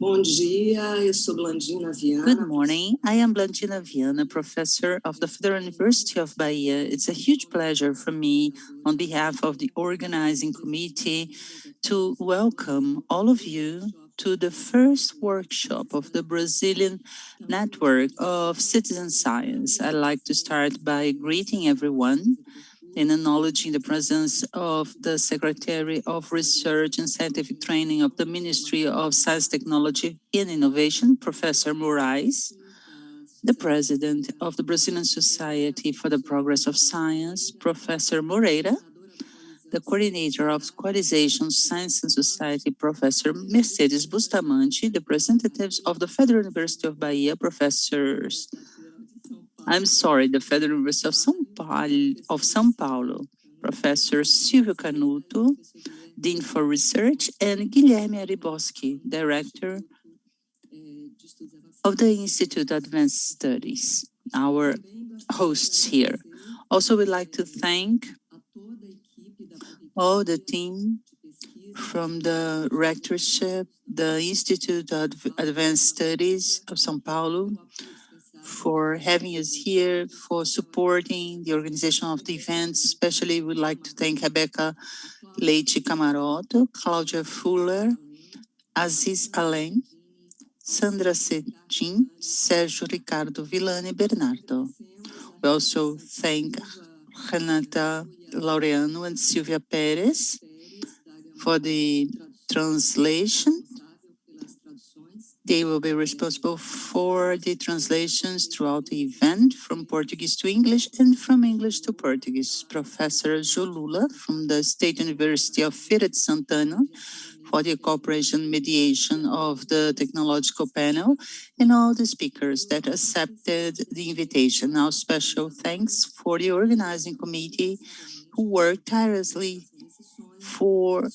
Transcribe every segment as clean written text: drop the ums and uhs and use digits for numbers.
Bom dia, eu sou Blandina Viana. Good morning. I am Blandina Viana, professor of the Federal University of Bahia. It's a huge pleasure for me, on behalf of the organizing committee, to welcome all of you to the first workshop of the Brazilian Network of Citizen Science. I'd like to start by greeting everyone and acknowledging the presence of the Secretary of Research and Scientific Training of the Ministry of Science, Technology and Innovation, Professor Moraes, the President of the Brazilian Society for the Progress of Science, Professor Moreira, the Coordinator of Equalization, Science and Society, Professor Mercedes Bustamante, the representatives of the Federal University of Bahia, Professors the Federal University of São Paulo, Professor Silvio Canuto, Dean for Research, and Guilherme Ariboski, Director of the Institute of Advanced Studies, our hosts here. Also, we'd like to thank all the team from the rectorship, the Institute of Advanced Studies of São Paulo, for having us here, for supporting the organization of the events. Especially, we'd like to thank Rebecca Leite Camaroto, Claudia Fuller, Aziz Alem, Sandra Cetim, Sérgio Ricardo Villani Bernardo. We also thank Renata Laureano and Silvia Perez for the translation. They will be responsible for the translations throughout the event from Portuguese to English and from English to Portuguese. Professor Jolula from the State University of Feira de Santana for the cooperation mediation of the technological panel, and all the speakers that accepted the invitation. Now, special thanks for the organizing committee who worked tirelessly for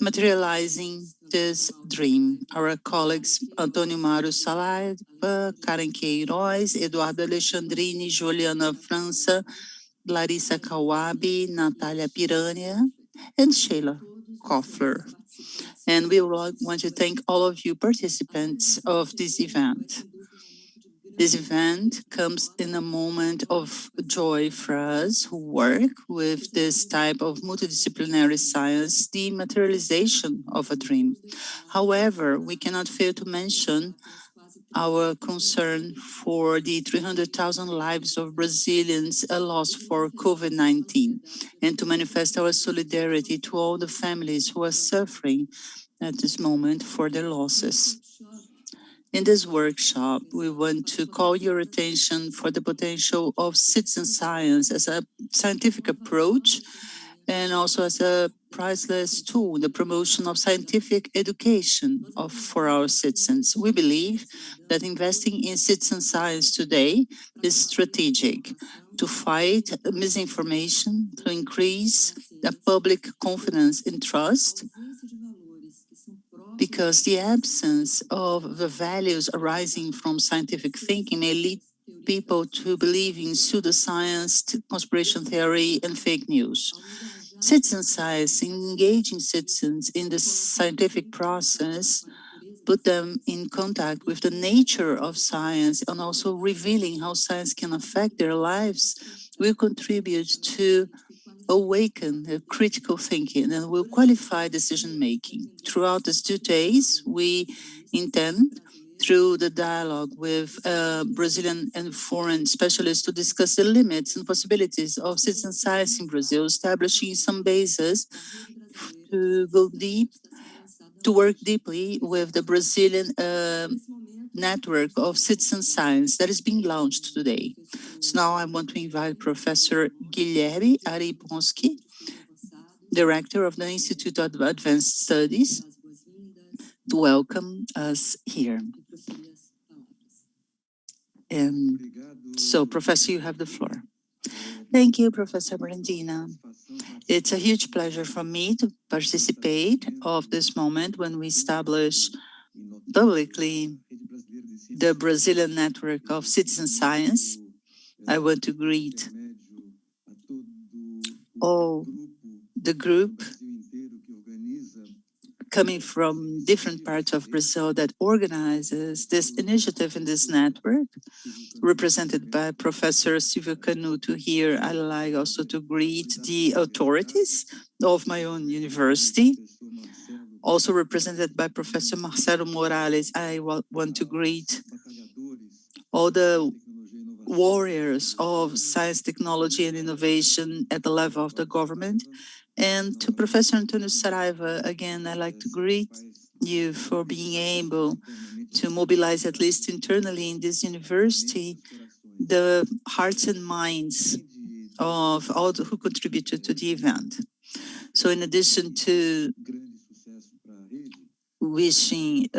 materializing this dream. Our colleagues Antônio Mário Salaiba, Karen Queiroz, Eduardo Alexandrini, Juliana França, Larissa Kawabi, Natália Piranha, and Sheila Koffler. And we want to thank all of you participants of this event. This event comes in a moment of joy for us who work with this type of multidisciplinary science, the materialization of a dream. However, we cannot fail to mention our concern for the 300,000 lives of Brazilians lost for COVID-19, and to manifest our solidarity to all the families who are suffering at this moment for their losses. In this workshop, we want to call your attention for the potential of citizen science as a scientific approach and also as a priceless tool, the promotion of scientific education for our citizens. We believe that investing in citizen science today is strategic to fight misinformation, to increase the public confidence and trust, because the absence of the values arising from scientific thinking may lead people to believe in pseudoscience, conspiracy theory, and fake news. Citizen science, engaging citizens in the scientific process, put them in contact with the nature of science and also revealing how science can affect their lives, will contribute to awaken critical thinking and will qualify decision making. Throughout these 2 days, we intend, through the dialogue with Brazilian and foreign specialists, to discuss the limits and possibilities of citizen science in Brazil, establishing some bases to go deep, to work deeply with the Brazilian network of citizen science that is being launched today. So now I want to invite Professor Guilherme Ariboski, Director of the Institute of Advanced Studies, to welcome us here. And so, Professor, you have the floor. Thank you, Professor Brandina. It's a huge pleasure for me to participate of this moment when we establish publicly the Brazilian Network of Citizen Science. I want to greet all the group coming from different parts of Brazil that organizes this initiative in this network, represented by Professor Silvio Canuto here. I like also to greet the authorities of my own university, also represented by Professor Marcelo Morales. I want to greet all the warriors of science, technology, and innovation at the level of the government. And to Professor Antonio Saraiva, again, I'd like to greet you for being able to mobilize, at least internally in this university, the hearts and minds of all who contributed to the event. So in addition to wishing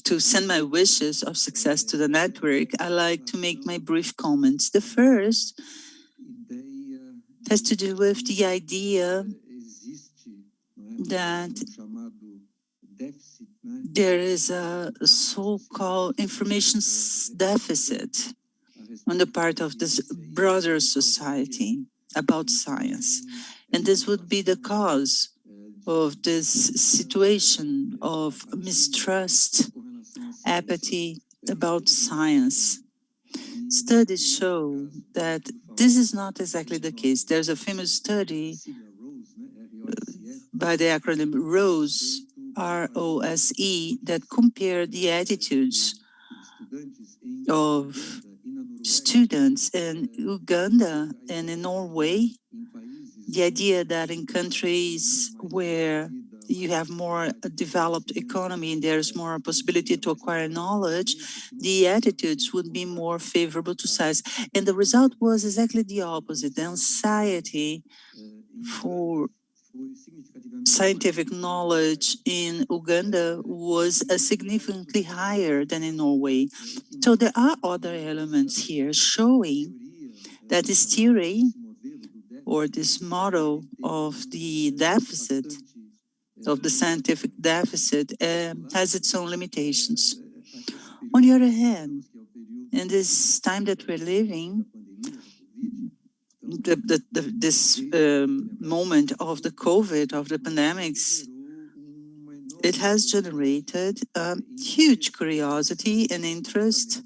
to send my wishes of success to the network, I like to make my brief comments. The first has to do with the idea that there is a so-called information deficit on the part of this broader society about science. And this would be the cause of this situation of mistrust, apathy about science. Studies show that this is not exactly the case. There's a famous study by the acronym ROSE, R-O-S-E, that compared the attitudes of students in Uganda and in Norway. The idea that in countries where you have more developed economy and there's more possibility to acquire knowledge, the attitudes would be more favorable to science. And the result was exactly the opposite. The anxiety for scientific knowledge in Uganda was significantly higher than in Norway. So there are other elements here showing that this theory or this model of the deficit, of the scientific deficit, has its own limitations. On the other hand, in this time that we're living, this moment of the COVID, of the pandemics, it has generated huge curiosity and interest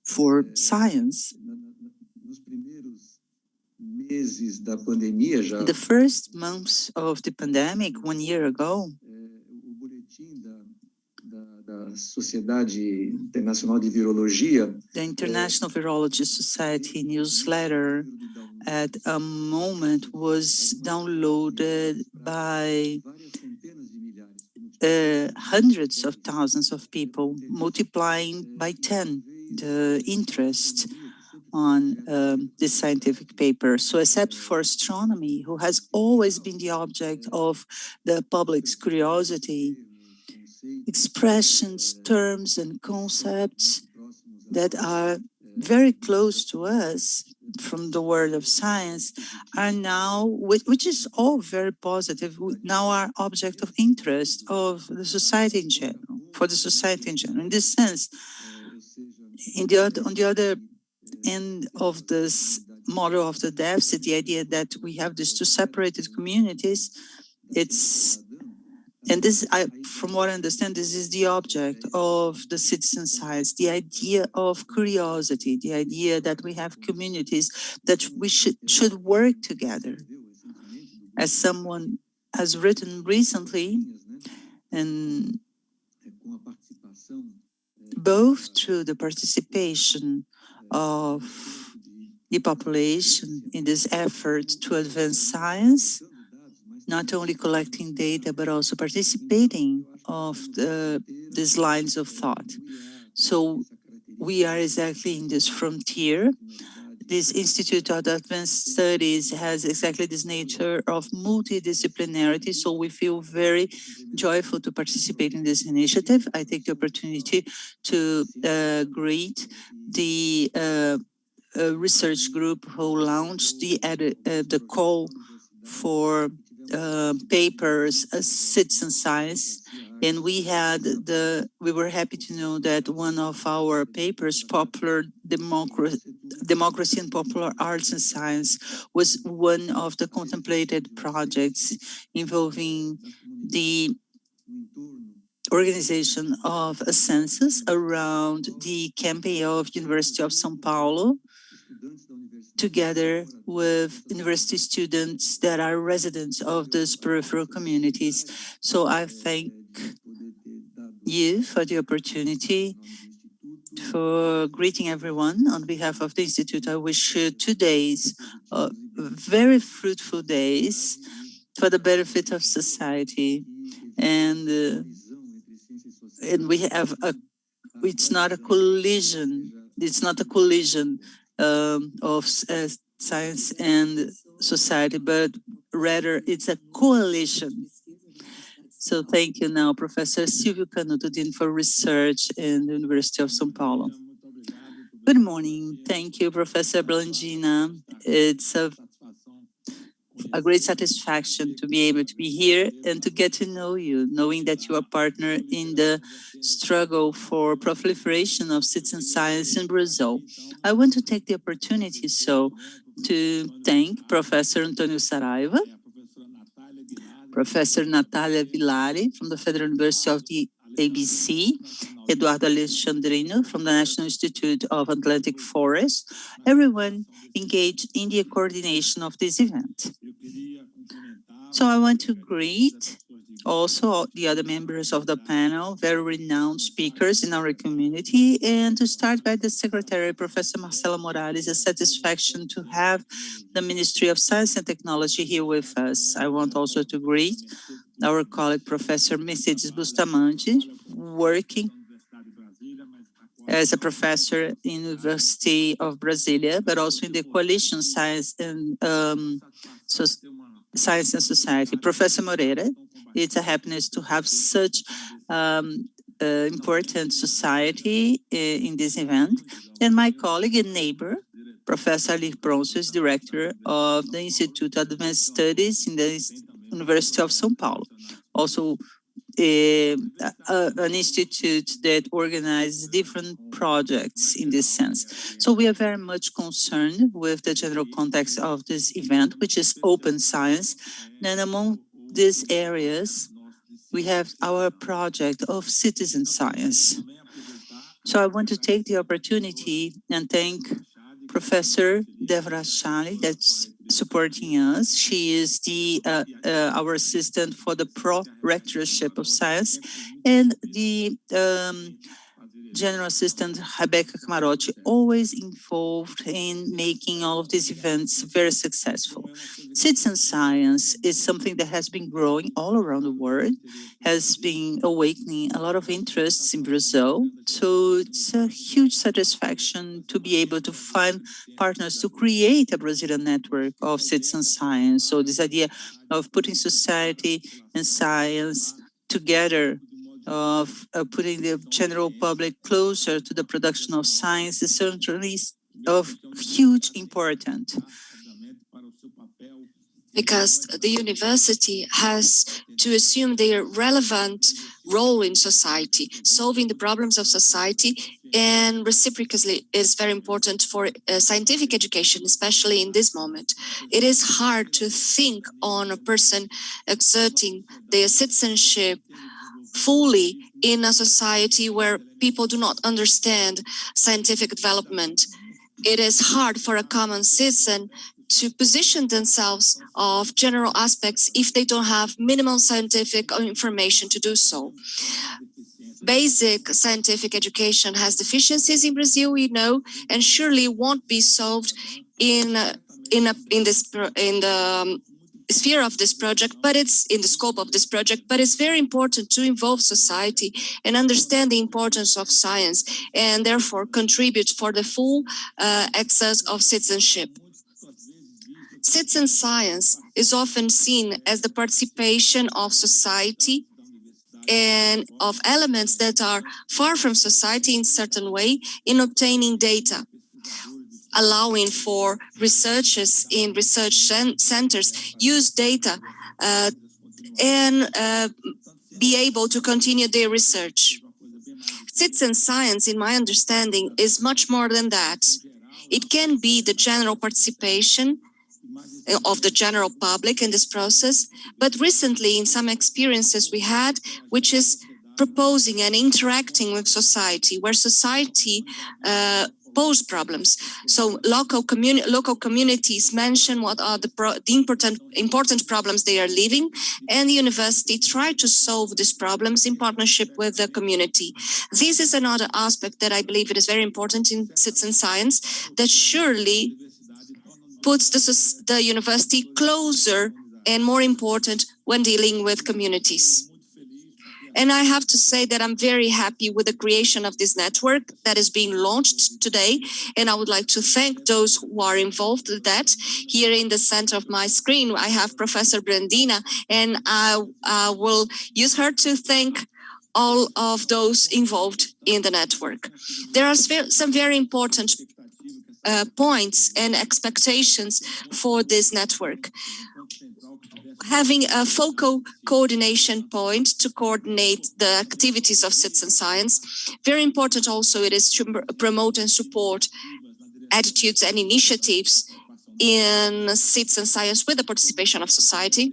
for science. In the first months of the pandemic, 1 year ago, the International Virology Society newsletter at a moment was downloaded by hundreds of thousands of people, multiplying by 10 the interest on this scientific paper. So except for astronomy, who has always been the object of the public's curiosity, expressions, terms, and concepts that are very close to us from the world of science are now, which is all very positive, now are object of interest of the society in general, for the society in general. In this sense, on the other end of this model of the deficit, the idea that we have these two separated communities, from what I understand, this is the object of the citizen science, the idea of curiosity, the idea that we have communities that we should work together. As someone has written recently, and both through the participation of the population in this effort to advance science, not only collecting data, but also participating of these lines of thought. So we are exactly in this frontier. This Institute of Advanced Studies has exactly this nature of multidisciplinarity, so we feel very joyful to participate in this initiative. I take the opportunity to greet the research group who launched the call for papers, Citizen Science, and we were happy to know that one of our papers, Popular Democracy and Popular Arts and Science, was one of the contemplated projects involving the organization of a census around the campaign of University of São Paulo, together with university students that are residents of these peripheral communities. So I thank you for the opportunity for greeting everyone on behalf of the Institute. I wish you 2 days, very fruitful days for the benefit of society. And we have it's not a collision. It's not a collision of science and society, but rather it's a coalition. So thank you now, Professor Silvio Canuto, Dean for Research in the University of São Paulo. Good morning. Thank you, Professor Blandina. It's a great satisfaction to be able to be here and to get to know you, knowing that you are a partner in the struggle for proliferation of citizen science in Brazil. I want to take the opportunity to thank Professor Antonio Saraiva, Professor Natalia Villari from the Federal University of the ABC, Eduardo Alexandrino from the National Institute of Atlantic Forest, everyone engaged in the coordination of this event. So I want to greet also the other members of the panel, very renowned speakers in our community, and to start by the Secretary, Professor Marcela Morales. A satisfaction to have the Ministry of Science and Technology here with us. I want also to greet our colleague, Professor Mercedes Bustamante, working as a professor in the University of Brasilia, but also in the Coalition Science and Science and Society. Professor Moreira, it's a happiness to have such important society in this event. And my colleague and neighbor, Professor Alir Bronzo, is director of the Institute of Advanced Studies in the University of São Paulo. Also, an institute that organizes different projects in this sense. So we are very much concerned with the general context of this event, which is open science. And among these areas, we have our project of citizen science. So I want to take the opportunity and thank Professor Devra Shali that's supporting us. She is our assistant for the Pro-Rectorship of Science, and the General Assistant Rebecca Camarotti, always involved in making all of these events very successful. Citizen science is something that has been growing all around the world, has been awakening a lot of interests in Brazil. So it's a huge satisfaction to be able to find partners to create a Brazilian network of citizen science. So this idea of putting society and science together, of putting the general public closer to the production of science is certainly of huge importance. Because the university has to assume their relevant role in society, solving the problems of society, and reciprocally is very important for scientific education, especially in this moment. It is hard to think on a person exerting their citizenship fully in a society where people do not understand scientific development. It is hard for a common citizen to position themselves of general aspects if they don't have minimum scientific information to do so. Basic scientific education has deficiencies in Brazil, we know, and surely won't be solved in the sphere of this project, but it's in the scope of this project, but it's very important to involve society and understand the importance of science and therefore contribute for the full access of citizenship. Citizen science is often seen as the participation of society and of elements that are far from society in a certain way in obtaining data, allowing for researchers in research centers use data and be able to continue their research. Citizen science, in my understanding, is much more than that. It can be the general participation of the general public in this process, but recently in some experiences we had, which is proposing and interacting with society, where society pose problems. So local communities mention what are the important problems they are living, and the university try to solve these problems in partnership with the community. This is another aspect that I believe it is very important in citizen science, that surely puts the university closer and more important when dealing with communities. And I have to say that I'm very happy with the creation of this network that is being launched today. And I would like to thank those who are involved with that. Here in the center of my screen, I have Professor Brandina, and I will use her to thank all of those involved in the network. There are some very important points and expectations for this network. Having a focal coordination point to coordinate the activities of citizen science. Very important also it is to promote and support attitudes and initiatives in citizen science with the participation of society.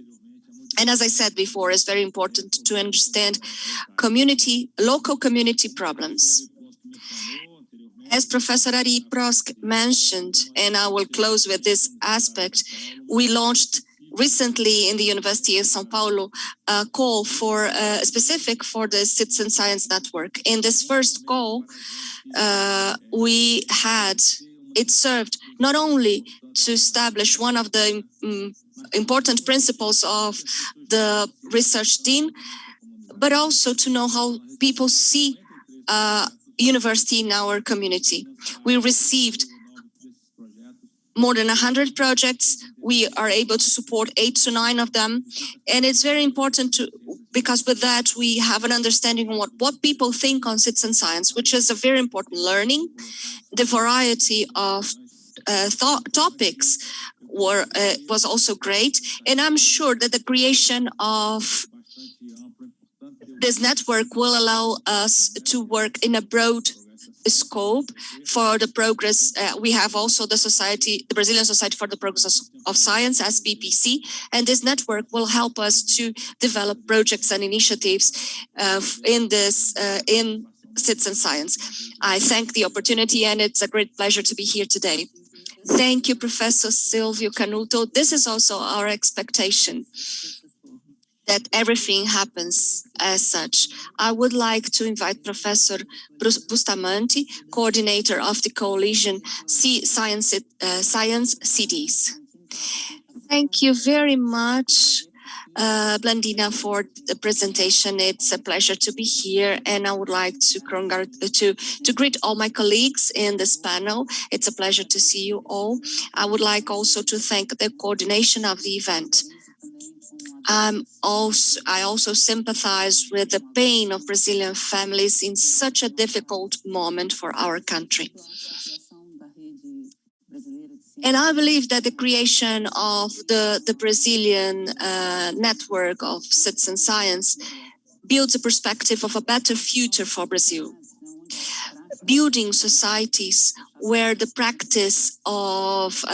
And as I said before, it's very important to understand local community problems. As Professor Ari Prosk mentioned, and I will close with this aspect, we launched recently in the University of São Paulo a call for specific for the Citizen Science Network. In this first call, it served not only to establish one of the important principles of the research team, but also to know how people see university in our community. We received more than 100 projects. We are able to support 8 to 9 of them. And it's very important because with that, we have an understanding of what people think on citizen science, which is a very important learning. The variety of topics was also great. And I'm sure that the creation of this network will allow us to work in a broad scope for the progress. We have also the Brazilian Society for the Progress of Science, SBPC, and this network will help us to develop projects and initiatives in citizen science. I thank the opportunity, and it's a great pleasure to be here today. Thank you, Professor Silvio Canuto. This is also our expectation, that everything happens as such. I would like to invite Professor Bustamante, coordinator of the Coalition Science CDs. Thank you very much, Blandina, for the presentation. It's a pleasure to be here, and I would like to greet all my colleagues in this panel. It's a pleasure to see you all. I would like also to thank the coordination of the event. I also sympathize with the pain of Brazilian families in such a difficult moment for our country. And I believe that the creation of the Brazilian network of citizen science builds a perspective of a better future for Brazil. Building societies where the practice of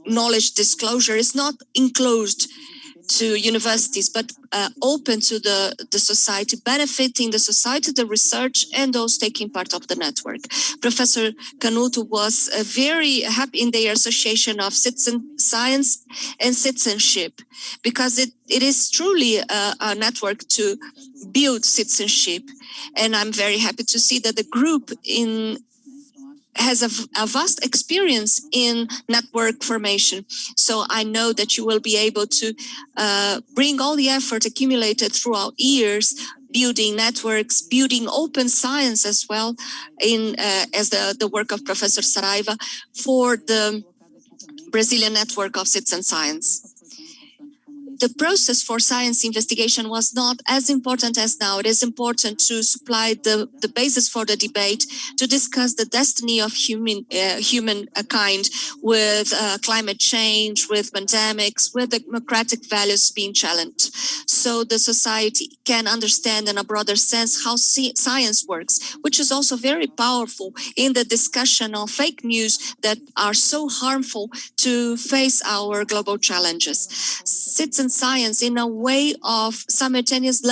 knowledge disclosure is not enclosed to universities, but open to the society, benefiting the society, the research, and those taking part of the network. Professor Canuto was very happy in the association of citizen science and citizenship, because it is truly a network to build citizenship. And I'm very happy to see that the group has a vast experience in network formation. So I know that you will be able to bring all the effort accumulated throughout years, building networks, building open science as well, as the work of Professor Saraiva for the Brazilian network of citizen science. the process for science investigation was not as important as now. It is important to supply the basis for the debate, to discuss the destiny of humankind with climate change, with pandemics, with democratic values being challenged. So the society can understand in a broader sense how science works, which is also very powerful in the discussion of fake news that are so harmful to face our global challenges. Citizen science in a way of simultaneous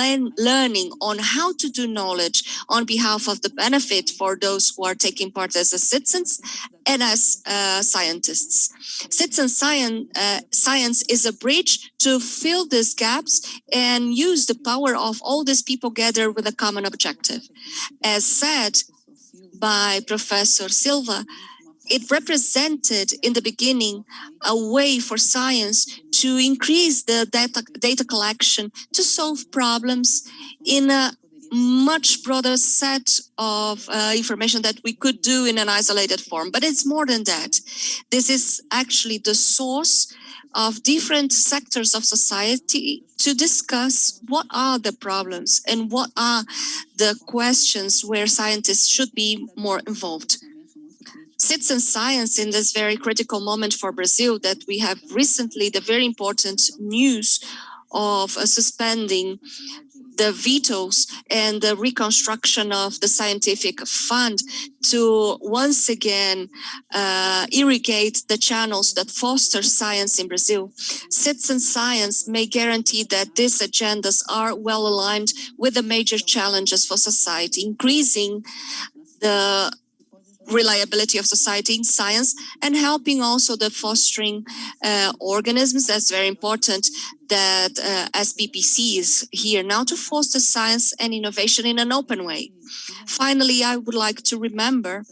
learning on how to do knowledge on behalf of the benefit for those who are taking part as citizens and as scientists. Citizen science is a bridge to fill these gaps and use the power of all these people gathered with a common objective. As said by Professor Silva, it represented in the beginning a way for science to increase the data collection to solve problems in a much broader set of information that we could do in an isolated form. But it's more than that. This is actually the source of different sectors of society to discuss what are the problems and what are the questions where scientists should be more involved. Citizen science in this very critical moment for Brazil, that we have recently the very important news of suspending the vetoes and the reconstruction of the scientific fund to once again irrigate the channels that foster science in Brazil. Citizen science may guarantee that these agendas are well aligned with the major challenges for society, increasing the reliability of society in science and helping also the fostering organisms. That's very important that SBPC is here now to foster science and innovation in an open way. Finally, I would like to remember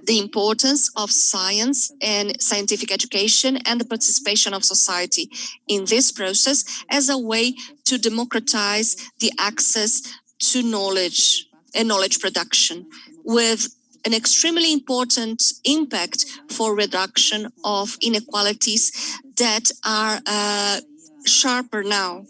the importance of science and scientific education and the participation of society in this process as a way to democratize the access to knowledge and knowledge production, with an extremely important impact for reduction of inequalities that are sharper now.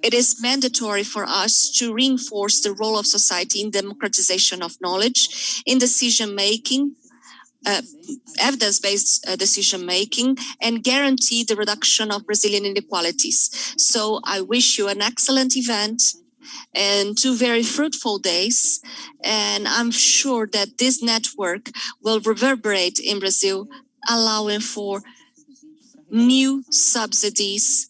It is mandatory for us to reinforce the role of society in democratization of knowledge, in decision-making, evidence-based decision-making, and guarantee the reduction of Brazilian inequalities. So I wish you an excellent event and 2 very fruitful days. And I'm sure that this network will reverberate in Brazil, allowing for new subsidies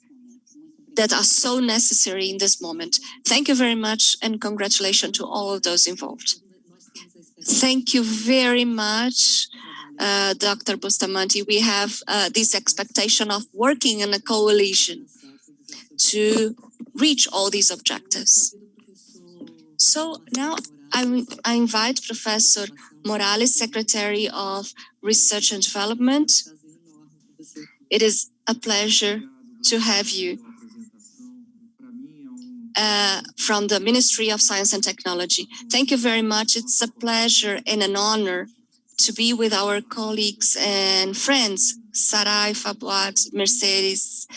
that are so necessary in this moment. Thank you very much, and congratulations to all of those involved. Thank you very much, Dr. Bustamante. We have this expectation of working in a coalition to reach all these objectives. So now I invite Professor Morales, Secretary of Research and Development. It is a pleasure to have you from the Ministry of Science and Technology. Thank you very much. It's a pleasure and an honor to be with our colleagues and friends, Sarai, Fabuat, Mercedes,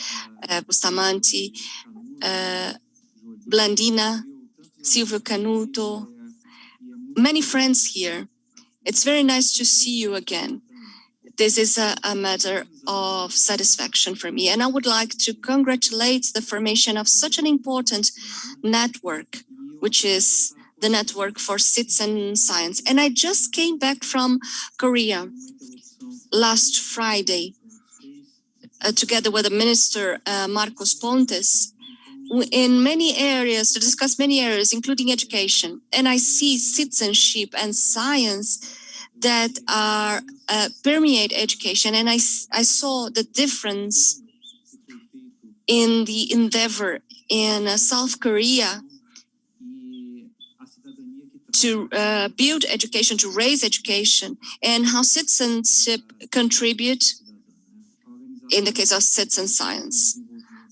Bustamante, Blandina, Silvio Canuto, many friends here. It's very nice to see you again. This is a matter of satisfaction for me. And I would like to congratulate the formation of such an important network, which is the Network for Citizen Science. And I just came back from Korea last Friday, together with the Minister Marcos Pontes, in many areas, to discuss many areas, including education. And I see citizenship and science that are permeate education. And I saw the difference in the endeavor in South Korea to build education, to raise education, and how citizenship contribute in the case of citizen science.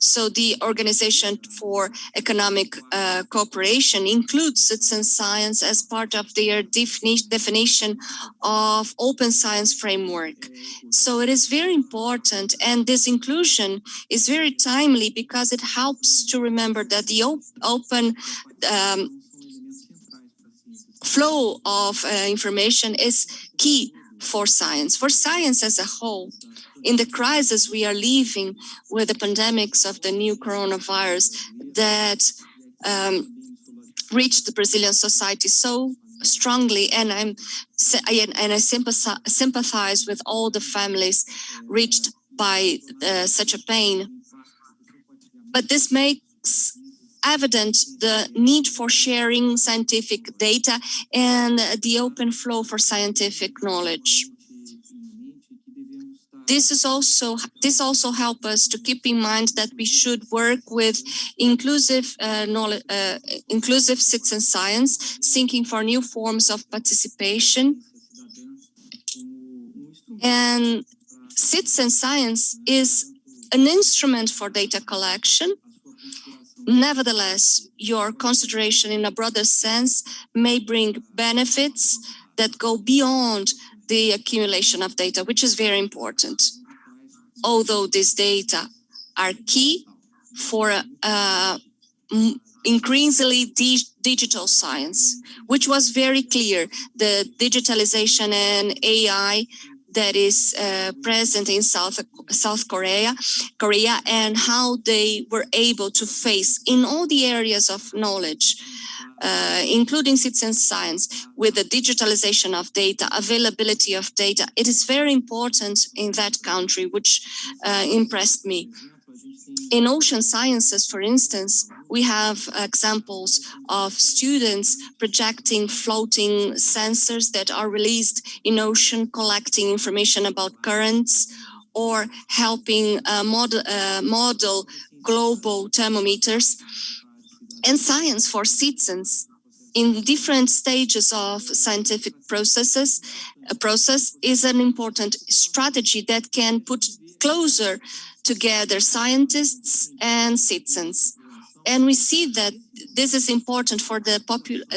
So the Organization for Economic Cooperation includes citizen science as part of their definition of open science framework. So it is very important, and this inclusion is very timely because it helps to remember that the open flow of information is key for science as a whole. In the crisis we are living with the pandemics of the new coronavirus that reached the Brazilian society so strongly, and I sympathize with all the families reached by such a pain. But this makes evident the need for sharing scientific data and the open flow for scientific knowledge. This also helps us to keep in mind that we should work with inclusive inclusive citizen science, seeking for new forms of participation. And citizen science is an instrument for data collection. Nevertheless, your consideration in a broader sense may bring benefits that go beyond the accumulation of data, which is very important. Although these data are key for increasingly digital science, which was very clear, the digitalization and AI that is present in South Korea, and how they were able to face in all the areas of knowledge, including citizen science, with the digitalization of data, availability of data. It is very important in that country, which impressed me. In ocean sciences, for instance, we have examples of students projecting floating sensors that are released in ocean, collecting information about currents, or helping model global thermometers. And science for citizens in different stages of scientific process is an important strategy that can put closer together scientists and citizens. And we see that this is important for the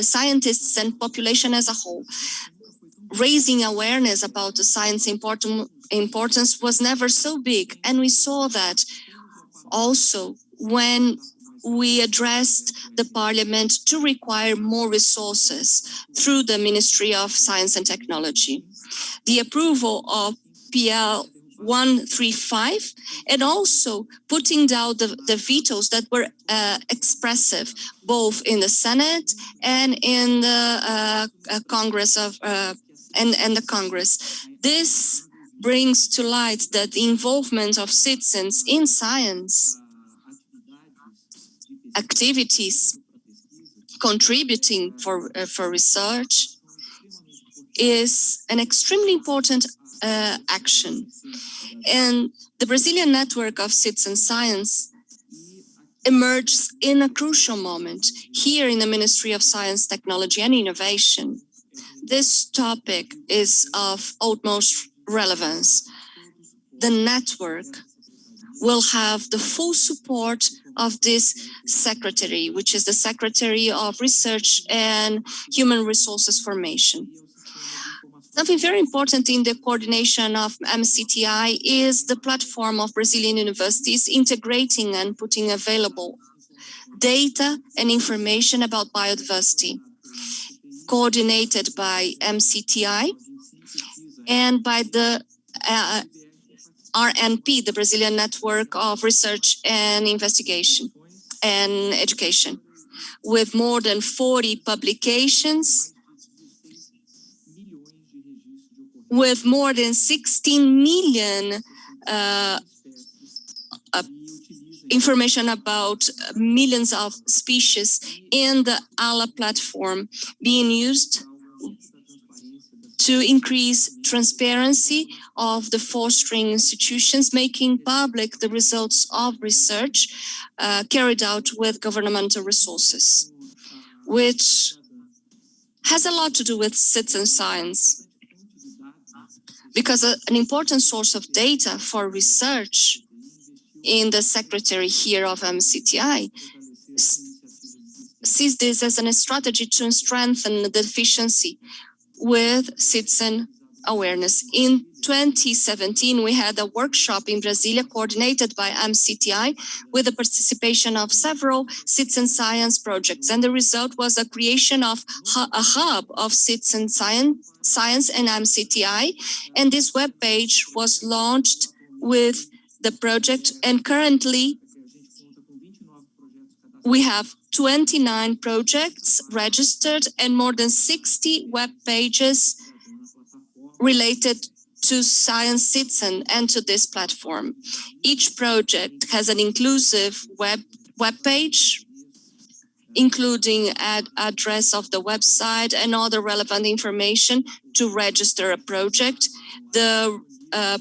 scientists and population as a whole. Raising awareness about the science importance was never so big. And we saw that also when we addressed the parliament to require more resources through the Ministry of Science and Technology. The approval of PL 135, and also putting down the vetoes that were expressive, both in the Senate and in the Congress of and the Congress. This brings to light that the involvement of citizens in science activities contributing for research is an extremely important action. And the Brazilian network of citizen science emerges in a crucial moment here in the Ministry of Science, Technology and Innovation. This topic is of utmost relevance. The network will have the full support of this secretary, which is the Secretary of Research and Human Resources Formation. Something very important in the coordination of MCTI is the platform of Brazilian universities integrating and putting available data and information about biodiversity, coordinated by MCTI and by the RNP, the Brazilian Network of Research and Investigation and Education, with more than 40 publications, with more than 16 million information about millions of species in the ALA platform being used to increase transparency of the fostering institutions, making public the results of research carried out with governmental resources, which has a lot to do with citizen science. Because an important source of data for research in the secretary here of MCTI sees this as a strategy to strengthen the efficiency with citizen awareness. In 2017, we had a workshop in Brasilia coordinated by MCTI with the participation of several citizen science projects. And the result was the creation of a hub of citizen science and MCTI. And this webpage was launched with the project. And currently, we have 29 projects registered and more than 60 web pages related to Science Citizen and to this platform. Each project has an inclusive web page, including address of the website and other relevant information to register a project. The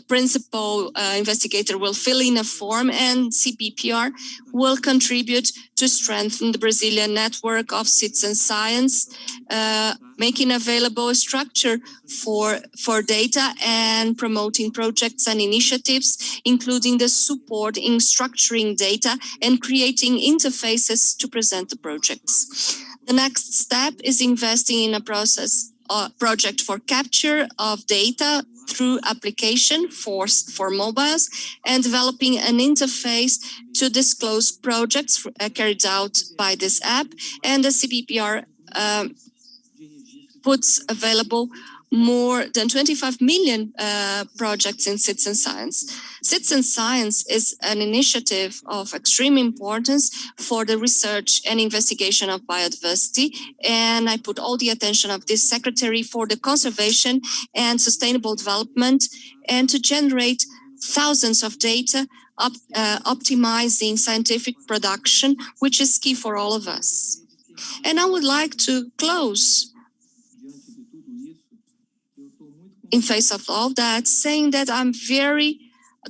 principal investigator will fill in a form, and CBPR will contribute to strengthen the Brazilian network of citizen science, making available a structure for data and promoting projects and initiatives, including the support in structuring data and creating interfaces to present the projects. The next step is investing in a project for capture of data through application for mobiles and developing an interface to disclose projects carried out by this app. And the CBPR puts available more than 25 million projects in citizen science. Citizen science is an initiative of extreme importance for the research and investigation of biodiversity, and I put all the attention of this secretary for the conservation and sustainable development and to generate thousands of data, optimizing scientific production, which is key for all of us. And I would like to close in face of all that, saying that I'm very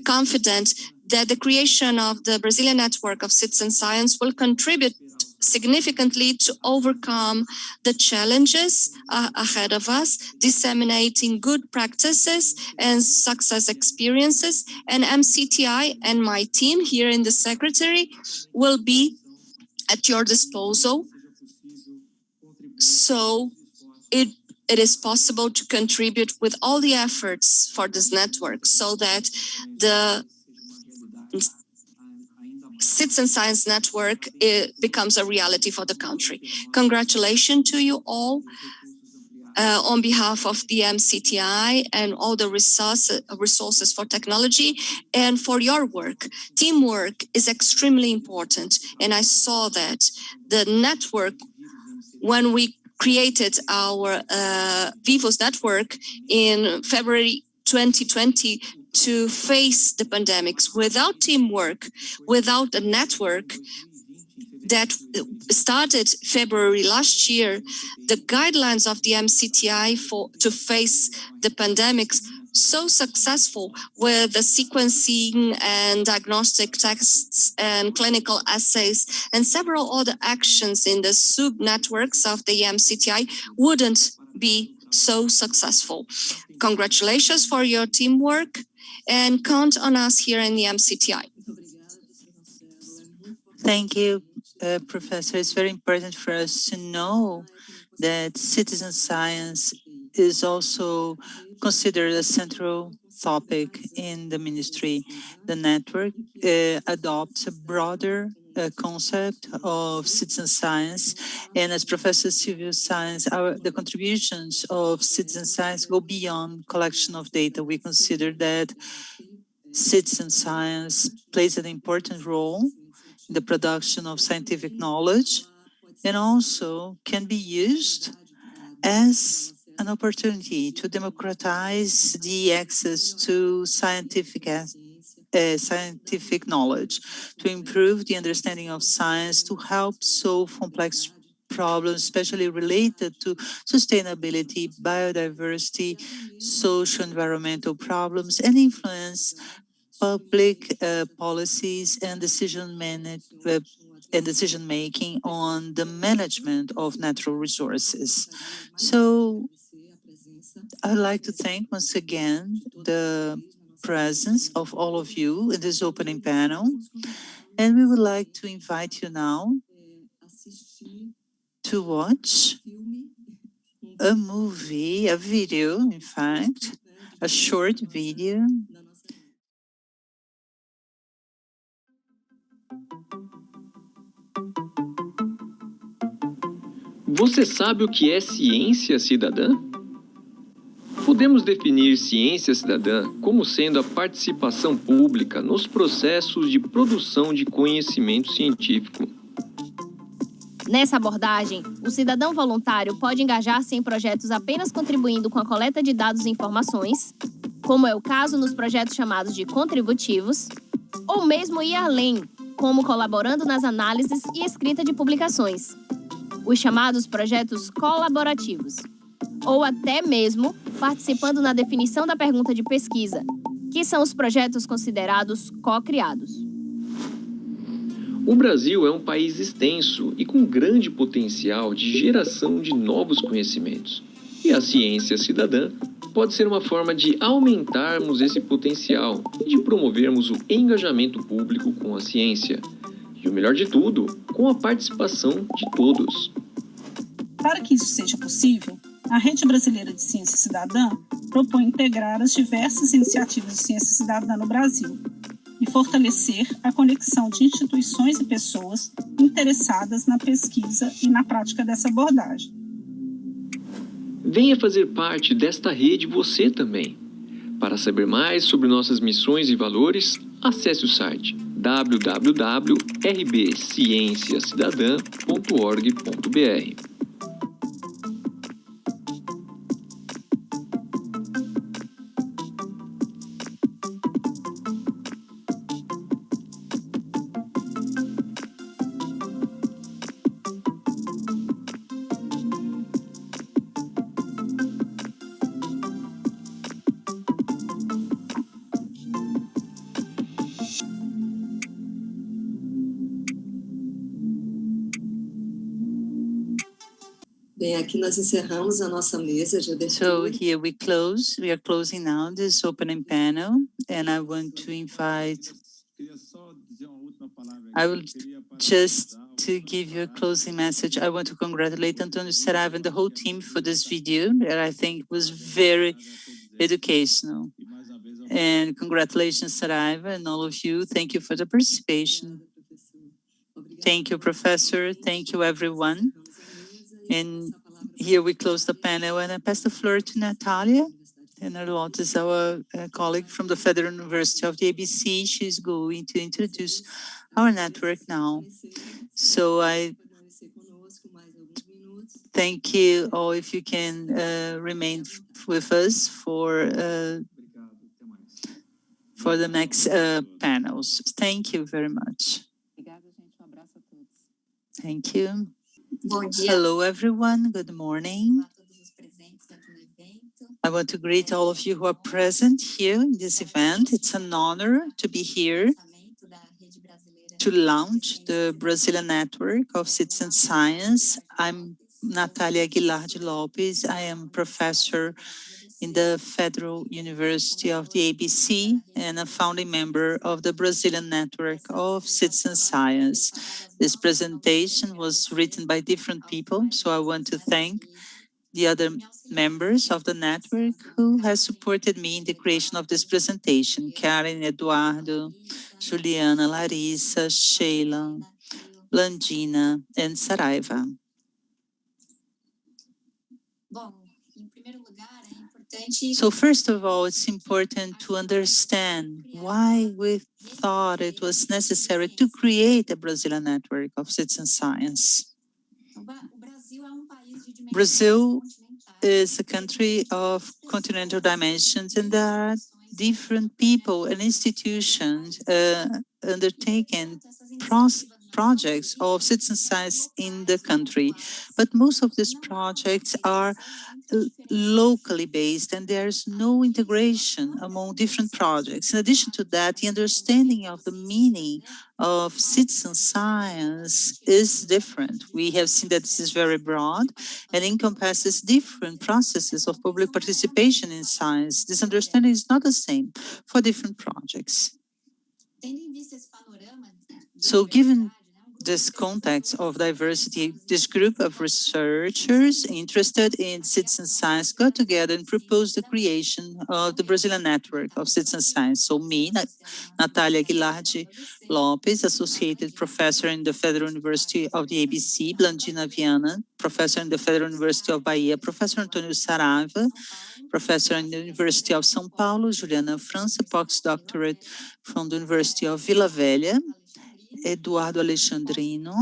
confident that the creation of the Brazilian network of citizen science will contribute significantly to overcome the challenges ahead of us, disseminating good practices and success experiences. And MCTI and my team here in the Secretary will be at your disposal. So it is possible to contribute with all the efforts for this network so that the Citizen Science Network becomes a reality for the country. Congratulations to you all on behalf of the MCTI and all the resources for technology and for your work. Teamwork is extremely important, and I saw that the network, when we created our Vivos network in February 2020 to face the pandemics. Without teamwork, without a network that started February last year, the guidelines of the MCTI to face the pandemics so successful with the sequencing and diagnostic tests and clinical assays and several other actions in the sub-networks of the MCTI wouldn't be so successful. Congratulations for your teamwork and count on us here in the MCTI. Thank you, Professor. It's very important for us to know that citizen science is also considered a central topic in the ministry. The network adopts a broader concept of citizen science, and as Professor Silvio Science, the contributions of citizen science go beyond collection of data. We consider that citizen science plays an important role in the production of scientific knowledge and also can be used as an opportunity to democratize the access to scientific knowledge, to improve the understanding of science, to help solve complex problems, especially related to sustainability, biodiversity, social environmental problems, and influence public policies and decision making on the management of natural resources. So I'd like to thank once again the presence of all of you in this opening panel. And we would like to invite you now to watch a movie, a video, in fact, a short video. Você sabe o que é ciência cidadã? Podemos definir ciência cidadã como sendo a participação pública nos processos de produção de conhecimento científico. Nessa abordagem, o cidadão voluntário pode engajar-se em projetos apenas contribuindo com a coleta de dados e informações, como é o caso nos projetos chamados de contributivos, ou mesmo ir além, como colaborando nas análises e escrita de publicações, os chamados projetos colaborativos, ou até mesmo participando na definição da pergunta de pesquisa, que são os projetos considerados co-criados. O Brasil é um país extenso e com grande potencial de geração de novos conhecimentos. E a ciência cidadã pode ser uma forma de aumentarmos esse potencial e de promovermos o engajamento público com a ciência. E o melhor de tudo, com a participação de todos. Para que isso seja possível, a Rede Brasileira de Ciência Cidadã propõe integrar as diversas iniciativas de ciência cidadã no Brasil e fortalecer a conexão de instituições e pessoas interessadas na pesquisa e na prática dessa abordagem. Venha fazer parte desta rede você também. Para saber mais sobre nossas missões e valores, acesse o site www.rbcienciacidadã.org.br. Bem, aqui nós encerramos a nossa mesa de abertura. So here we are closing now this opening panel, and I want to invite, I will just to give you a closing message. I want to congratulate Antonio Saraiva and the whole team for this video that I think was very educational. And congratulations, Saraiva, and all of you. Thank you for the participation. Thank you, Professor. Thank you, everyone. And here we close the panel, and I pass the floor to Natalia. And Arlott is our colleague from the Federal University of the ABC. She's going to introduce our network now. So I thank you all if you can remain with us for the next panels. Thank you very much. Thank you. Hello, everyone. Good morning. I want to greet all of you who are present here in this event. It's an honor to be here to launch the Brazilian Network of Citizen Science. I'm Natalia Aguilar de Lopes. I am professor in the Federal University of the ABC and a founding member of the Brazilian Network of Citizen Science. This presentation was written by different people, so I want to thank the other members of the network who has supported me in the creation of this presentation: Karen, Eduardo, Juliana, Larissa, Sheila, Blandina, and Saraiva. So first of all, it's important to understand why we thought it was necessary to create a Brazilian network of citizen science. Brazil is a country of continental dimensions, and there are different people and institutions undertaking projects of citizen science in the country. But most of these projects are locally based, and there's no integration among different projects. In addition to that, the understanding of the meaning of citizen science is different. We have seen that this is very broad and encompasses different processes of public participation in science. This understanding is not the same for different projects. So given this context of diversity, this group of researchers interested in citizen science got together and proposed the creation of the Brazilian Network of Citizen Science. So me, Natalia Aguilar Lopes, Associated Professor in the Federal University of the ABC, Blandina Viana, Professor in the Federal University of Bahia, Professor Antônio Saraiva, Professor in the University of São Paulo, Juliana França, postdoctorate from the University of Vila Velha, Eduardo Alexandrino,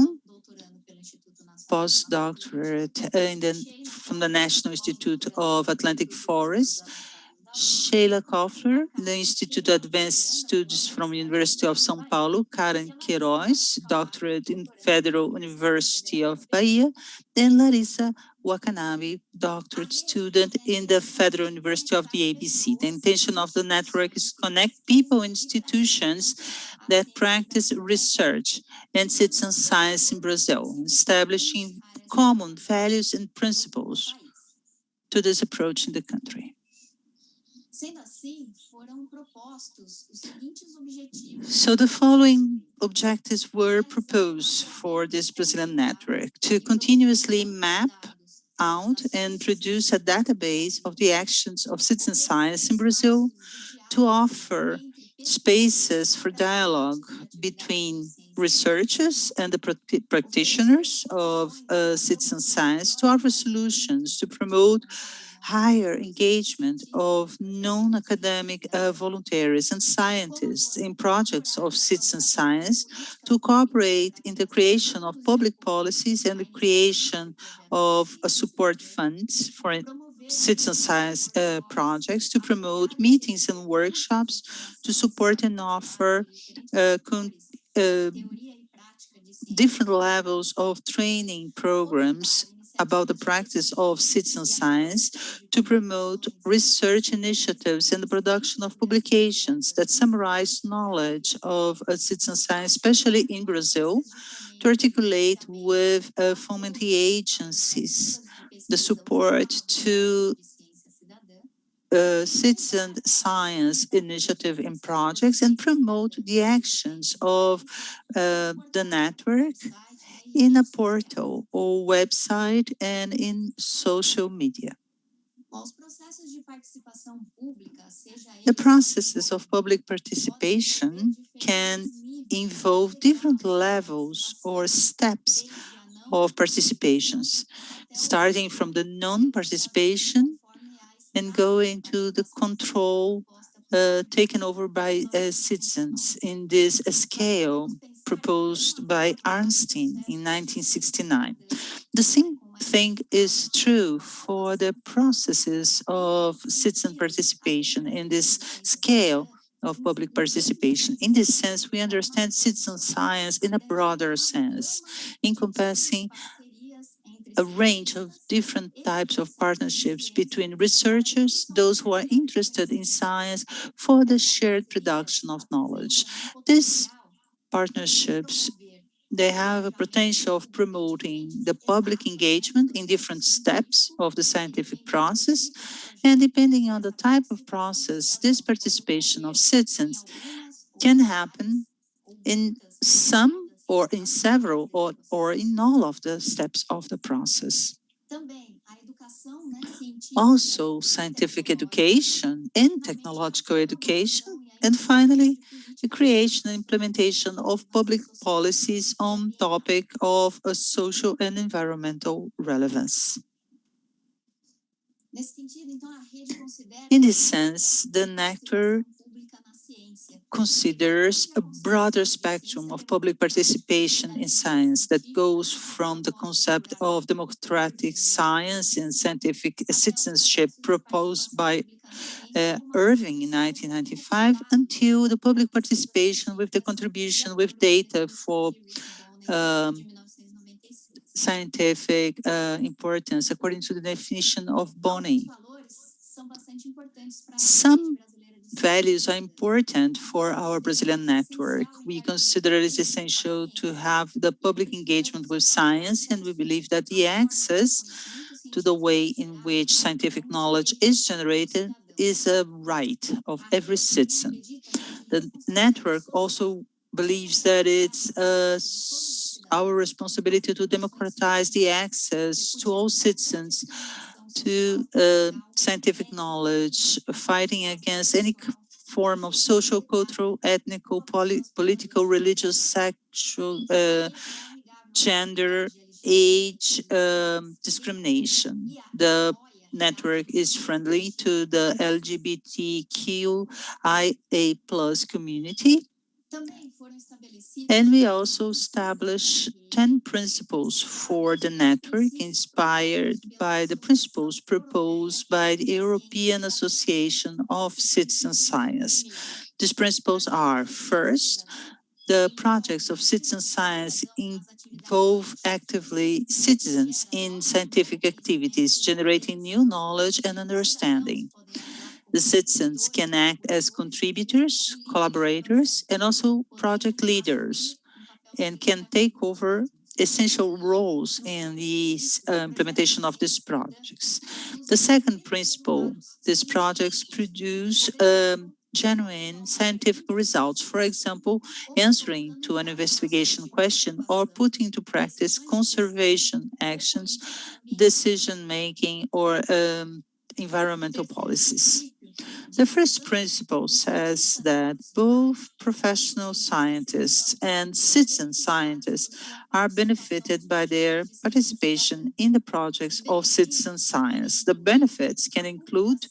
postdoctorate from the National Institute of Atlantic Forest, Sheila Koffler, the Institute of Advanced Studies from University of São Paulo, Karen Queiroz, doctorate in Federal University of Bahia, and Larissa Wakanabe, doctorate student in the Federal University of the ABC. The intention of the network is to connect people and institutions that practice research and citizen science in Brazil, establishing common values and principles to this approach in the country. So the following objectives were proposed for this Brazilian network: to continuously map out and produce a database of the actions of citizen science in Brazil, to offer spaces for dialogue between researchers and the practitioners of citizen science, to offer solutions to promote higher engagement of non-academic volunteers and scientists in projects of citizen science, to cooperate in the creation of public policies and the creation of support funds for citizen science projects, to promote meetings and workshops, to support and offer different levels of training programs about the practice of citizen science, to promote research initiatives and the production of publications that summarize knowledge of citizen science, especially in Brazil, to articulate with fomenting agencies the support to citizen science initiative in projects, and promote the actions of the network in a portal or website and in social media. The processes of public participation can involve different levels or steps of participations, starting from the non-participation and going to the control taken over by citizens in this scale proposed by Arnstein in 1969. The same thing is true for the processes of citizen participation in this scale of public participation. In this sense, we understand citizen science in a broader sense, encompassing a range of different types of partnerships between researchers, those who are interested in science, for the shared production of knowledge. These partnerships, they have a potential of promoting the public engagement in different steps of the scientific process, and depending on the type of process, this participation of citizens can happen in some or in several or in all of the steps of the process. Also, scientific education and technological education, and finally, the creation and implementation of public policies on topic of social and environmental relevance. In this sense, the network considers a broader spectrum of public participation in science that goes from the concept of democratic science and scientific citizenship proposed by Irving in 1995 until the public participation with the contribution with data for scientific importance according to the definition of Bonney. Some values are important for our Brazilian network. We consider it is essential to have the public engagement with science, and we believe that the access to the way in which scientific knowledge is generated is a right of every citizen. The network also believes that it's our responsibility to democratize the access to all citizens to scientific knowledge, fighting against any form of social, cultural, ethnical, political, religious, sexual, gender, age discrimination. The network is friendly to the LGBTQIA+ community. And we also establish 10 principles for the network inspired by the principles proposed by the European Association of Citizen Science. These principles are, first, the projects of citizen science involve actively citizens in scientific activities, generating new knowledge and understanding. The citizens can act as contributors, collaborators, and also project leaders, and can take over essential roles in the implementation of these projects. The second principle, these projects produce genuine scientific results, for example, answering to an investigation question or putting into practice conservation actions, decision-making, or environmental policies. The first principle says that both professional scientists and citizen scientists are benefited by their participation in the projects of citizen science. The benefits can include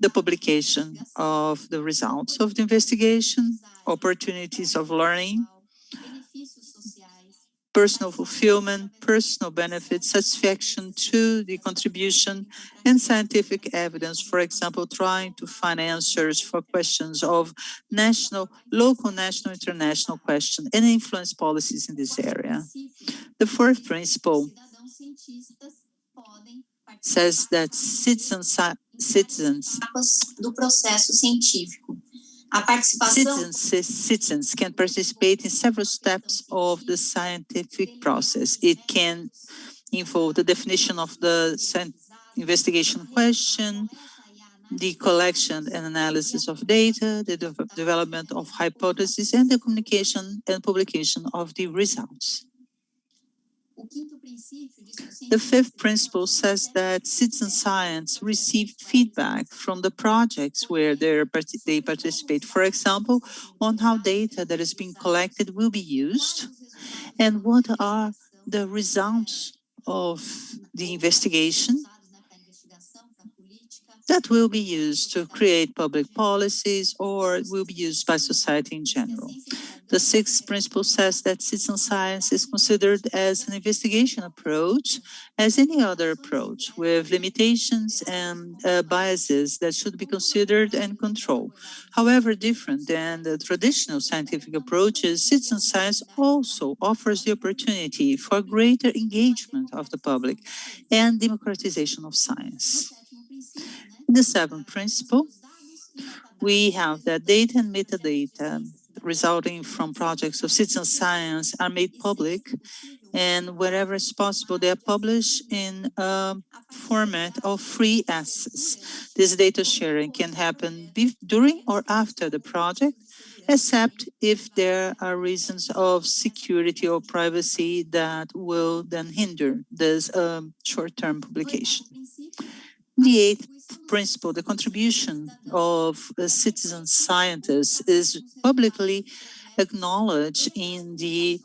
the publication of the results of the investigation, opportunities of learning, personal fulfillment, personal benefits, satisfaction to the contribution, and scientific evidence, for example, trying to find answers for questions of national, local, national, international questions, and influence policies in this area. The fourth principle says that citizens do processo científico. Citizens can participate in several steps of the scientific process. It can involve the definition of the investigation question, the collection and analysis of data, the development of hypotheses, and the communication and publication of the results. The fifth principle says that citizen science receive feedback from the projects where they participate, for example, on how data that is being collected will be used and what are the results of the investigation that will be used to create public policies or will be used by society in general. The sixth principle says that citizen science is considered as an investigation approach as any other approach with limitations and biases that should be considered and controlled. However, different than the traditional scientific approaches, citizen science also offers the opportunity for greater engagement of the public and democratization of science. In the seventh principle, we have that data and metadata resulting from projects of citizen science are made public, and wherever is possible, they are published in a format of free access. This data sharing can happen during or after the project, except if there are reasons of security or privacy that will then hinder this short-term publication. The eighth principle, the contribution of citizen scientists is publicly acknowledged in the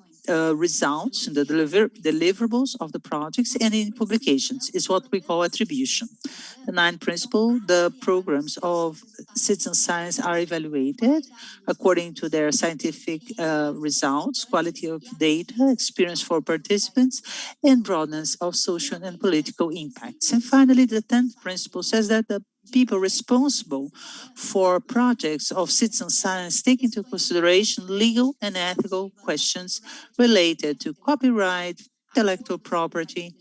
results, in the deliverables of the projects and in publications, is what we call attribution. The ninth principle, the programs of citizen science are evaluated according to their scientific results, quality of data, experience for participants, and broadness of social and political impacts. And finally, the 10th principle says that the people responsible for projects of citizen science take into consideration legal and ethical questions related to copyright, intellectual property,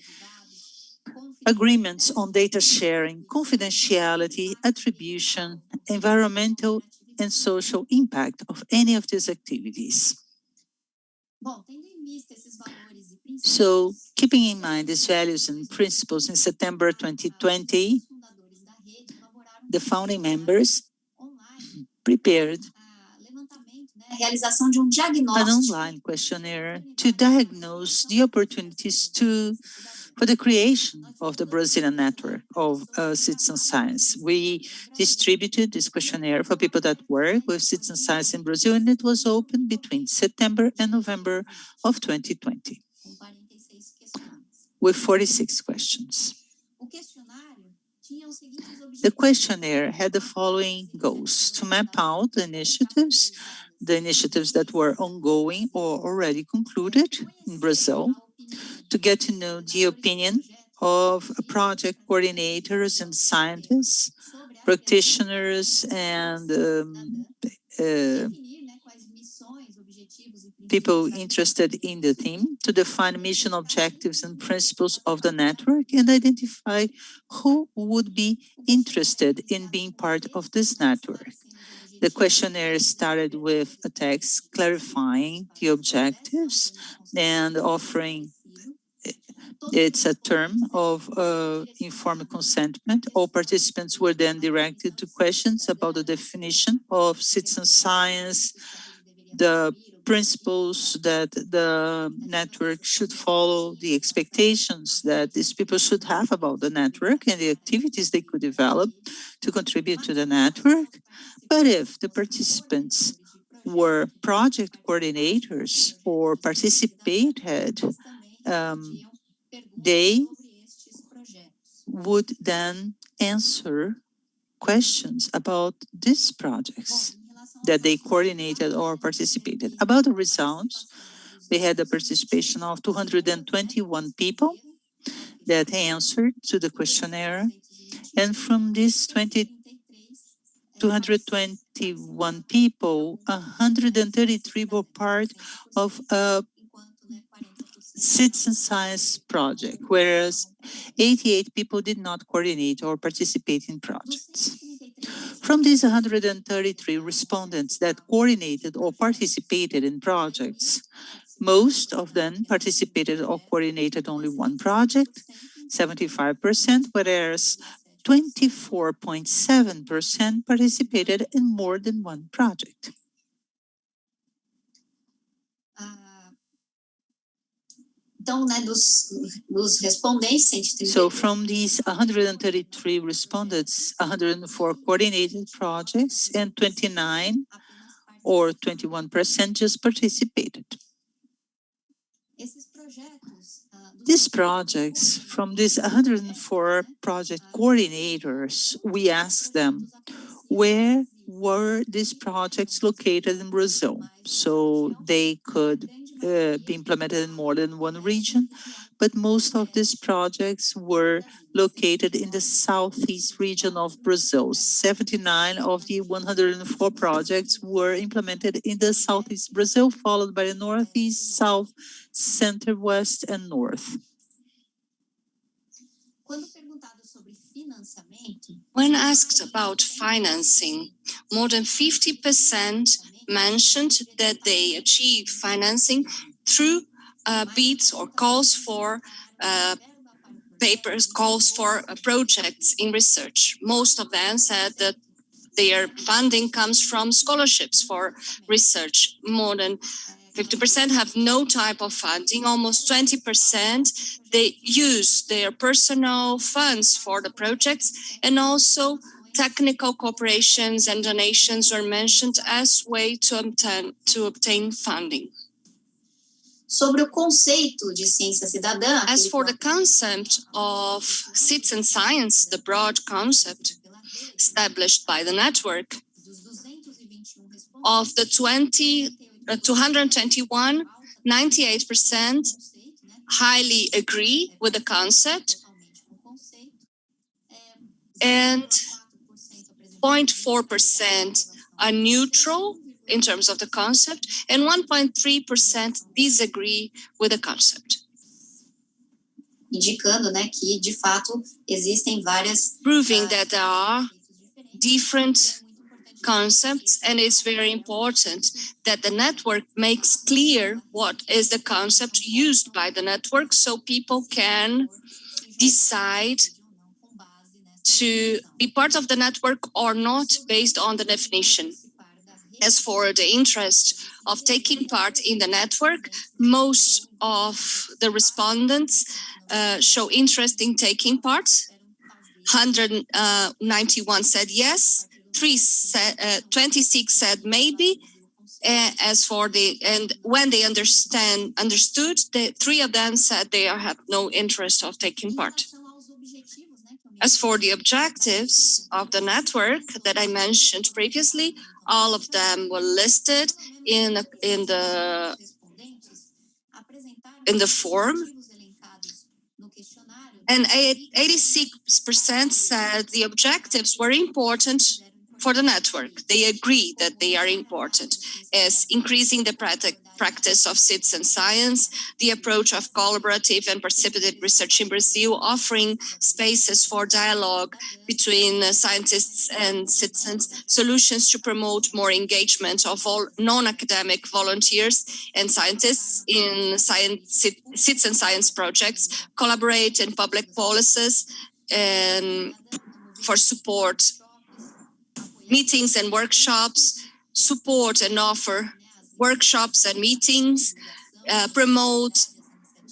agreements on data sharing, confidentiality, attribution, environmental and social impact of any of these activities. So, keeping in mind these values and principles, in September 2020, the founding members prepared an online questionnaire to diagnose the opportunities for the creation of the Brazilian network of citizen science. We distributed this questionnaire for people that work with citizen science in Brazil, and it was open between September and November of 2020 with 46 questions. The questionnaire had the following goals: to map out the initiatives that were ongoing or already concluded in Brazil, to get to know the opinion of project coordinators and scientists, practitioners, and people interested in the theme, to define mission objectives and principles of the network, and identify who would be interested in being part of this network. The questionnaire started with a text clarifying the objectives and offering it's a term of informed consentment. All participants were then directed to questions about the definition of citizen science, the principles that the network should follow, the expectations that these people should have about the network, and the activities they could develop to contribute to the network. But if the participants were project coordinators or participated, they would then answer questions about these projects that they coordinated or participated. About the results, we had the participation of 221 people that answered to the questionnaire. And from these 221 people, 133 were part of a citizen science project, whereas 88 people did not coordinate or participate in projects. From these 133 respondents that coordinated or participated in projects, most of them participated or coordinated only one project, 75%, whereas 24.7% participated in more than one project. So from these 133 respondents, 104 coordinated projects and 29 or 21% just participated. These projects, from these 104 project coordinators, we asked them, where were these projects located in Brazil? So they could be implemented in more than one region, but most of these projects were located in the southeast region of Brazil. 79 of the 104 projects were implemented in the southeast Brazil, followed by the northeast, south, center, west, and north. When asked about financing, more than 50% mentioned that they achieve financing through bids or calls for projects in research. Most of them said that their funding comes from scholarships for research. More than 50% have no type of funding. Almost 20% they use their personal funds for the projects, and also technical cooperations and donations were mentioned as way to obtain funding. As for the concept of citizen science, the broad concept established by the network, of the 221, 98% highly agree with the concept, and 0.4% are neutral in terms of the concept, and 1.3% disagree with the concept. Indicando, né, que de fato existem várias Proving that there are different concepts, and it's very important that the network makes clear what is the concept used by the network so people can decide to be part of the network or not based on the definition. As for the interest of taking part in the network, most of the respondents show interest in taking part. 191 said yes, 26 said maybe. As for and when they understood, the 3 of them said they have no interest of taking part. As for the objectives of the network that I mentioned previously, all of them were listed in the form. And 86% said the objectives were important for the network. They agree that they are important, as increasing the practice of citizen science, the approach of collaborative and participative research in Brazil, offering spaces for dialogue between scientists and citizens, solutions to promote more engagement of all non-academic volunteers and scientists in citizen science projects, collaborate in public policies, and for support meetings and workshops, support and offer workshops and meetings, promote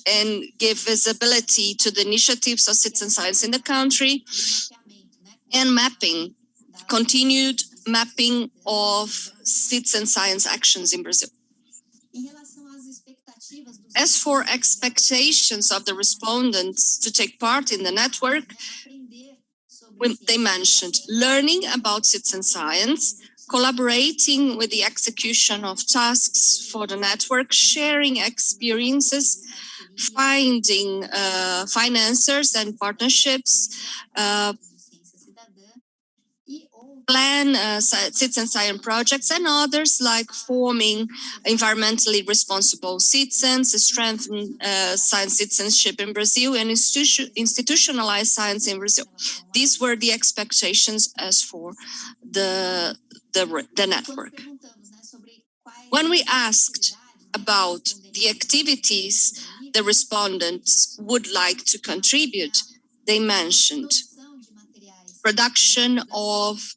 and give visibility to the initiatives of citizen science in the country, and mapping, continued mapping of citizen science actions in Brazil. As for expectations of the respondents to take part in the network, they mentioned learning about citizen science, collaborating with the execution of tasks for the network, sharing experiences, finding financiers and partnerships, plan citizen science projects, and others like forming environmentally responsible citizens, strengthen science citizenship in Brazil, and institutionalize science in Brazil. These were the expectations as for the network. When we asked about the activities the respondents would like to contribute, they mentioned production of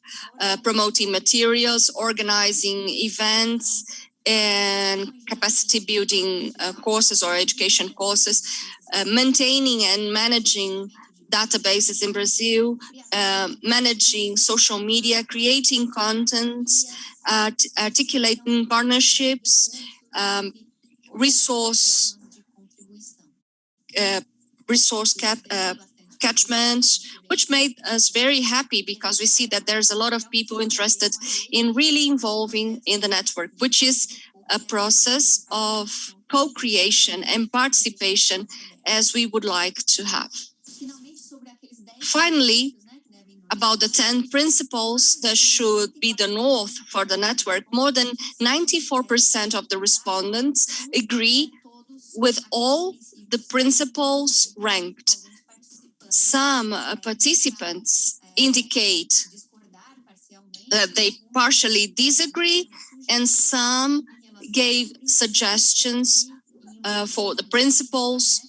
promoting materials, organizing events, and capacity building courses or education courses, maintaining and managing databases in Brazil, managing social media, creating contents, articulating partnerships, resource catchment, which made us very happy because we see that there's a lot of people interested in really involving in the network, which is a process of co-creation and participation as we would like to have. Finally, about the 10 principles that should be the north for the network, more than 94% of the respondents agree with all the principles ranked. Some participants indicate that they partially disagree, and some gave suggestions for the principles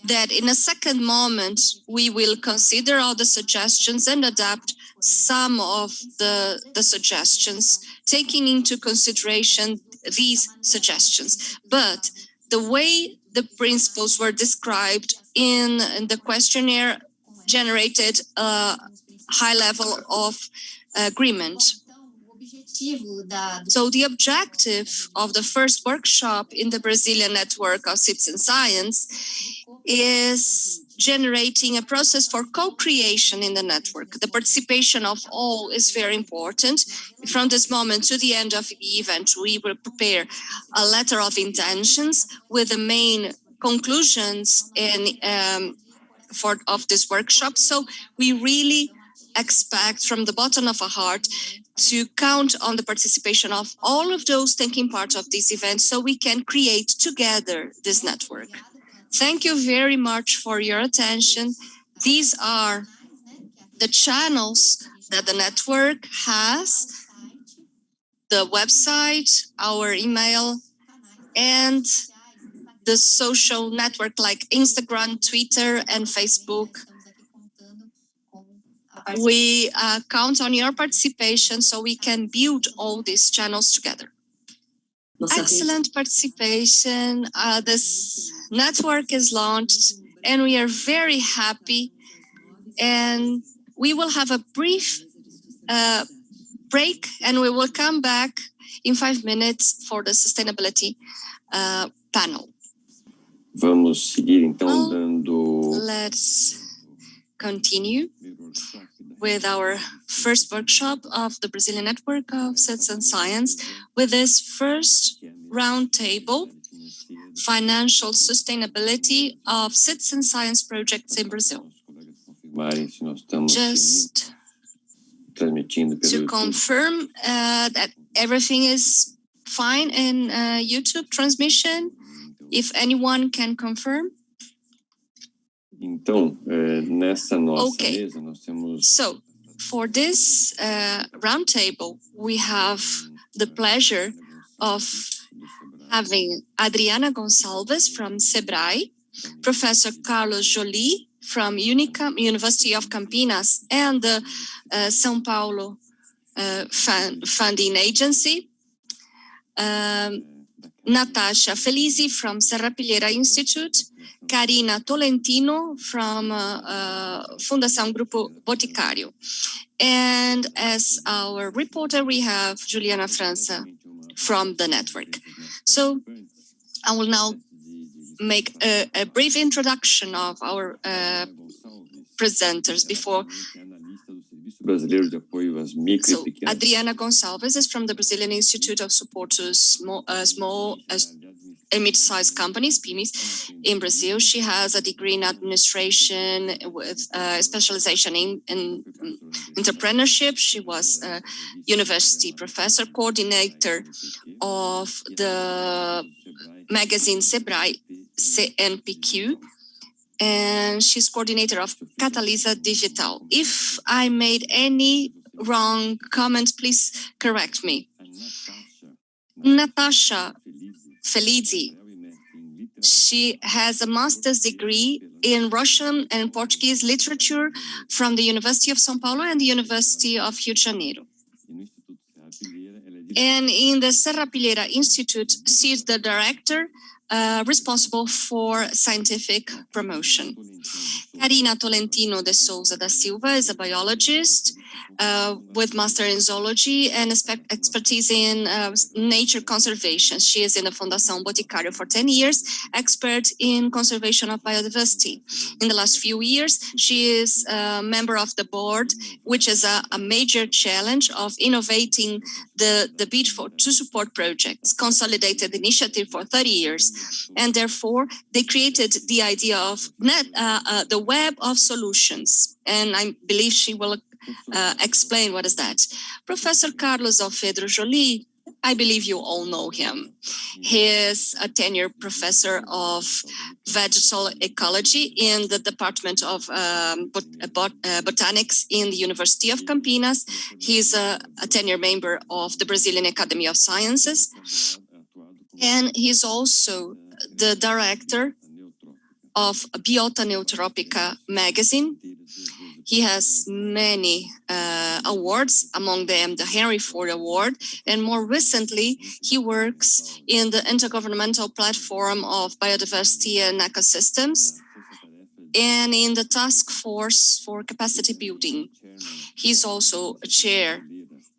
that in a second moment we will consider all the suggestions and adapt some of the suggestions, taking into consideration these suggestions. But the way the principles were described in the questionnaire generated a high level of agreement. So the objective of the first workshop in the Brazilian network of citizen science is generating a process for co-creation in the network. The participation of all is very important. From this moment to the end of the event, we will prepare a letter of intentions with the main conclusions of this workshop. So we really expect from the bottom of our heart to count on the participation of all of those taking part of this event so we can create together this network. Thank you very much for your attention. These are the channels that the network has, the website, our email, and the social network like Instagram, Twitter, and Facebook. We count on your participation so we can build all these channels together. Excellent participation. This network is launched and we are very happy. And we will have a brief break and we will come back in 5 minutes for the sustainability panel. Vamos seguir então dando. Let's continue with our first workshop of the Brazilian Network of Citizen Science with this first roundtable, Financial Sustainability of Citizen Science Projects in Brazil. Just to confirm that everything is fine in YouTube transmission, if anyone can confirm. Então, nessa nossa mesa, nós temos... So, for this roundtable, we have the pleasure of having Adriana Gonçalves from SEBRAE, Professor Carlos Joly from Unicamp, University of Campinas, and the São Paulo Funding Agency, Natasha Felizi from Serrapilheira Institute, Karina Tolentino from Fundação Grupo Boticário. And as our reporter, we have Juliana França from the network. So I will now make a brief introduction of our presenters before. So Adriana Gonçalves is from the Brazilian Institute of Support to Small and Mid-sized Companies, PMEs, in Brazil. She has a degree in administration with specialization in entrepreneurship. She was a university professor, coordinator of the magazine SEBRAE CNPq, and she's coordinator of Catalisa Digital. If I made any wrong comment, please correct me. Natasha Felizi, she has a master's degree in Russian and Portuguese literature from the University of São Paulo and the University of Rio de Janeiro. And in the Serrapilheira Institute, she is the director responsible for scientific promotion. Karina Tolentino de Souza da Silva is a biologist with master in zoology and expertise in nature conservation. She is in the Fundação Boticário for 10 years, expert in conservation of biodiversity. In the last few years, she is a member of the board, which is a major challenge of innovating the bid to support projects, consolidated initiative for 30 years. And therefore, they created the idea of the web of solutions. And I believe she will explain what is that. Professor Carlos Alfredo Joly, I believe you all know him. He is a tenured professor of vegetal ecology in the Department of Botanics in the University of Campinas. He's a tenured member of the Brazilian Academy of Sciences. And he's also the director of Biota Neutropica magazine. He has many awards, among them the Henry Ford Award, and more recently, he works in the Intergovernmental Platform of Biodiversity and Ecosystems and in the Task Force for Capacity Building. He's also a chair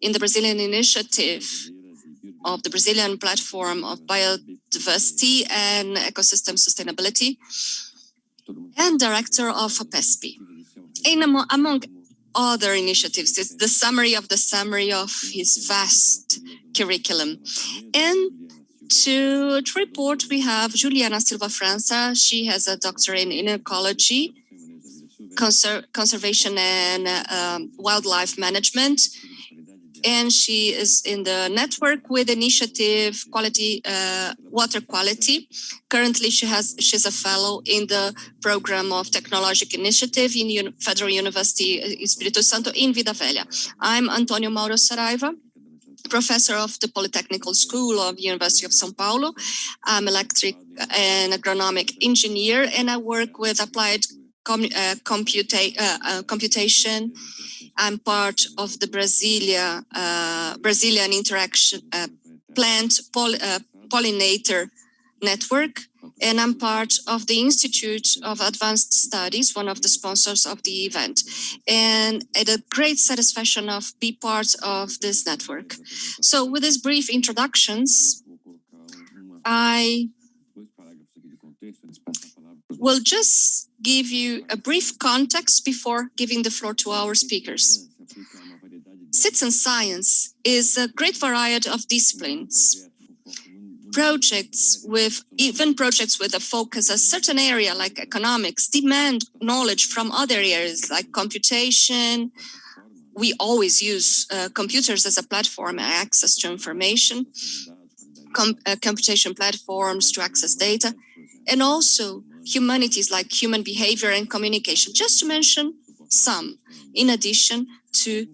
in the Brazilian initiative of the Brazilian Platform of Biodiversity and Ecosystem Sustainability, and director of APESP. And among other initiatives, it's the summary of his vast curriculum. And to report, we have Juliana Silva França. She has a doctorate in ecology conservation and wildlife management. And she is in the network with initiative water quality. Currently, she's a fellow in the program of technological initiative in Federal University Espírito Santo in Vida Velha. I'm Antonio Mauro Saraiva, professor of the Polytechnical School of the University of São Paulo. I'm electric and agronomic engineer, and I work with applied computation. I'm part of the Brazilian Interaction Plant Pollinator Network, and I'm part of the Institute of Advanced Studies, one of the sponsors of the event. And I had a great satisfaction of being part of this network. So with these brief introductions, I will just give you a brief context before giving the floor to our speakers. Citizen science is a great variety of disciplines. Projects with a focus on a certain area like economics demand knowledge from other areas like computation. We always use computers as a platform and access to information, computation platforms to access data, and also humanities like human behavior and communication, just to mention some, in addition to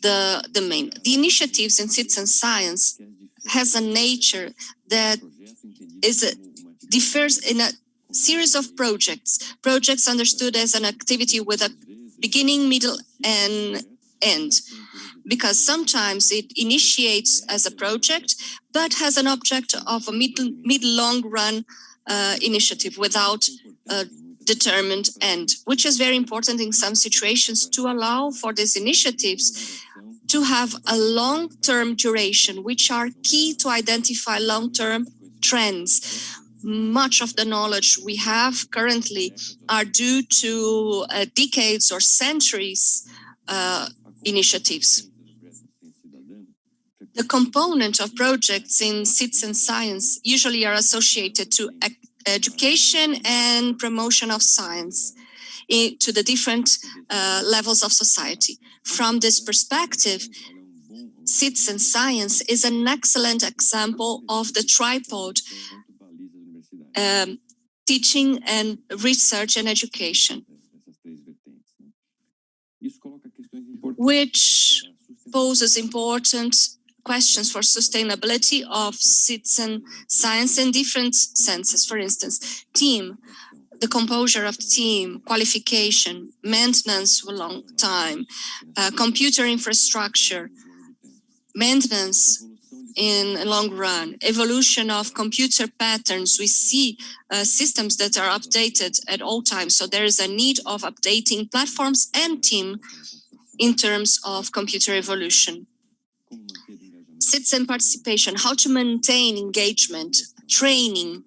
the main. The initiatives in citizen science has a nature that differs in a series of projects understood as an activity with a beginning, middle, and end, because sometimes it initiates as a project, but has an object of a mid-long run initiative without a determined end, which is very important in some situations to allow for these initiatives to have a long-term duration, which are key to identify long-term trends. Much of the knowledge we have currently are due to decades or centuries initiatives. The component of projects in citizen science usually are associated to education and promotion of science to the different levels of society. From this perspective, citizen science is an excellent example of the tripod teaching and research and education, which poses important questions for sustainability of citizen science in different senses. For instance, team, the composure of the team, qualification, maintenance for a long time, computer infrastructure, maintenance in a long run, evolution of computer patterns. We see systems that are updated at all times. So there is a need of updating platforms and team in terms of computer evolution. Citizen participation, how to maintain engagement, training,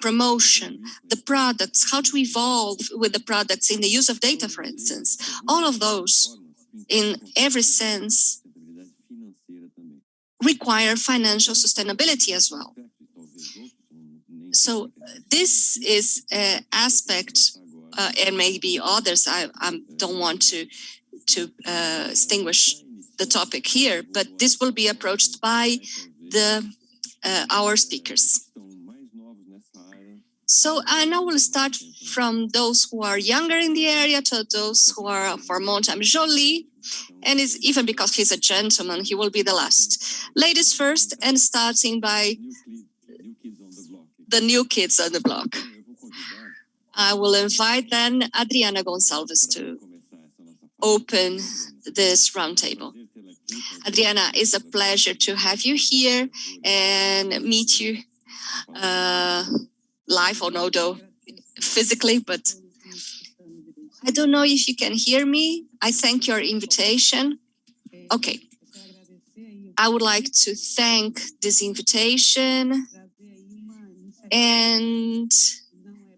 promotion, the products, how to evolve with the products in the use of data, for instance. All of those, in every sense, require financial sustainability as well. So this is an aspect, and maybe others, I don't want to distinguish the topic here, but this will be approached by our speakers. So I now will start from those who are younger in the area to those who are for more time. Jolie, and even because he's a gentleman, he will be the last. Ladies first, and starting by the new kids on the block. I will invite then Adriana Gonçalves to open this roundtable. Adriana, it's a pleasure to have you here and meet you live or no, though physically, but I don't know if you can hear me. I thank your invitation. Okay. I would like to thank this invitation and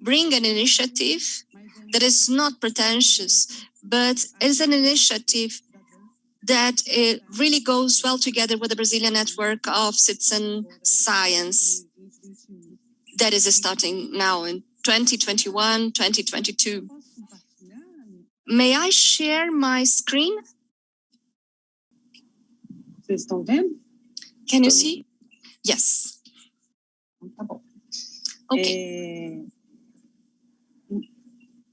bring an initiative that is not pretentious, but is an initiative that it really goes well together with the Brazilian network of citizen science that is starting now in 2021, 2022. May I share my screen? Vocês estão vendo? Can you see? Yes. Tá bom. Okay.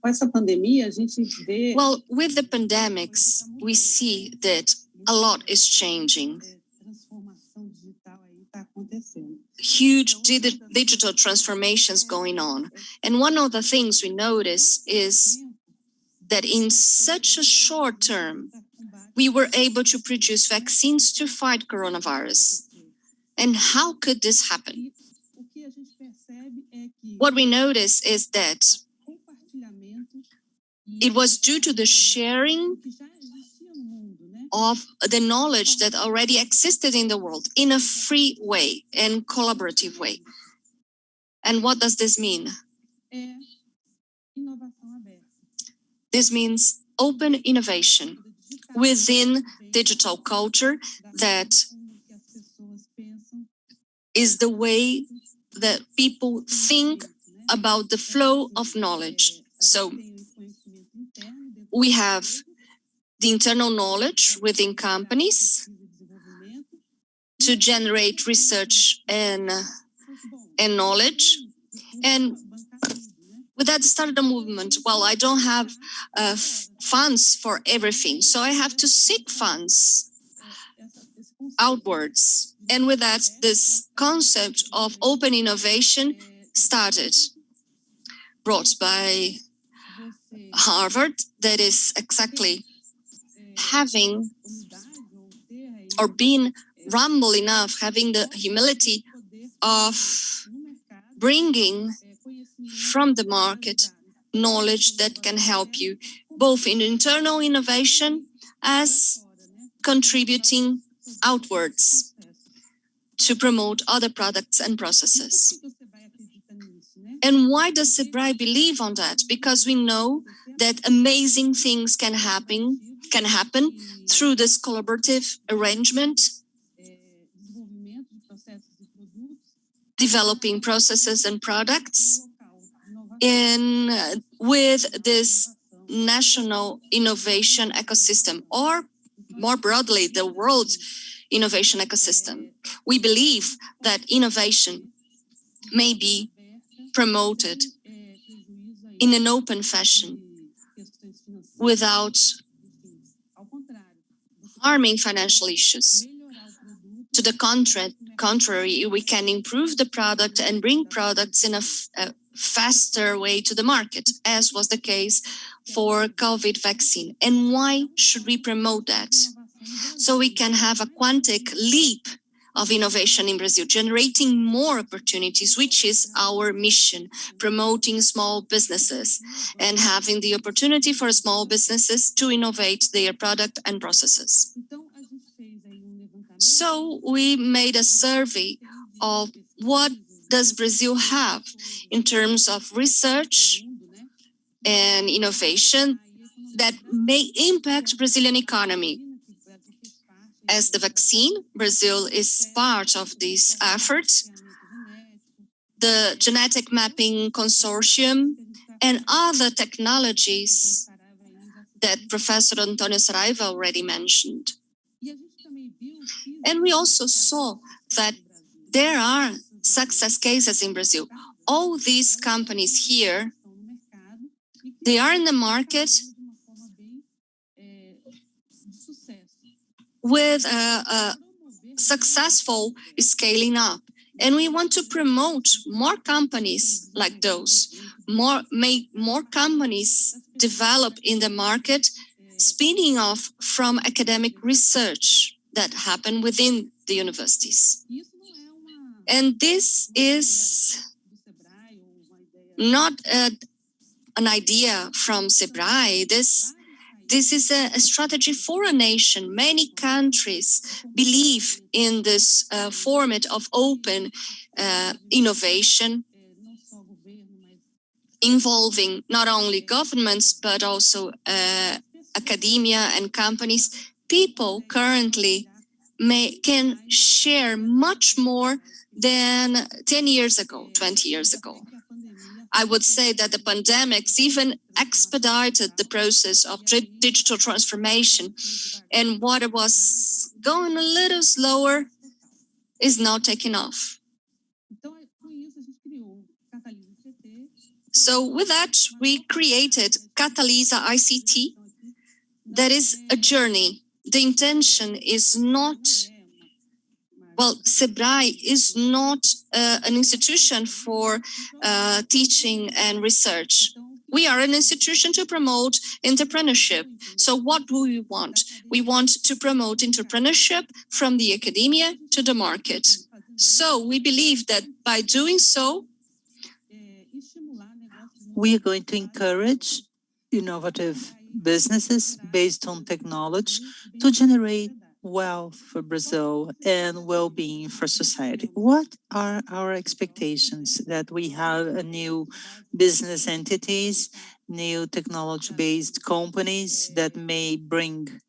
Com essa pandemia, a gente vê... Well, with the pandemics, we see that a lot is changing. Transformação digital aí está acontecendo. Huge digital transformations going on. And one of the things we notice is that in such a short term, we were able to produce vaccines to fight coronavirus. And how could this happen? What we notice is that it was due to the sharing of the knowledge that already existed in the world in a free way and collaborative way. And what does this mean? This means open innovation within digital culture that is the way that people think about the flow of knowledge. So we have the internal knowledge within companies to generate research and knowledge. And with that started a movement. Well, I don't have funds for everything, so I have to seek funds outwards. And with that, this concept of open innovation started, brought by Harvard, that is exactly having or being humble enough, having the humility of bringing from the market knowledge that can help you both in internal innovation as contributing outwards to promote other products and processes. And why does Sebrae believe on that? Because we know that amazing things can happen through this collaborative arrangement, developing processes and products, and with this national innovation ecosystem, or more broadly, the world's innovation ecosystem. We believe that innovation may be promoted in an open fashion without harming financial issues. To the contrary, we can improve the product and bring products in a faster way to the market, as was the case for COVID vaccine. And why should we promote that? So we can have a quantic leap of innovation in Brazil, generating more opportunities, which is our mission, promoting small businesses and having the opportunity for small businesses to innovate their product and processes. So we made a survey of what does Brazil have in terms of research and innovation that may impact Brazilian economy. As the vaccine, Brazil is part of this effort. The genetic mapping consortium and other technologies that Professor Antonio Saraiva already mentioned. And we also saw that there are success cases in Brazil. All these companies here, they are in the market with a successful scaling up. And we want to promote more companies like those, make more companies develop in the market, spinning off from academic research that happen within the universities. And this is not an idea from Sebrae. This is a strategy for a nation. Many countries believe in this format of open innovation, involving not only governments, but also academia and companies. People currently can share much more than 10 years ago, 20 years ago. I would say that the pandemics even expedited the process of digital transformation, and what was going a little slower is now taking off. So with that, we created Catalisa ICT. That is a journey. The intention is not, well, SEBRAE is not an institution for teaching and research. We are an institution to promote entrepreneurship. So what do we want? We want to promote entrepreneurship from the academia to the market. So we believe that by doing so, we are going to encourage innovative businesses based on technology to generate wealth for Brazil and well-being for society. What are our expectations? That we have a new business entities, new technology-based companies that may bring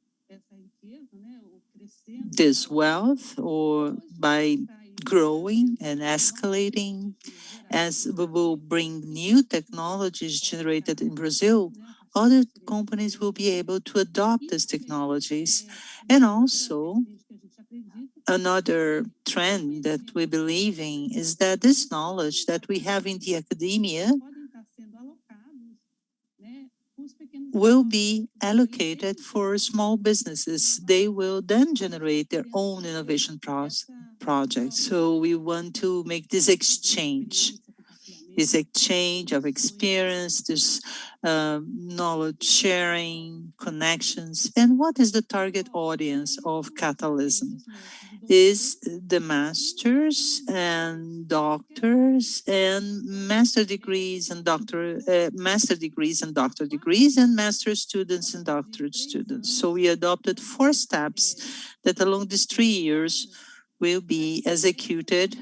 this wealth, or by growing and escalating, as we will bring new technologies generated in Brazil, other companies will be able to adopt these technologies. And also, another trend that we believe in is that this knowledge that we have in the academia will be allocated for small businesses. They will then generate their own innovation projects. So we want to make this exchange of experience, this knowledge sharing, connections. And what is the target audience of Catalysm? Is the masters and doctors and master degrees and doctor degrees and master students and doctorate students. So we adopted 4 steps that along these 3 years will be executed,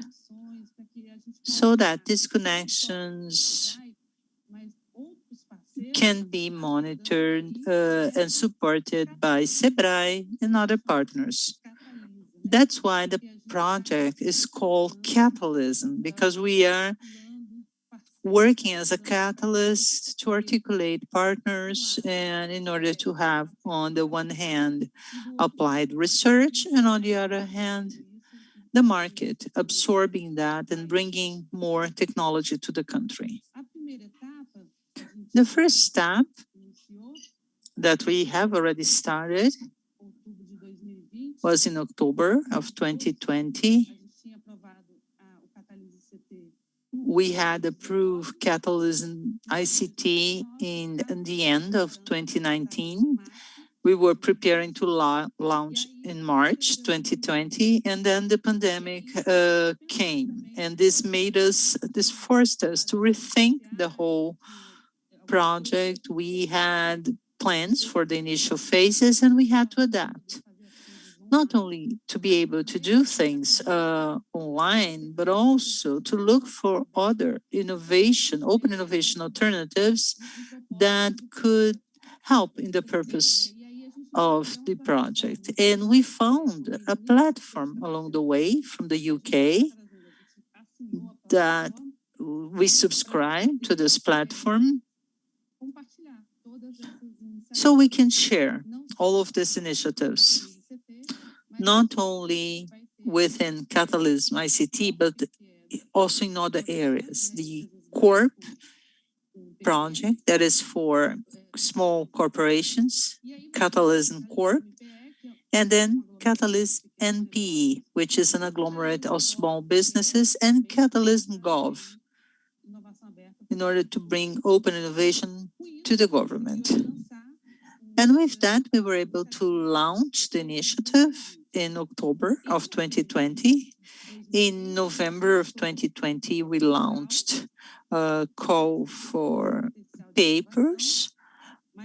so that these connections can be monitored and supported by SEBRAE and other partners. That's why the project is called Catalysm, because we are working as a catalyst to articulate partners, and in order to have, on the one hand, applied research, and on the other hand, the market absorbing that and bringing more technology to the country. The first step that we have already started was in October of 2020. We had approved Catalysm ICT in the end of 2019. We were preparing to launch in March 2020, and then the pandemic came, and this forced us to rethink the whole project. We had plans for the initial phases, and we had to adapt, not only to be able to do things online, but also to look for other open innovation alternatives that could help in the purpose of the project. And we found a platform along the way from the UK that we subscribe to this platform, so we can share all of these initiatives, not only within Catalysm ICT, but also in other areas. The Corp project, that is for small corporations, Catalysm Corp, and then Catalysm NPE, which is an agglomerate of small businesses, and Catalysm Gov, in order to bring open innovation to the government. And with that, we were able to launch the initiative in October of 2020. In November of 2020, we launched a call for papers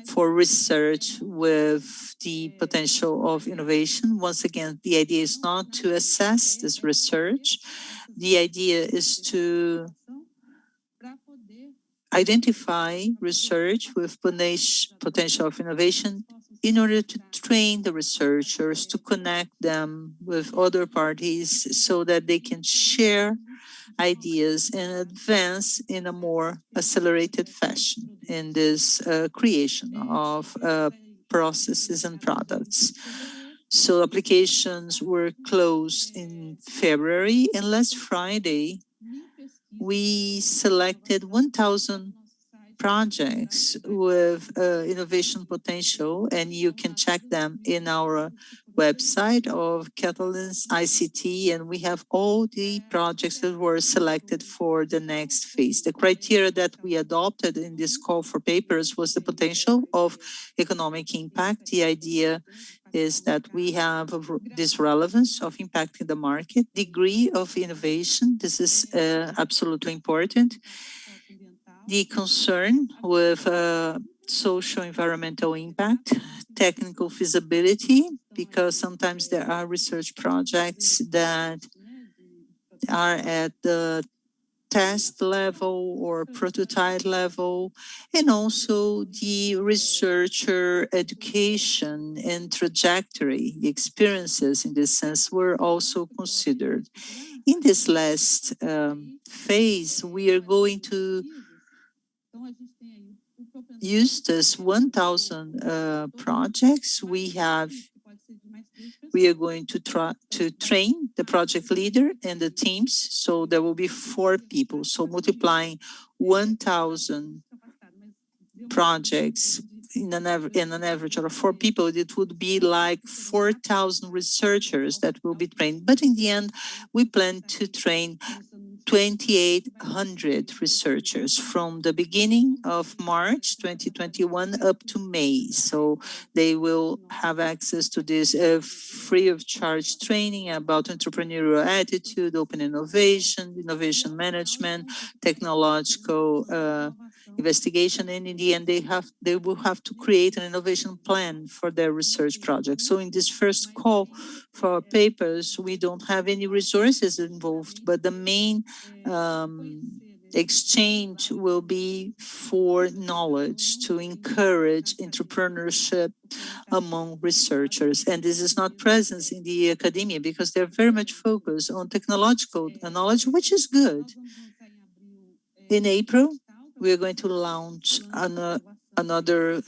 for research with the potential of innovation. Once again, the idea is not to assess this research. The idea is to identify research with potential of innovation in order to train the researchers, to connect them with other parties so that they can share ideas and advance in a more accelerated fashion in this creation of processes and products. So applications were closed in February, and last Friday, we selected 1,000 projects with innovation potential, and you can check them in our website of Catalans ICT, and we have all the projects that were selected for the next phase. The criteria that we adopted in this call for papers was the potential of economic impact. The idea is that we have this relevance of impacting the market, degree of innovation. This is absolutely important. The concern with social environmental impact, technical feasibility, because sometimes there are research projects that are at the test level or prototype level, and also the researcher education and trajectory, the experiences in this sense were also considered. In this last phase, we are going to use this 1,000 projects. We are going to try to train the project leader and the teams. So there will be 4 people. So multiplying 1,000 projects in an average of 4 people, it would be like 4,000 researchers that will be trained. But in the end, we plan to train 2,800 researchers from the beginning of March 2021 up to May. So they will have access to this free of charge training about entrepreneurial attitude, open innovation, innovation management, technological investigation, and in the end they will have to create an innovation plan for their research project. So in this first call for papers, we don't have any resources involved, but the main exchange will be for knowledge to encourage entrepreneurship among researchers. And this is not present in the academia because they're very much focused on technological knowledge, which is good. In April, we're going to launch another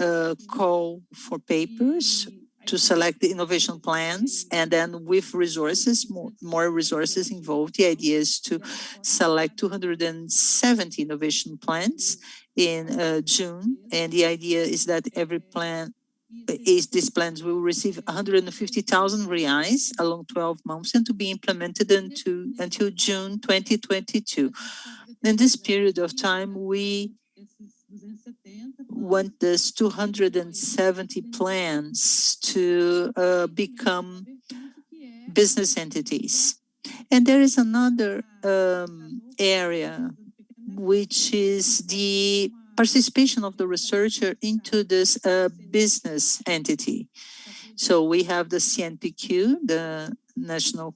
call for papers to select the innovation plans, and then with resources, more resources involved. The idea is to select 270 innovation plans in June, and the idea is that every plan these plans will receive 150,000 reais along 12 months and to be implemented until June 2022. In this period of time, we want this 270 plans to become business entities. And there is another area, which is the participation of the researcher into this business entity. So we have the CNPq, the national,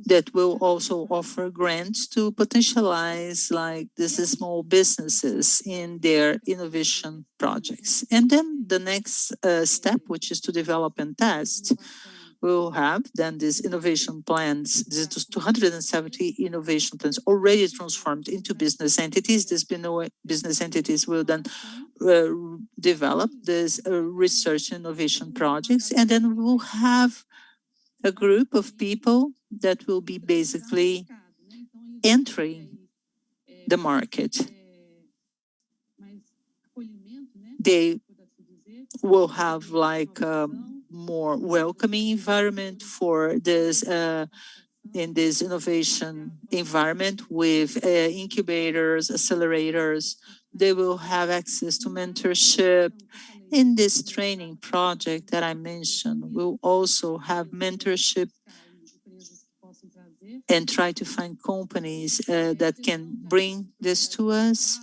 that will also offer grants to potentialize like these small businesses in their innovation projects. And then the next step, which is to develop and test, we'll have then these innovation plans, these 270 innovation plans already transformed into business entities. These business entities will then develop these research innovation projects, and then we will have a group of people that will be basically entering the market. They will have like a more welcoming environment for this in this innovation environment with incubators, accelerators. They will have access to mentorship. In this training project that I mentioned, we'll also have mentorship and try to find companies that can bring this to us,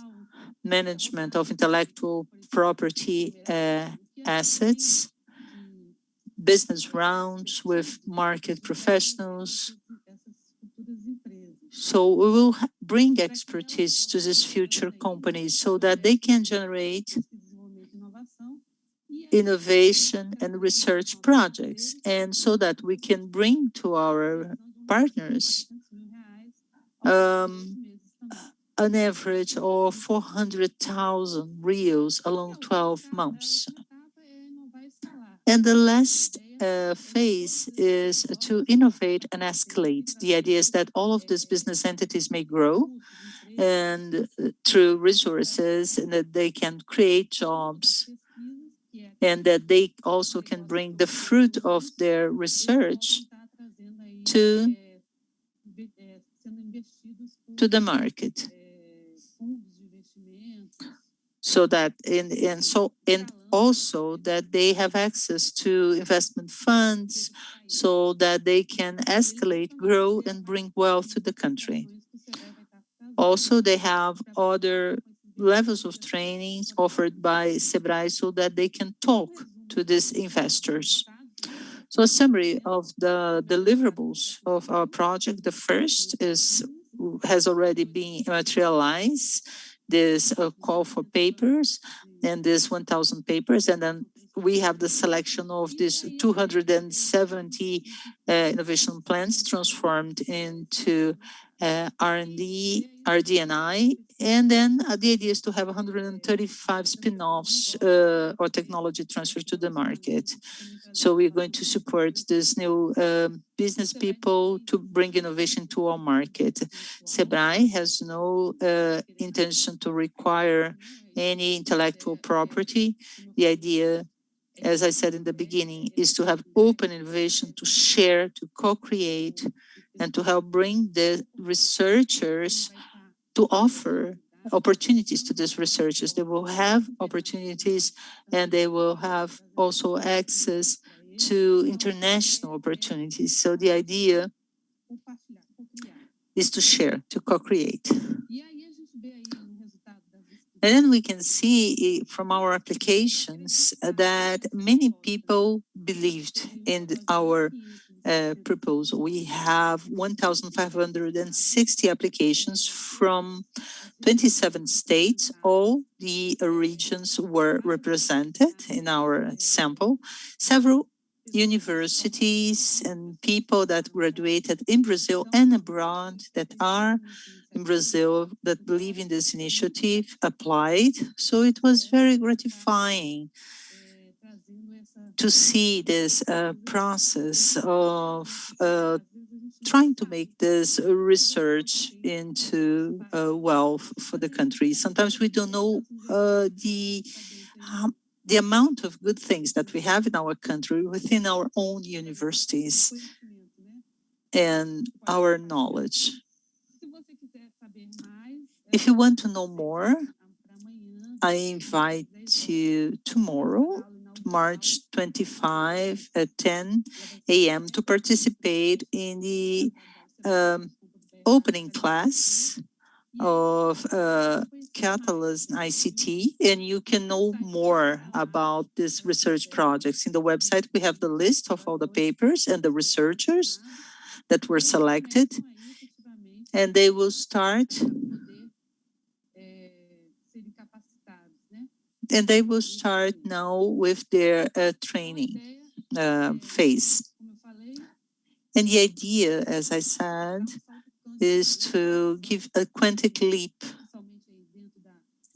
management of intellectual property assets, business rounds with market professionals. So we will bring expertise to these future companies so that they can generate innovation and research projects, and so that we can bring to our partners an average of 400,000 reais along 12 months. And the last phase is to innovate and escalate. The idea is that all of these business entities may grow and through resources, and that they can create jobs, and that they also can bring the fruit of their research to the market. So that and also that they have access to investment funds so that they can escalate, grow, and bring wealth to the country. Also, they have other levels of trainings offered by SEBRAE so that they can talk to these investors. So a summary of the deliverables of our project. The first has already been materialized, this call for papers and this 1,000 papers, and then we have the selection of these 270 innovation plans transformed into R&D, RD&I, and then the idea is to have 135 spin-offs or technology transfer to the market. So we're going to support this new business people to bring innovation to our market. SEBRAE has no intention to require any intellectual property. The idea, as I said in the beginning, is to have open innovation, to share, to co-create, and to help bring the researchers to offer opportunities to these researchers. They will have opportunities, and they will have also access to international opportunities. So the idea is to share, to co-create. And then we can see from our applications that many people believed in our proposal. We have 1,560 applications from 27 states. All the regions were represented in our sample. Several universities and people that graduated in Brazil and abroad that are in Brazil that believe in this initiative applied. So it was very gratifying to see this process of trying to make this research into wealth for the country. Sometimes we don't know the amount of good things that we have in our country within our own universities and our knowledge. If you want to know more, I invite you tomorrow, March 25 at 10 a.m. to participate in the opening class of Catalyst ICT, and you can know more about these research projects. In the website, we have the list of all the papers and the researchers that were selected, and they will start now with their training phase. And the idea, as I said, is to give a quantic leap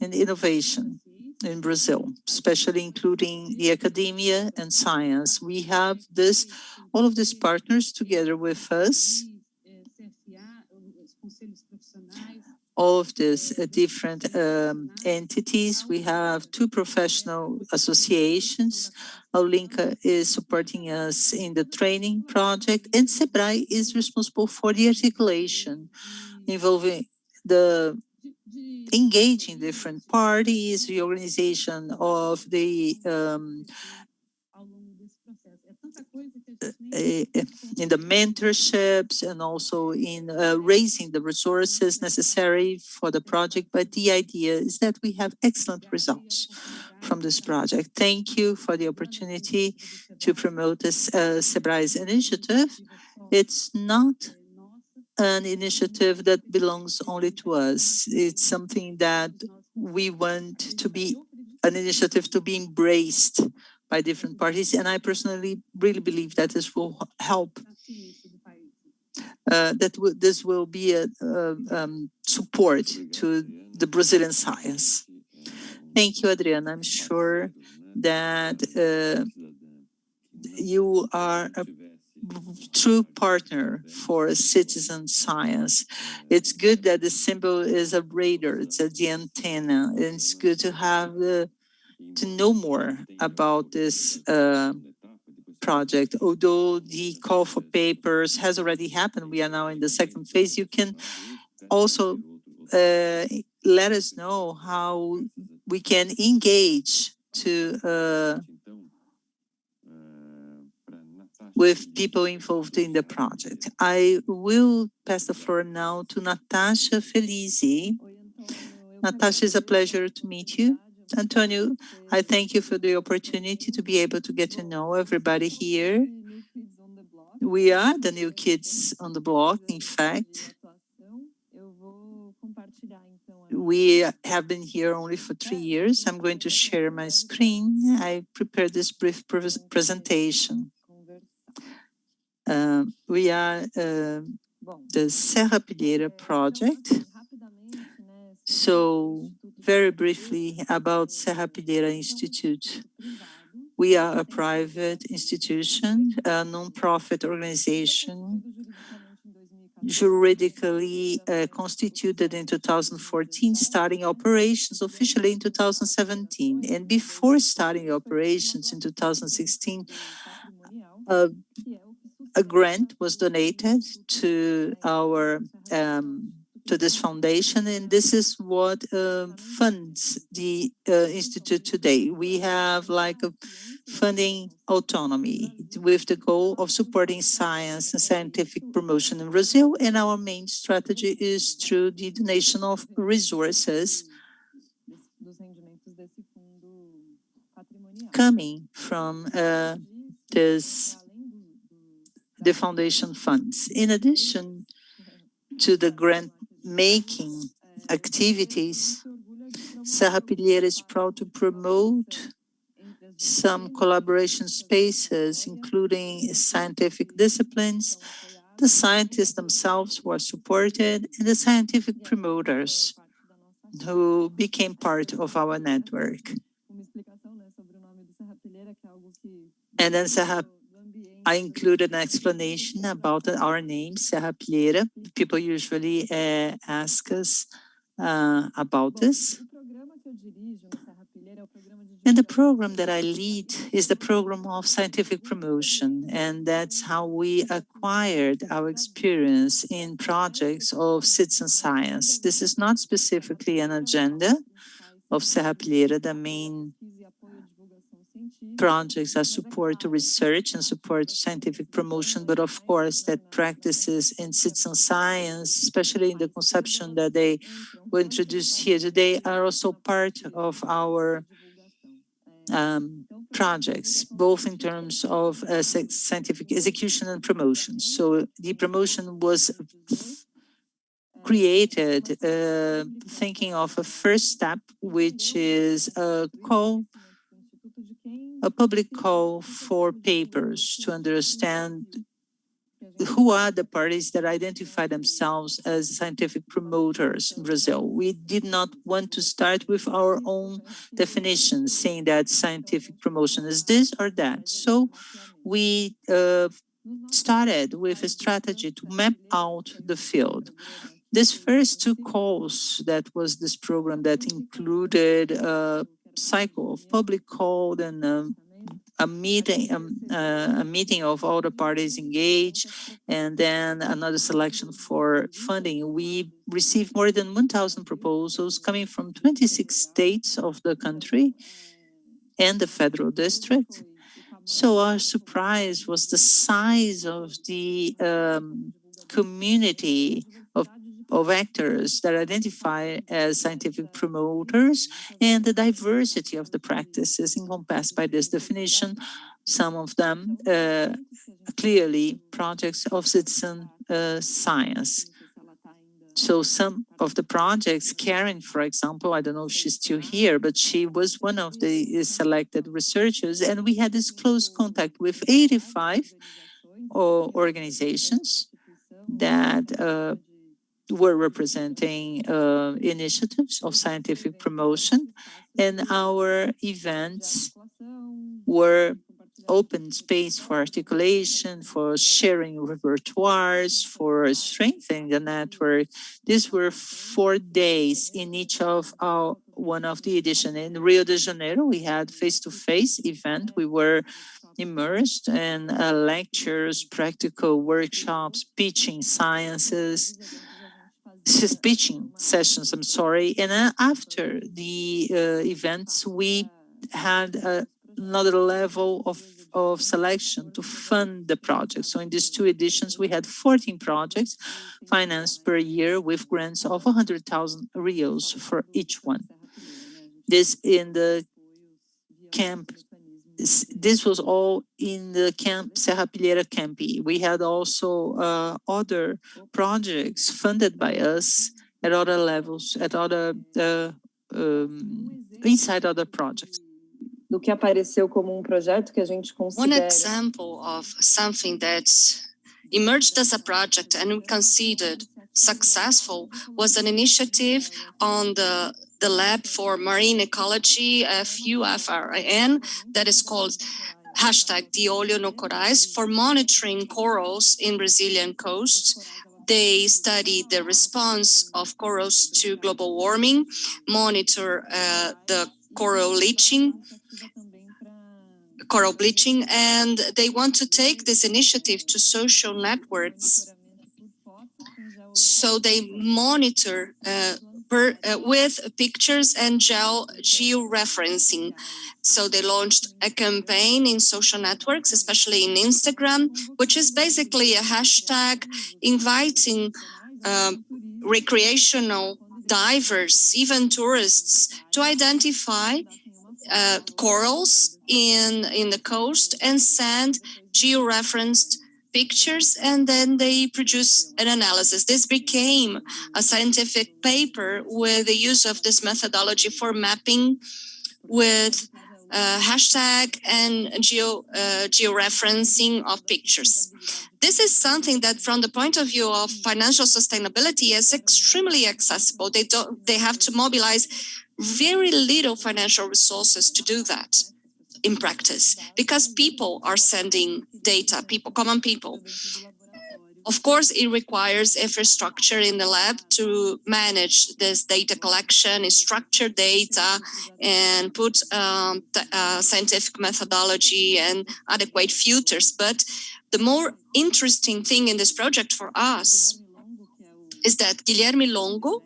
in innovation in Brazil, especially including the academia and science. We have all of these partners together with us, all of these different entities. We have 2 professional associations. Aulinca is supporting us in the training project, and SEBRAE is responsible for the articulation involving the engaging different parties, the organization of the in the mentorships and also in raising the resources necessary for the project. But the idea is that we have excellent results from this project. Thank you for the opportunity to promote this SEBRAE's initiative. It's not an initiative that belongs only to us. It's something that we want to be an initiative to be embraced by different parties. And I personally really believe that this will help this will be a support to the Brazilian science. Thank you, Adriana. I'm sure that you are a true partner for citizen science. It's good that the symbol is a radar, it's the antenna. And it's good to have to know more about this project. Although the call for papers has already happened, we are now in the second phase. You can also let us know how we can engage to with people involved in the project. I will pass the floor now to Natasha Felizi. Natasha, it's a pleasure to meet you. Antonio, I thank you for the opportunity to be able to get to know everybody here. We are the new kids on the block, in fact. We have been here only for 3 years. I'm going to share my screen. I prepared this brief presentation. We are the Serra Pilheira project. So very briefly about Serra Pilheira Institute. We are a private institution, a non-profit organization, juridically constituted in 2014, starting operations officially in 2017. And before starting operations in 2016, a grant was donated to our to this foundation, and this is what funds the institute today. We have like a funding autonomy with the goal of supporting science and scientific promotion in Brazil, and our main strategy is through the donation of resources coming from the foundation funds. In addition to the grant-making activities, Serra Pilheira is proud to promote some collaboration spaces, including scientific disciplines, the scientists themselves who are supported, and the scientific promoters who became part of our network. And then I included an explanation about our name, Serra Pilheira. People usually ask us about this. And the program that I lead is the program of scientific promotion, and that's how we acquired our experience in projects of citizen science. This is not specifically an agenda of Serra Pilheira. The main projects are support to research and support to scientific promotion, but of course that practices in citizen science, especially in the conception that they were introduced here today, are also part of our projects, both in terms of scientific execution and promotion. So the promotion was created thinking of a first step, which is a public call for papers to understand who are the parties that identify themselves as scientific promoters in Brazil. We did not want to start with our own definition, saying that scientific promotion is this or that. So we started with a strategy to map out the field. This first 2 calls, that was this program that included a cycle of public call and a meeting of all the parties engaged, and then another selection for funding. We received more than 1,000 proposals coming from 26 states of the country and the federal district. So our surprise was the size of the community of actors that identify as scientific promoters and the diversity of the practices encompassed by this definition. Some of them clearly projects of citizen science. So some of the projects, Karen, for example, I don't know if she's still here, but she was one of the selected researchers, and we had this close contact with 85 organizations that were representing initiatives of scientific promotion, and our events were open space for articulation, for sharing repertoires, for strengthening the network. These were 4 days in each of one of the edition. In Rio de Janeiro, we had face-to-face event. We were immersed in lectures, practical workshops, pitching sciences, pitching sessions, I'm sorry. And after the events, we had another level of selection to fund the project. So in these 2 editions, we had 14 projects financed per year with grants of 100,000 reais for each one. This in the camp. This was all in the camp Serra Pilheira Campi. We had also other projects funded by us at other levels, at other inside other projects. Do que apareceu como projeto que a gente One example of something that emerged as a project and we considered successful was an initiative on the Lab for Marine Ecology, FUFRN, that is called #DeOlho no Corais, for monitoring corals in Brazilian coast. They study the response of corals to global warming, monitor the coral bleaching, and they want to take this initiative to social networks. So they monitor with pictures and georeferencing. So they launched a campaign in social networks, especially in Instagram, which is basically a hashtag inviting recreational divers, even tourists, to identify corals in the coast and send georeferenced pictures, and then they produce an analysis. This became a scientific paper with the use of this methodology for mapping with hashtag and georeferencing of pictures. This is something that from the point of view of financial sustainability is extremely accessible. They have to mobilize very little financial resources to do that in practice, because people are sending data, common people. Of course, it requires infrastructure in the lab to manage this data collection, structure data, and put scientific methodology and adequate filters. But the more interesting thing in this project for us is that Guilherme Longo,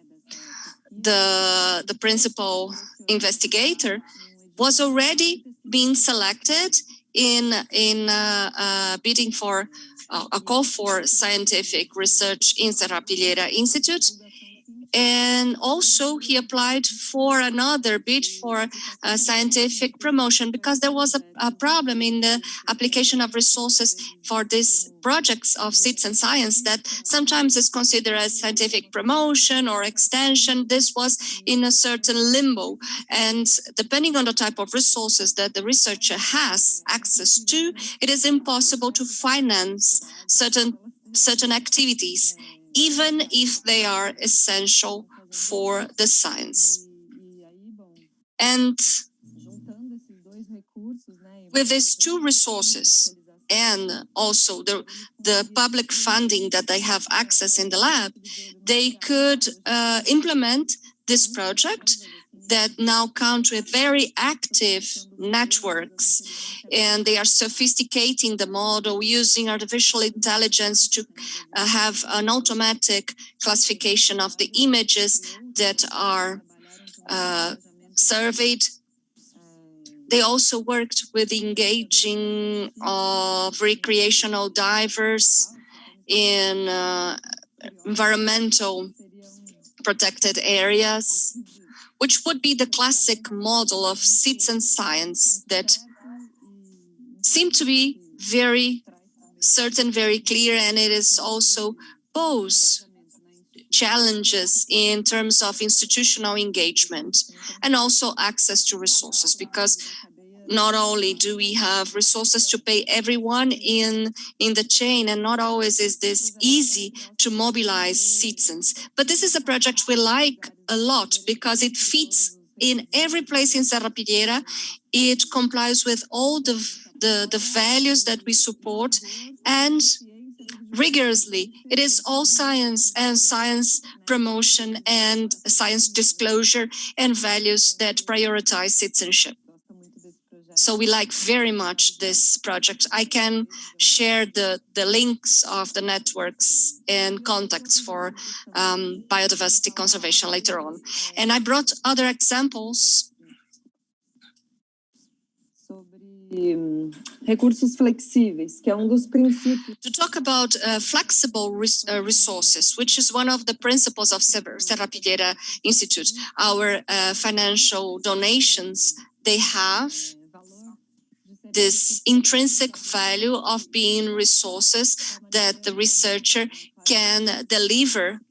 the principal investigator, was already being selected in bidding for a call for scientific research in Serra Pilheira Institute. And also he applied for another bid for scientific promotion, because there was a problem in the application of resources for these projects of citizen science that sometimes is considered as scientific promotion or extension. This was in a certain limbo. And depending on the type of resources that the researcher has access to, it is impossible to finance certain activities, even if they are essential for the science. And with these 2 resources and also the public funding that they have access in the lab, they could implement this project that now count with very active networks, and they are sophisticating the model using artificial intelligence to have an automatic classification of the images that are surveyed. They also worked with engaging of recreational divers in environmental protected areas, which would be the classic model of citizen science that seemed to be very certain, very clear, and it is also pose challenges in terms of institutional engagement and also access to resources, because not only do we have resources to pay everyone in the chain, and not always is this easy to mobilize citizens. But this is a project we like a lot because it fits in every place in Serrapilheira. It complies with all the values that we support, and rigorously, it is all science and science promotion and science disclosure and values that prioritize citizenship. So we like very much this project. I can share the links of the networks and contacts for biodiversity conservation later on. And I brought other examples. Recursos flexíveis, que é dos princípios. To talk about flexible resources, which is one of the principles of Serrapilheira Institute. Our financial donations, they have this intrinsic value of being resources that the researcher can deliver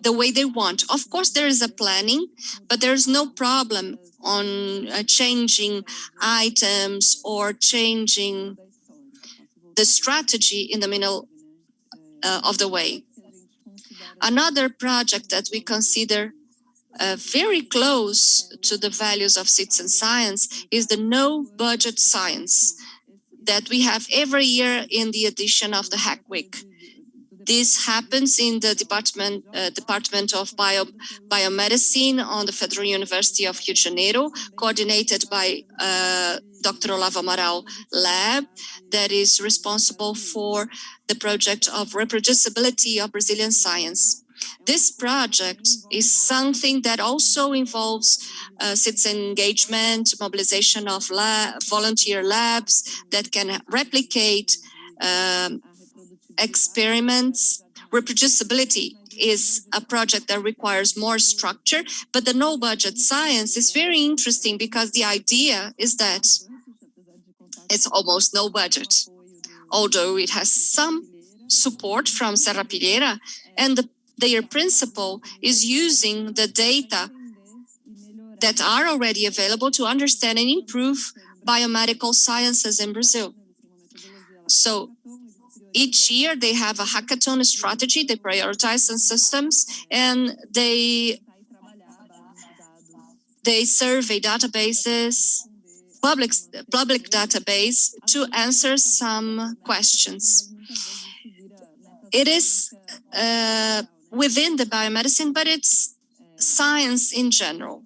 the way they want. Of course, there is a planning, but there's no problem on changing items or changing the strategy in the middle of the way. Another project that we consider very close to the values of citizen science is the no budget science that we have every year in the edition of the Hack Week. This happens in the Department of Biomedicine on the Federal University of Rio de Janeiro, coordinated by Dr. Olavo Amaral Lab, that is responsible for the project of reproducibility of Brazilian science. This project is something that also involves citizen engagement, mobilization of volunteer labs that can replicate experiments. Reproducibility is a project that requires more structure, but the no budget science is very interesting because the idea is that it's almost no budget, although it has some support from Serrapilheira, and their principle is using the data that are already available to understand and improve biomedical sciences in Brazil. So each year they have a hackathon strategy, they prioritize some systems, and they survey databases, public database to answer some questions. It is within the biomedicine, but it's science in general.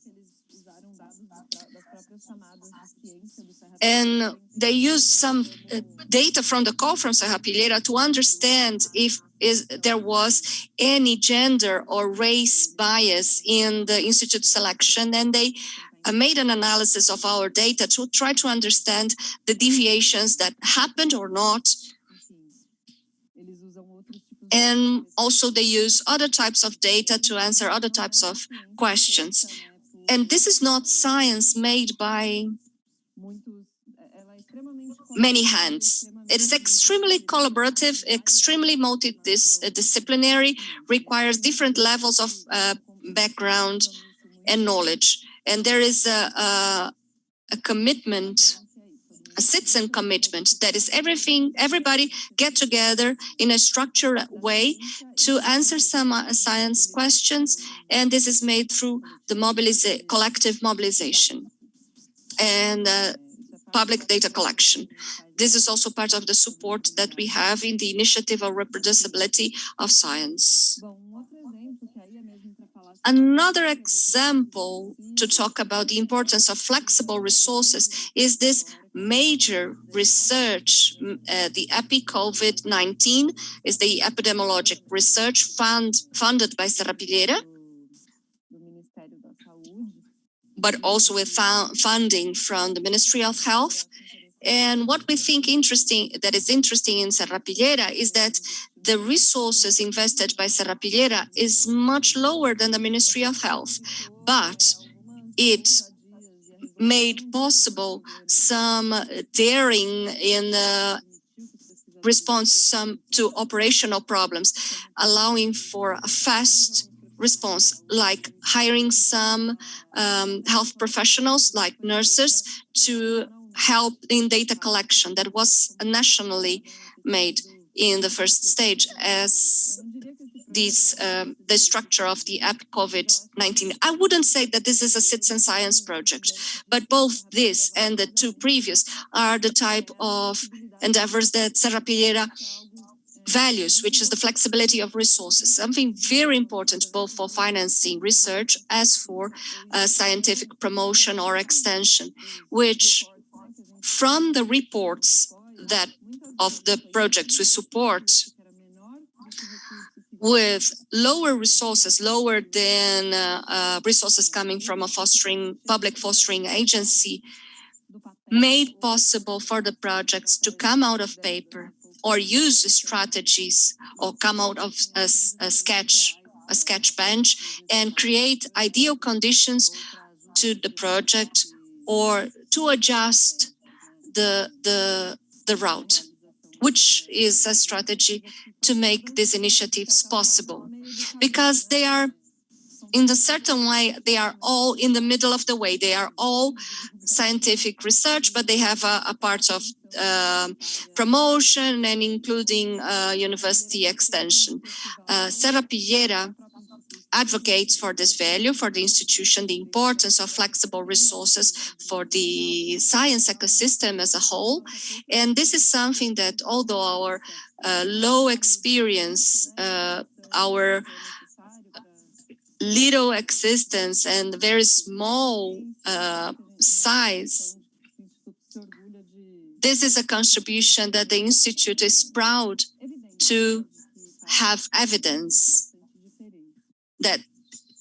And they used some data from the call from Serrapilheira to understand if there was any gender or race bias in the institute selection, and they made an analysis of our data to try to understand the deviations that happened or not. And also they use other types of data to answer other types of questions. And this is not science made by many hands. It is extremely collaborative, extremely multidisciplinary, requires different levels of background and knowledge. And there is a commitment, a citizen commitment, that is everybody get together in a structured way to answer some science questions, and this is made through the collective mobilization and public data collection. This is also part of the support that we have in the initiative of reproducibility of science. Another example to talk about the importance of flexible resources is this major research. The EPI-COVID-19 is the epidemiologic research funded by Serrapilheira, but also with funding from the Ministry of Health. And what we think that is interesting in Serrapilheira is that the resources invested by Serrapilheira is much lower than the Ministry of Health, but it made possible some daring in response to operational problems, allowing for a fast response, like hiring some health professionals, like nurses, to help in data collection that was nationally made in the first stage as this the structure of the app COVID-19. I wouldn't say that this is a citizen science project, but both this and the two previous are the type of endeavors that Serrapilheira values, which is the flexibility of resources, something very important both for financing research as for scientific promotion or extension, which from the reports that of the projects we support with lower resources, lower than resources coming from a public fostering agency, made possible for the projects to come out of paper or use strategies or come out of a sketch bench and create ideal conditions to the project or to adjust the route, which is a strategy to make these initiatives possible, because they are, in a certain way, they are all in the middle of the way. They are all scientific research, but they have a part of promotion and including university extension. Serrapilheira advocates for this value, for the institution, the importance of flexible resources for the science ecosystem as a whole. And this is something that, although our low experience, our little existence and very small size, this is a contribution that the Institute is proud to have evidence that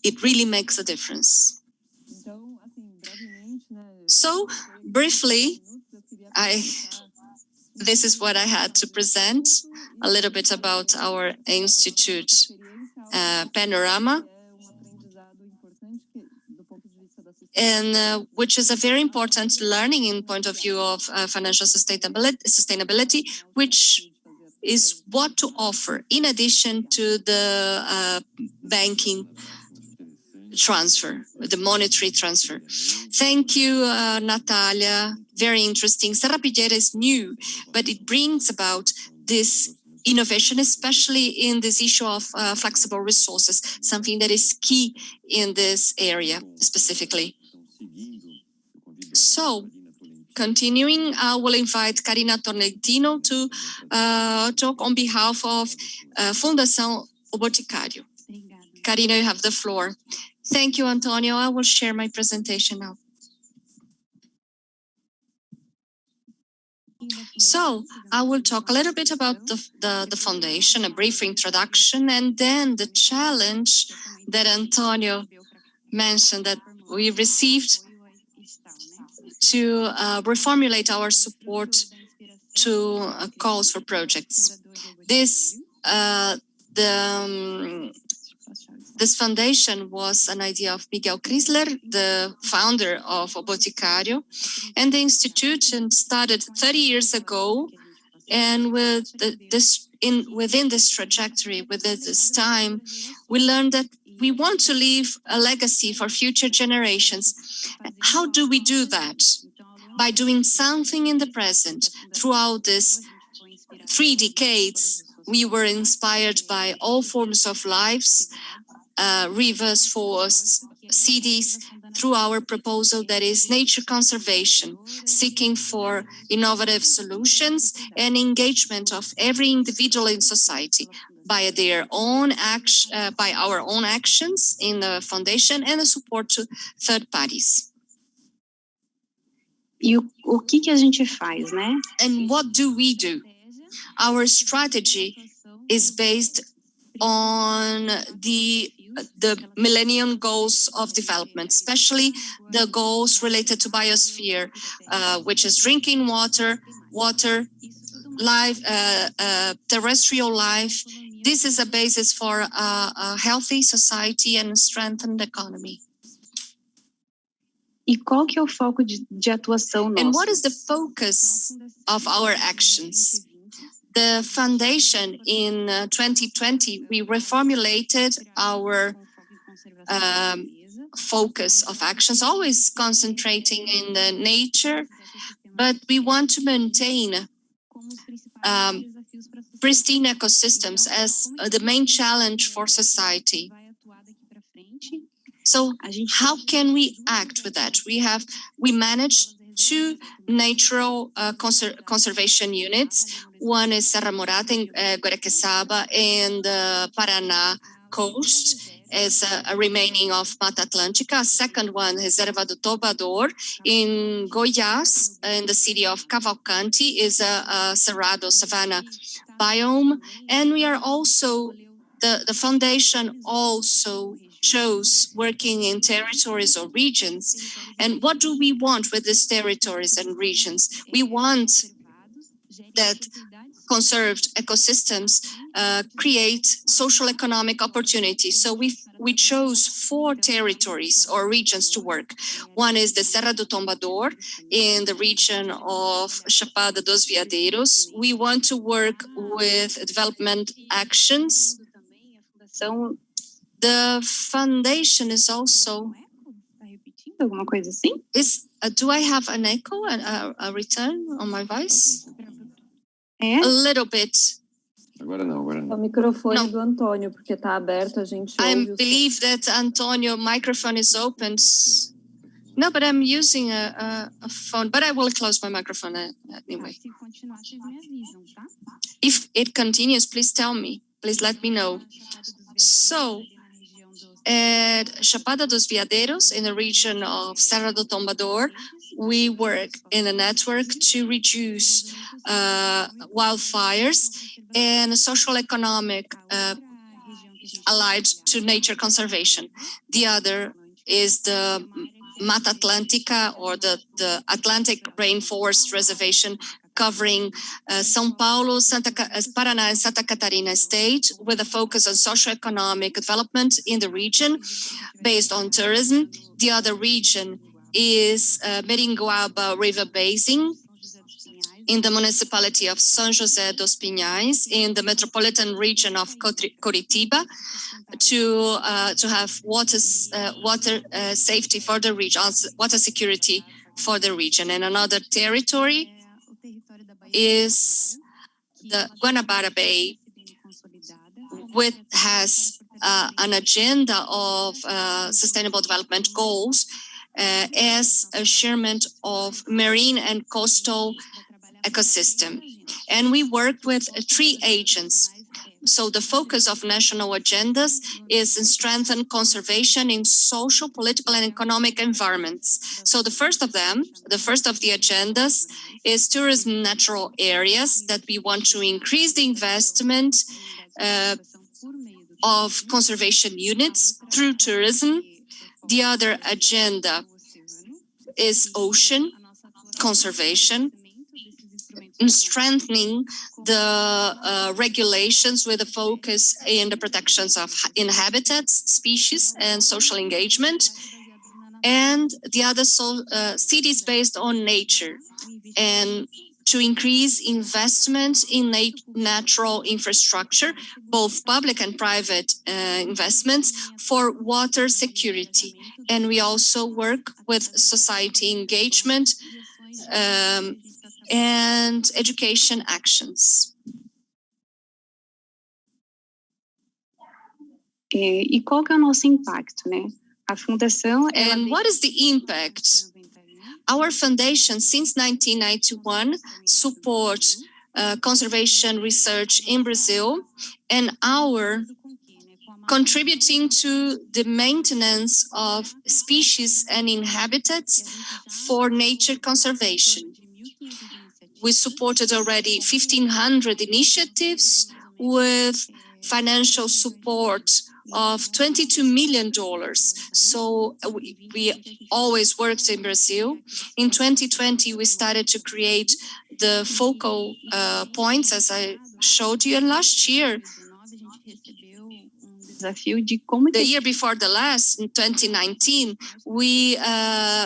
it really makes a difference. So, briefly, this is what I had to present, a little bit about our Institute panorama, and which is a very important learning in point of view of financial sustainability, which is what to offer in addition to the banking transfer, the monetary transfer. Thank you, Natalia. Very interesting. Serrapilheira is new, but it brings about this innovation, especially in this issue of flexible resources, something that is key in this area specifically. So, continuing, I will invite Karina Tolentino to talk on behalf of Fundação O Boticário. Karina, you have the floor. Thank you, Antonio. I will share my presentation now. So, I will talk a little bit about the foundation, a brief introduction, and then the challenge that Antonio mentioned that we received to reformulate our support to calls for projects. This this foundation was an idea of Miguel Chrysler, the founder of O Boticário, and the institution started 30 years ago. And with within this trajectory, within this time, we learned that we want to leave a legacy for future generations. How do we do that? By doing something in the present. Throughout these 3 decades, we were inspired by all forms of lives, rivers, forests, cities, through our proposal that is nature conservation, seeking for innovative solutions and engagement of every individual in society by their own by our own actions in the foundation and the support to third parties. O que a gente faz, né? And what do we do? Our strategy is based on the Millennium Goals of Development, especially the goals related to biosphere, which is drinking water, life, terrestrial life. This is a basis for a healthy society and a strengthened economy. E qual que é o foco de atuação nosso? And what is the focus of our actions? The foundation in 2020, we reformulated our focus of actions, always concentrating in the nature, but we want to maintain pristine ecosystems as the main challenge for society. So how can we act with that? We manage 2 natural conservation units. One is Serra Morata in Guaraqueçaba and the Paraná coast as a remaining of Mata Atlântica. A second one, Reserva do Tombador in Goiás, in the city of Cavalcante, is a Cerrado savanna biome. And we are also, the foundation also shows working in territories or regions. And what do we want with these territories and regions? We want that conserved ecosystems create social economic opportunities. So we chose 4 territories or regions to work. One is the Serra do Tombador in the region of Chapada dos Veadeiros. We want to work with development actions. The foundation is also... do I have an echo, a return on my voice? A little bit. Agora não. O microfone do Antônio, porque está aberto, a gente ouve. I believe that Antonio microphone is open. No, but I'm using a phone, but I will close my microphone anyway. If it continues, please tell me. Please let me know. So, at Chapada dos Veadeiros, in the region of Serra do Tombador, we work in a network to reduce wildfires and social economic allied to nature conservation. The other is the Mata Atlântica, or the Atlantic Rainforest Reservation, covering São Paulo, Paraná, and Santa Catarina state, with a focus on socioeconomic development in the region based on tourism. The other region is Meringuaba River Basin in the municipality of São José dos Pinhais in the metropolitan region of Curitiba to have water safety for the region, water security for the region. And another territory is the Guanabara Bay, which has an agenda of sustainable development goals as a measurement of marine and coastal ecosystem. And we work with 3 agents. So the focus of national agendas is in strengthen conservation in social, political, and economic environments. So the first of the agendas is tourism natural areas, that we want to increase the investment of conservation units through tourism. The other agenda is ocean conservation, and strengthening the regulations with a focus in the protections of habitats, species, and social engagement. And the other cities based on nature, and to increase investment in natural infrastructure, both public and private investments for water security. And we also work with society engagement and education actions. E qual que é o nosso impacto, né? A fundação... And what is the impact? Our foundation, since 1991, supports conservation research in Brazil, and our contributing to the maintenance of species and habitats for nature conservation. We supported already 1,500 initiatives with financial support of $22 million. So we always worked in Brazil. In 2020, we started to create the focal points, as I showed you. And last year, the year before the last, in 2019, we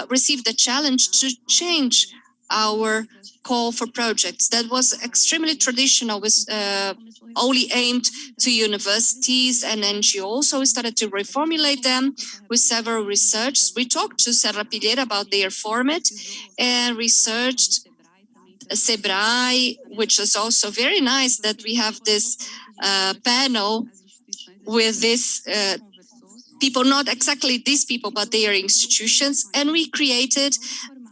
received the challenge to change our call for projects. That was extremely traditional, with only aimed to universities and NGOs. So we started to reformulate them with several research. We talked to Serra Pilheira about their format and researched SEBRAE, which is also very nice that we have this panel with this people, not exactly these people, but their institutions. And we created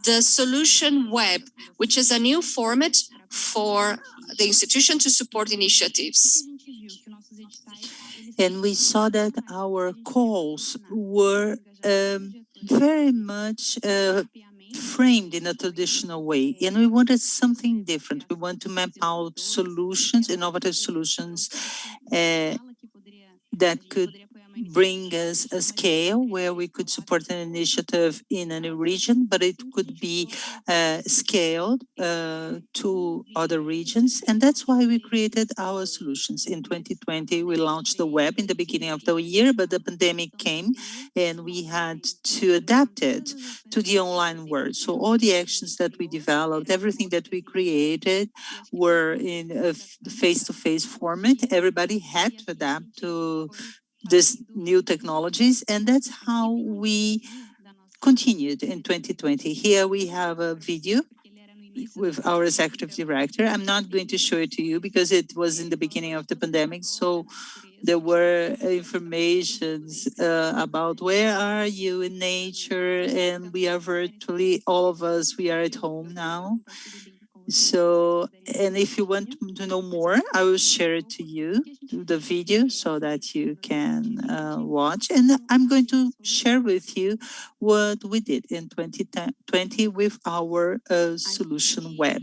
the Solution Web, which is a new format for the institution to support initiatives. And we saw that our calls were very much framed in a traditional way, and we wanted something different. We want to map out solutions, innovative solutions that could bring us a scale where we could support an initiative in a new region, but it could be scaled to other regions. And that's why we created our solutions. In 2020, we launched the web in the beginning of the year, but the pandemic came and we had to adapt it to the online world. So all the actions that we developed, everything that we created were in a face-to-face format. Everybody had to adapt to these new technologies, and that's how we continued in 2020. Here we have a video with our executive director. I'm not going to show it to you because it was in the beginning of the pandemic, so there were informations about where are you in nature, and we are virtually, all of us, we are at home now. So, and if you want to know more, I will share it to you, the video, so that you can watch. And I'm going to share with you what we did in 2020 with our Solution Web.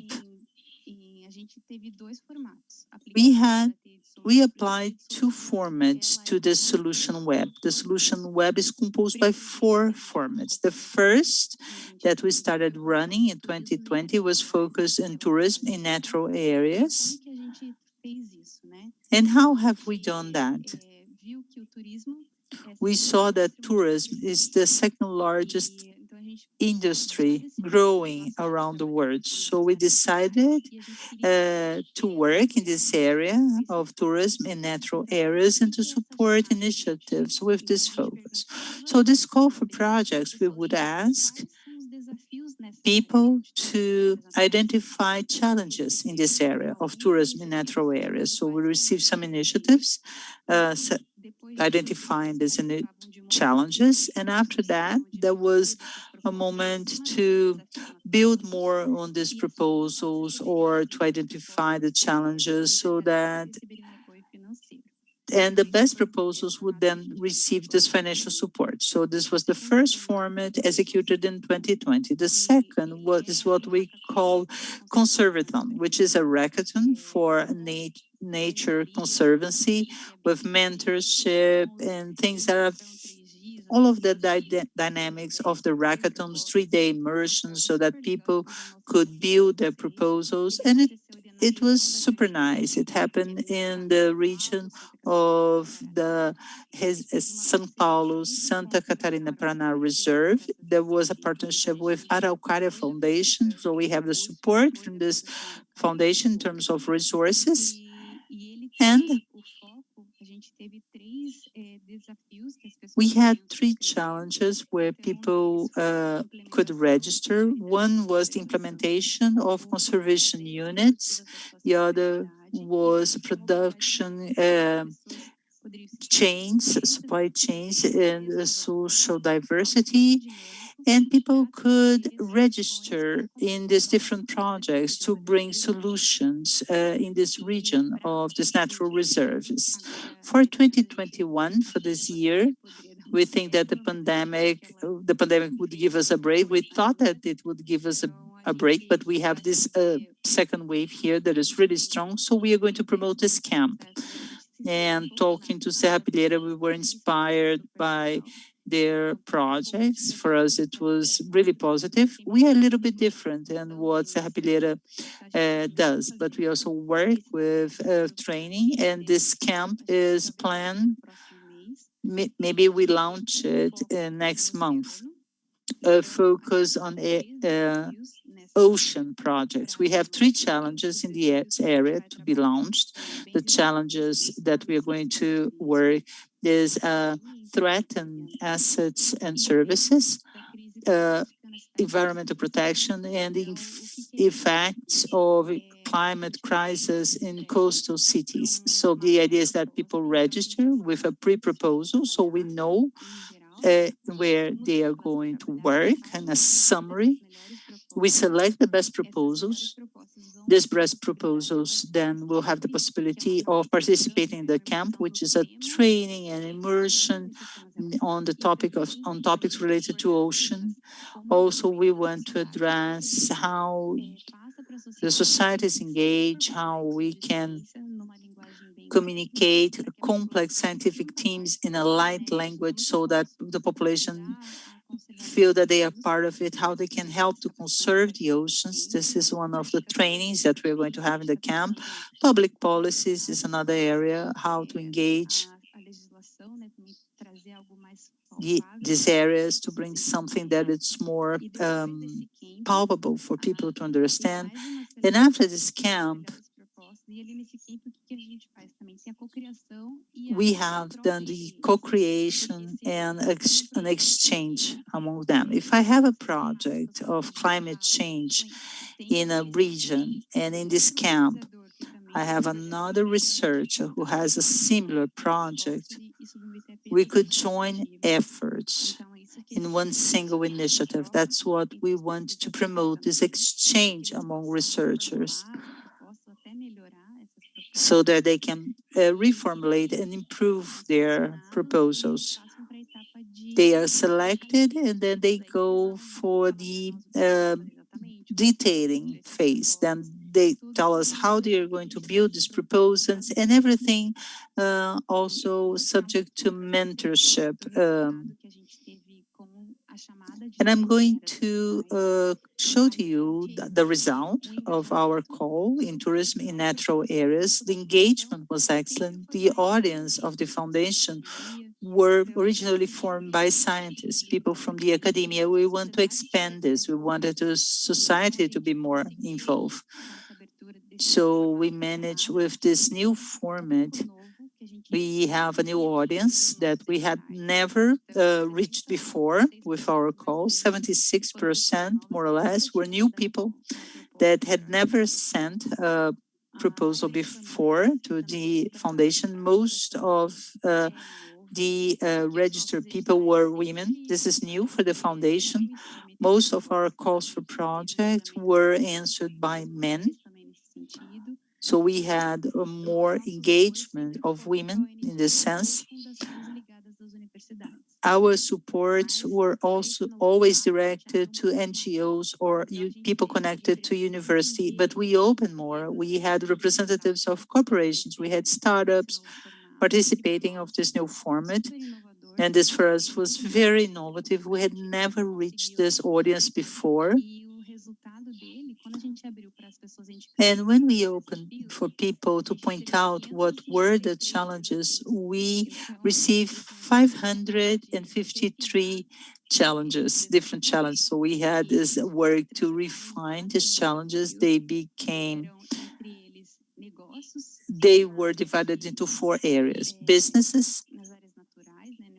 We applied two formats to the Solution Web. The Solution Web is composed by 4 formats. The first that we started running in 2020 was focused on tourism in natural areas. And how have we done that? We saw that tourism is the second largest industry growing around the world. So we decided to work in this area of tourism in natural areas and to support initiatives with this focus. So this call for projects, we would ask people to identify challenges in this area of tourism in natural areas. So we received some initiatives identifying these challenges. And after that, there was a moment to build more on these proposals or to identify the challenges so that, and the best proposals would then receive this financial support. So this was the first format executed in 2020. The second is what we call Conservathon, which is a hackathon for nature conservancy with mentorship and things that are all of the dynamics of the hackathons, 3-day immersion, so that people could build their proposals. And it was super nice. It happened in the region of the São Paulo, Santa Catarina, Paraná Reserve. There was a partnership with Araucária Foundation. So we have the support from this foundation in terms of resources. And we had 3 challenges where people could register. One was the implementation of conservation units. The other was production chains, supply chains, and social diversity. And people could register in these different projects to bring solutions in this region of these natural reserves. For 2021, for this year, we think that the pandemic would give us a break. We thought that it would give us a break, but we have this second wave here that is really strong. So we are going to promote this camp. And talking to Serra Pilheira, we were inspired by their projects. For us, it was really positive. We are a little bit different than what Serra Pilheira does, but we also work with training, and this camp is planned. Maybe we launch it next month. Focus on ocean projects. We have 3 challenges in the area to be launched. The challenges that we are going to work is threatened assets and services. environmental protection and the effects of climate crisis in coastal cities. So the idea is that people register with a pre-proposal, so we know where they are going to work, and a summary. We select the best proposals. These best proposals then will have the possibility of participating in the camp, which is a training and immersion on topics related to ocean. Also, we want to address how the societies engage, how we can communicate complex scientific themes in a light language so that the population feel that they are part of it, how they can help to conserve the oceans. This is one of the trainings that we're going to have in the camp. Public policies is another area, how to engage these areas to bring something that it's more palpable for people to understand. And after this camp, we have done the co-creation and an exchange among them. If I have a project of climate change in a region and in this camp, I have another researcher who has a similar project, we could join efforts in one single initiative. That's what we want to promote, this exchange among researchers, so that they can reformulate and improve their proposals. They are selected and then they go for the detailing phase. Then they tell us how they are going to build these proposals and everything, also subject to mentorship. And I'm going to show to you the result of our call in tourism in natural areas. The engagement was excellent. The audience of the foundation were originally formed by scientists, people from the academia. We want to expand this. We wanted the society to be more involved. So we managed with this new format. We have a new audience that we had never reached before with our call. 76%, more or less, were new people that had never sent a proposal before to the foundation. Most of the registered people were women. This is new for the foundation. Most of our calls for projects were answered by men. So we had more engagement of women in this sense. Our supports were also always directed to NGOs or people connected to university, but we opened more. We had representatives of corporations. We had startups participating of this new format. And this for us was very innovative. We had never reached this audience before. And when we opened for people to point out what were the challenges, we received 553 challenges, different challenges. So we had this work to refine these challenges. They were divided into 4 areas: businesses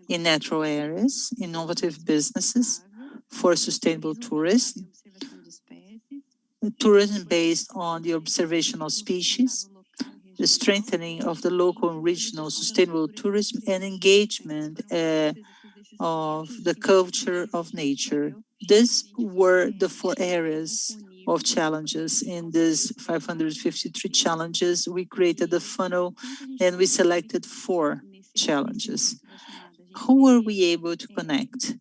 in natural areas, innovative businesses for sustainable tourism, tourism based on the observation of species, the strengthening of the local and regional sustainable tourism, and engagement of the culture of nature. These were the 4 areas of challenges. In these 553 challenges, we created a funnel and we selected 4 challenges. How were we able to connect?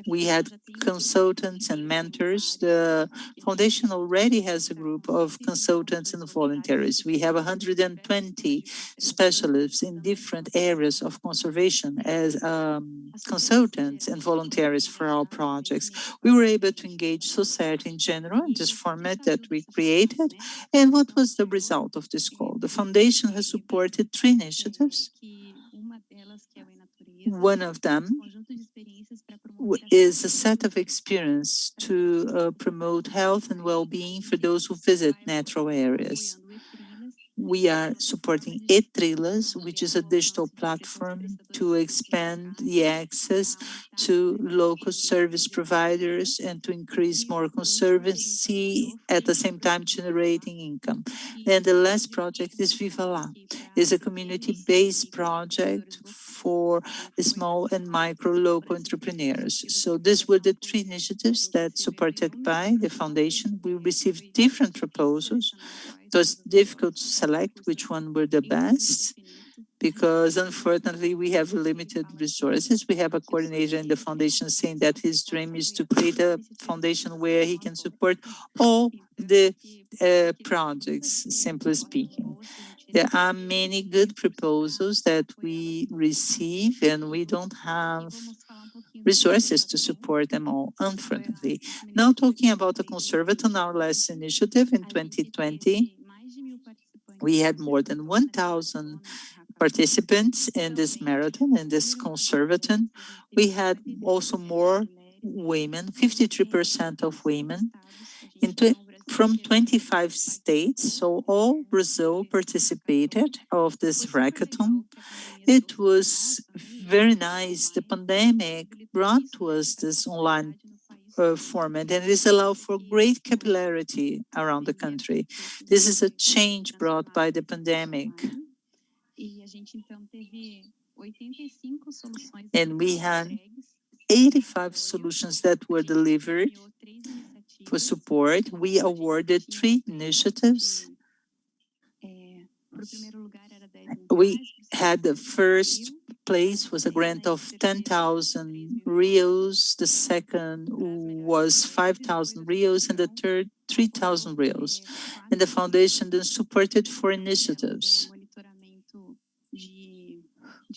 We had consultants and mentors. The foundation already has a group of consultants and volunteers. We have 120 specialists in different areas of conservation as consultants and volunteers for our projects. We were able to engage society in general in this format that we created. And what was the result of this call? The foundation has supported 3 initiatives. One of them is a set of experience to promote health and well-being for those who visit natural areas. We are supporting eTrilas, which is a digital platform to expand the access to local service providers and to increase more conservancy, at the same time generating income. And the last project is Viva Lá. It's a community-based project for small and micro local entrepreneurs. So these were the three initiatives that supported by the foundation. We received different proposals. It was difficult to select which one were the best because unfortunately we have limited resources. We have a coordinator in the foundation saying that his dream is to create a foundation where he can support all the projects, simply speaking. There are many good proposals that we receive and we don't have resources to support them all, unfortunately. Now talking about the Conservaton, our last initiative in 2020, we had more than 1,000 participants in this marathon, in this Conservaton. We had also more women, 53% of women, from 25 states. So all Brazil participated of this hackathon. It was very nice. The pandemic brought to us this online format, and this allowed for great capillarity around the country. This is a change brought by the pandemic. And we had 85 solutions that were delivered for support. We awarded 3 initiatives. We had the first place was a grant of 10,000 reals, the second was 5,000 reals, and the third 3,000 reals. And the foundation then supported 4 initiatives.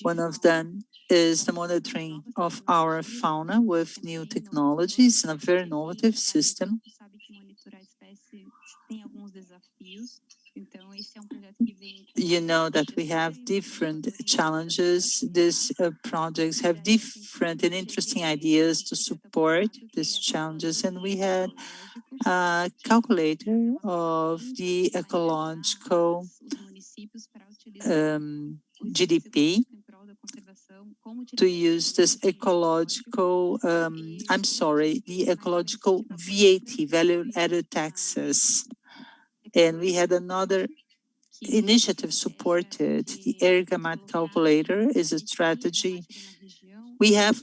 One of them is the monitoring of our fauna with new technologies and a very innovative system. You know that we have different challenges. These projects have different and interesting ideas to support these challenges. And we had a calculator of the ecological GDP to use this ecological, the ecological VAT, value-added taxes. And we had another initiative supported. The Ergamat calculator is a strategy. We have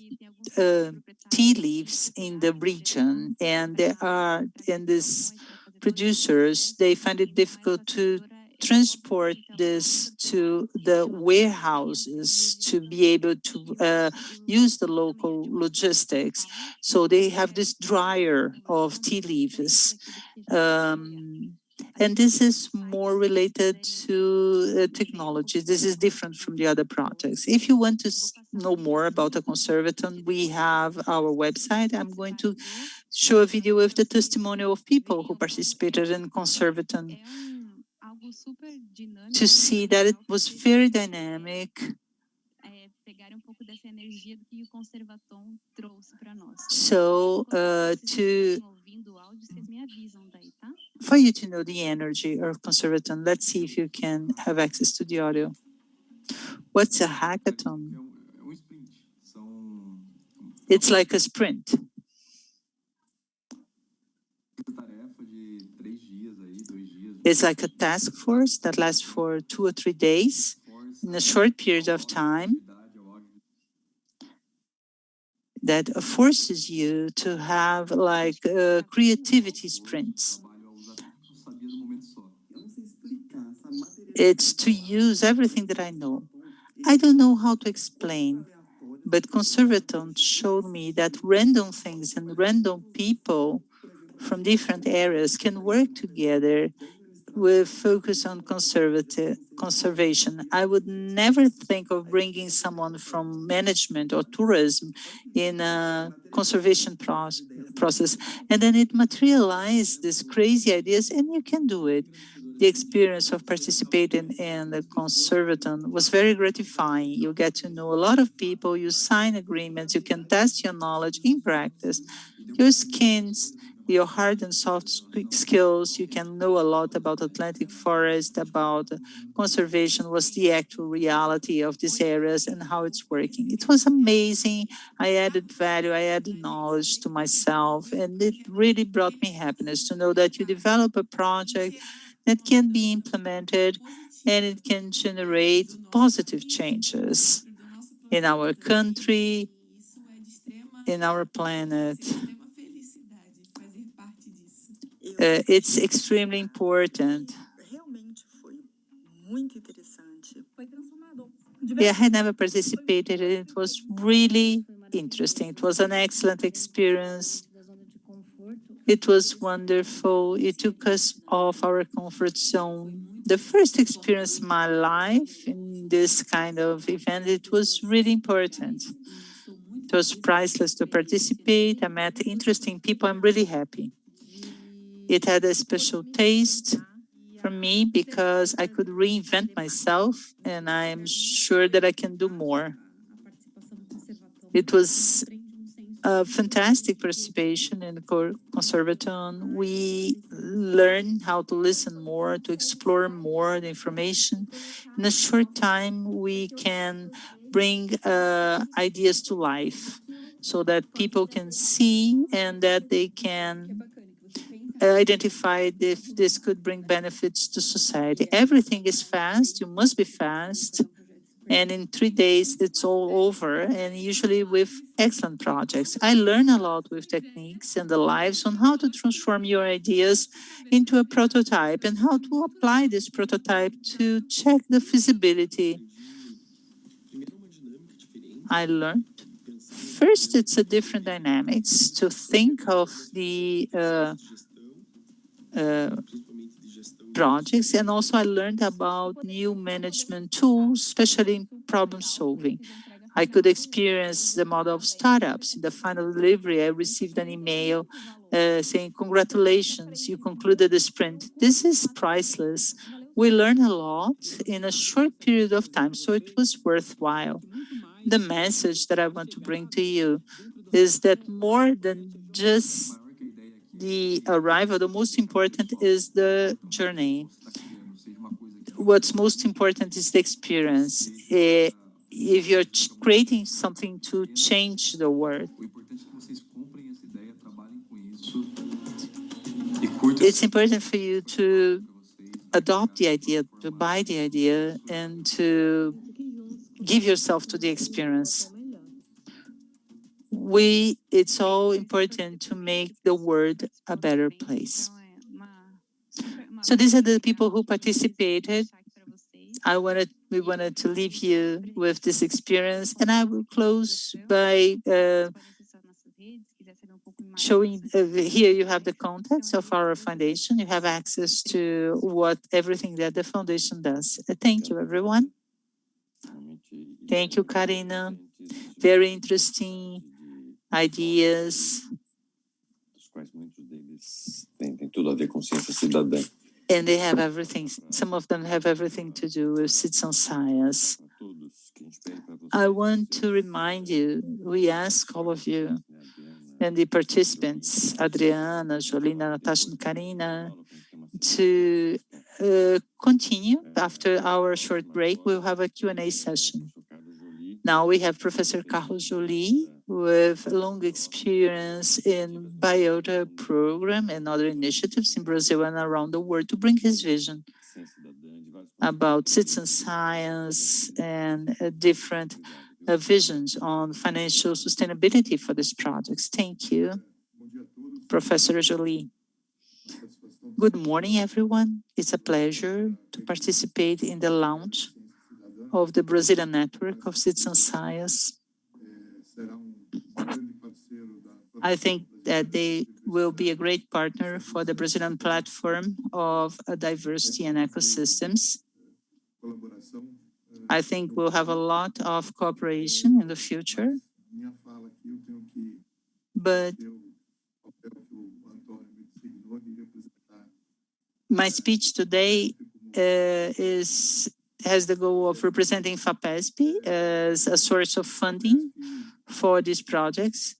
tea leaves in the region, and there are, and these producers, they find it difficult to transport this to the warehouses to be able to use the local logistics. So they have this dryer of tea leaves. And this is more related to technology. This is different from the other projects. If you want to know more about the Conservaton, we have our website. I'm going to show a video with the testimonial of people who participated in Conservaton to see that it was very dynamic. So for you to know the energy of Conservaton, let's see if you can have access to the audio. What's a hackathon? It's like a sprint. It's like a task force that lasts for 2 or 3 days in a short period of time that forces you to have like creativity sprints. It's to use everything that I know. I don't know how to explain, but Conservaton showed me that random things and random people from different areas can work together with focus on conservation. I would never think of bringing someone from management or tourism in a conservation process. And then it materialized these crazy ideas, and you can do it. The experience of participating in the Conservaton was very gratifying. You get to know a lot of people, you sign agreements, you can test your knowledge in practice. Your skills your hard and soft skills, you can know a lot about Atlantic Forest, about conservation, what's the actual reality of these areas and how it's working. It was amazing. I added value, I added knowledge to myself, and it really brought me happiness to know that you develop a project that can be implemented and it can generate positive changes in our country, in our planet. It's extremely important. Yeah, I had never participated, and it was really interesting. It was an excellent experience. It was wonderful. It took us off our comfort zone. The first experience in my life in this kind of event, it was really important. It was priceless to participate. I met interesting people. I'm really happy. It had a special taste for me because I could reinvent myself, and I'm sure that I can do more. It was a fantastic participation in the Conservaton. We learned how to listen more, to explore more the information. In a short time, we can bring ideas to life so that people can see and that they can identify if this could bring benefits to society. Everything is fast. You must be fast. And in 3 days, it's all over, and usually with excellent projects. I learn a lot with techniques and the lives on how to transform your ideas into a prototype and how to apply this prototype to check the feasibility. I learned. First, it's a different dynamics to think of the projects, and also I learned about new management tools, especially in problem solving. I could experience the model of startups. In the final delivery, I received an email saying, "Congratulations, you concluded the sprint." This is priceless. We learn a lot in a short period of time, so it was worthwhile. The message that I want to bring to you is that more than just the arrival, the most important is the journey. What's most important is the experience. If you're creating something to change the world, it's important for you to adopt the idea, to buy the idea, and to give yourself to the experience. It's all important to make the world a better place. So these are the people who participated. We wanted to leave you with this experience, and I will close by showing here you have the context of our foundation. You have access to everything that the foundation does. Thank you, everyone. Thank you, Karina. Very interesting ideas. And they have everything. Some of them have everything to do with citizen science. I want to remind you, we ask all of you and the participants, Adriana, Jolina, Natasha, and Karina, to continue. After our short break, we'll have a Q&A session. Now we have Professor Carlos Joly with long experience in Biota program and other initiatives in Brazil and around the world to bring his vision about citizen science and different visions on financial sustainability for these projects. Thank you, Professor Joly. Good morning, everyone. It's a pleasure to participate in the launch of the Brazilian Network of Citizen Science. I think that they will be a great partner for the Brazilian platform of diversity and ecosystems. I think we'll have a lot of cooperation in the future. But my speech today has the goal of representing FAPESP as a source of funding for these projects.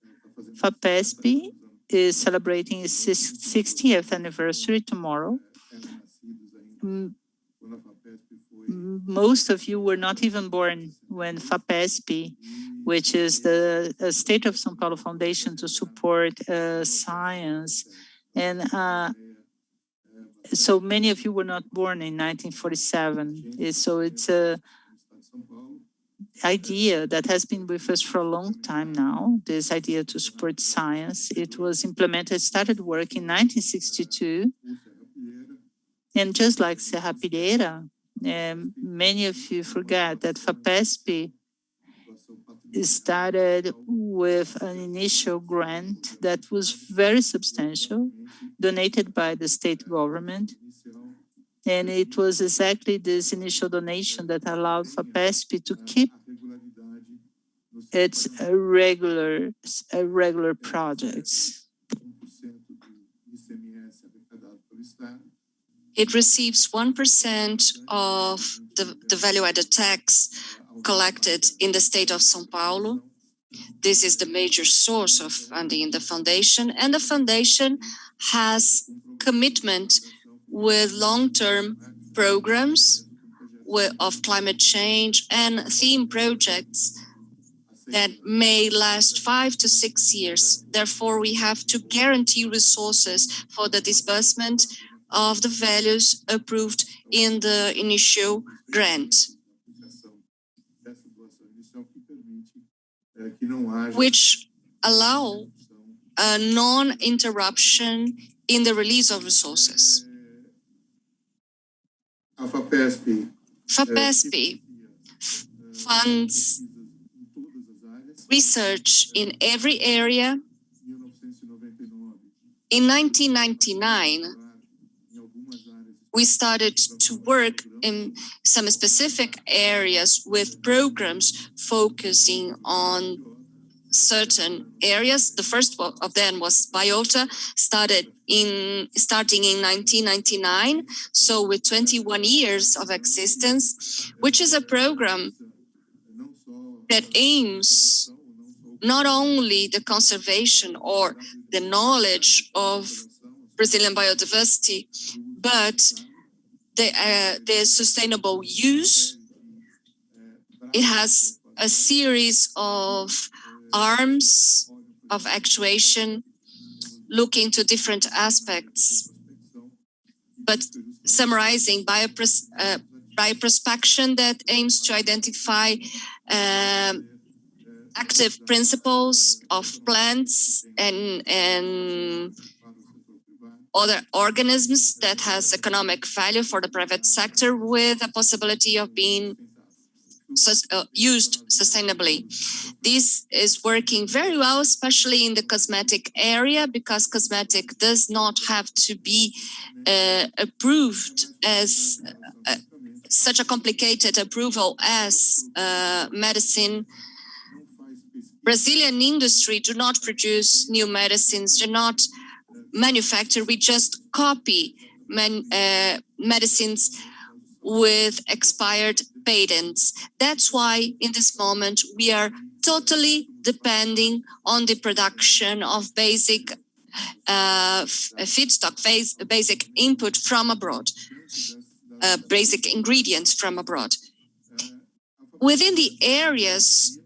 FAPESP is celebrating its 60th anniversary tomorrow. Most of you were not even born when FAPESP, which is the State of São Paulo Foundation to support science, and so many of you were not born in 1947. So it's a idea that has been with us for a long time now, this idea to support science. It was implemented, started work in 1962. And just like Serra Pilheira, many of you forget that FAPESP started with an initial grant that was very substantial, donated by the state government. And it was exactly this initial donation that allowed FAPESP to keep its regular projects. It receives 1% of the value-added tax collected in the state of São Paulo. This is the major source of funding in the foundation, and the foundation has commitment with long-term programs of climate change and theme projects that may last 5 to 6 years. Therefore, we have to guarantee resources for the disbursement of the values approved in the initial grant, which allow a non-interruption in the release of resources. FAPESP funds research in every area. In 1999, we started to work in some specific areas with programs focusing on certain areas. The first of them was Biota, starting in 1999, so with 21 years of existence, which is a program that aims not only the conservation or the knowledge of Brazilian biodiversity, but the sustainable use. It has a series of arms of actuation looking to different aspects, but summarizing bioprospection that aims to identify active principles of plants and other organisms that has economic value for the private sector with a possibility of being used sustainably. This is working very well, especially in the cosmetic area, because cosmetic does not have to be approved as such a complicated approval as medicine. Brazilian industry do not produce new medicines, do not manufacture, we just copy medicines with expired patents. That's why in this moment we are totally depending on the production of basic feedstock, basic input from abroad, basic ingredients from abroad. Within the areas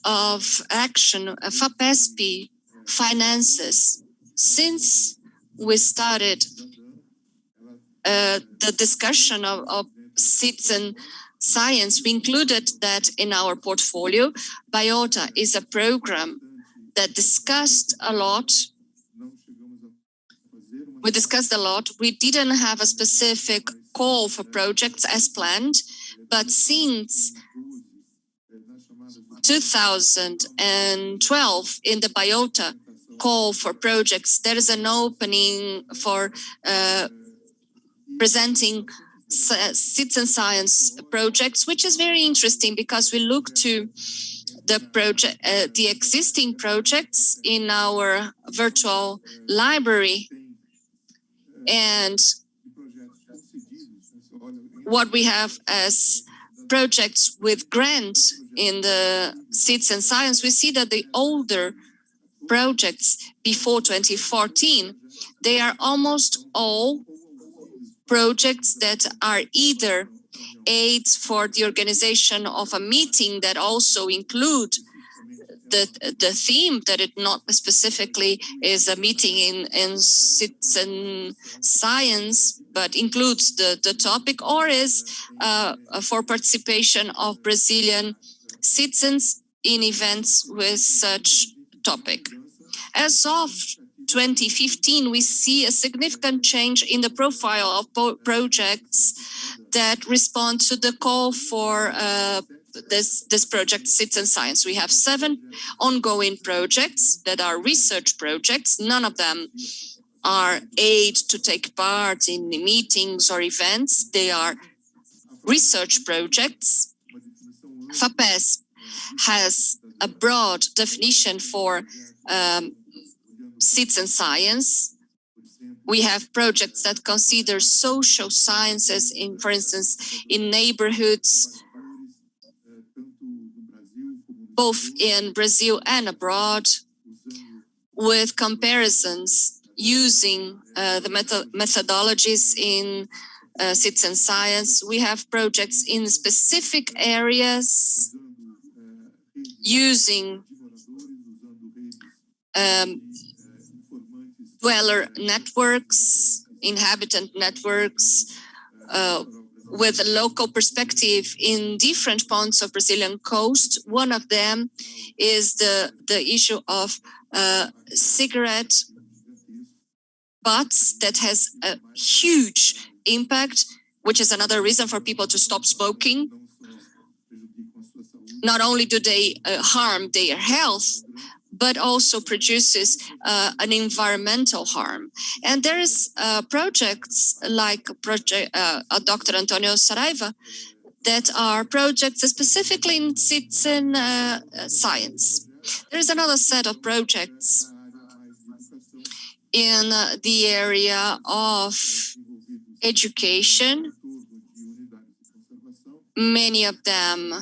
of action, FAPESP finances, since we started the discussion of citizen science, we included that in our portfolio. Biota is a program that discussed a lot. We discussed a lot. We didn't have a specific call for projects as planned, but since 2012 in the Biota call for projects, there is an opening for presenting citizen science projects, which is very interesting because we look to the existing projects in our virtual library and what we have as projects with grants in the citizen science. We see that the older projects before 2014, they are almost all projects that are either aids for the organization of a meeting that also include the theme, that it not specifically is a meeting in citizen science, but includes the topic, or is for participation of Brazilian citizens in events with such topic. As of 2015, we see a significant change in the profile of projects that respond to the call for this project, Citizen Science. We have 7 ongoing projects that are research projects. None of them are aid to take part in meetings or events. They are research projects. FAPESP has a broad definition for citizen science. We have projects that consider social sciences, for instance, in neighborhoods, both in Brazil and abroad, with comparisons using the methodologies in citizen science. We have projects in specific areas using dweller networks, inhabitant networks, with a local perspective in different points of Brazilian coast. One of them is the issue of cigarette butts that has a huge impact, which is another reason for people to stop smoking. Not only do they harm their health, but also produces an environmental harm. And there is projects like Dr. Antonio Saraiva that are projects specifically in citizen science. There is another set of projects in the area of education, many of them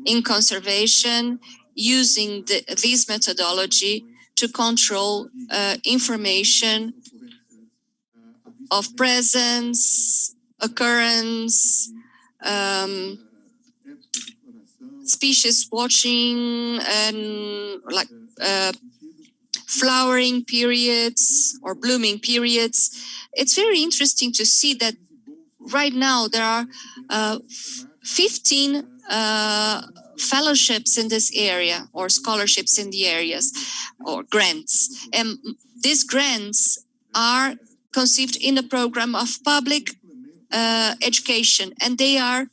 in conservation, using this methodology to control information of presence, occurrence, species watching, and like flowering periods or blooming periods. It's very interesting to see that right now there are 15 fellowships in this area, or scholarships in the areas, or grants. And these grants are conceived in the program of public education, and they are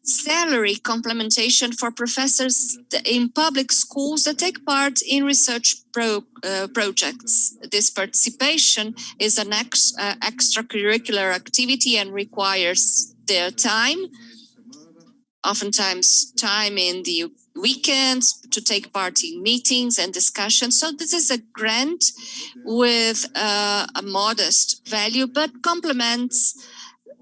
salary complementation for professors in public schools that take part in research projects. This participation is an extracurricular activity and requires their time, oftentimes time in the weekends, to take part in meetings and discussions. So this is a grant with a modest value, but complements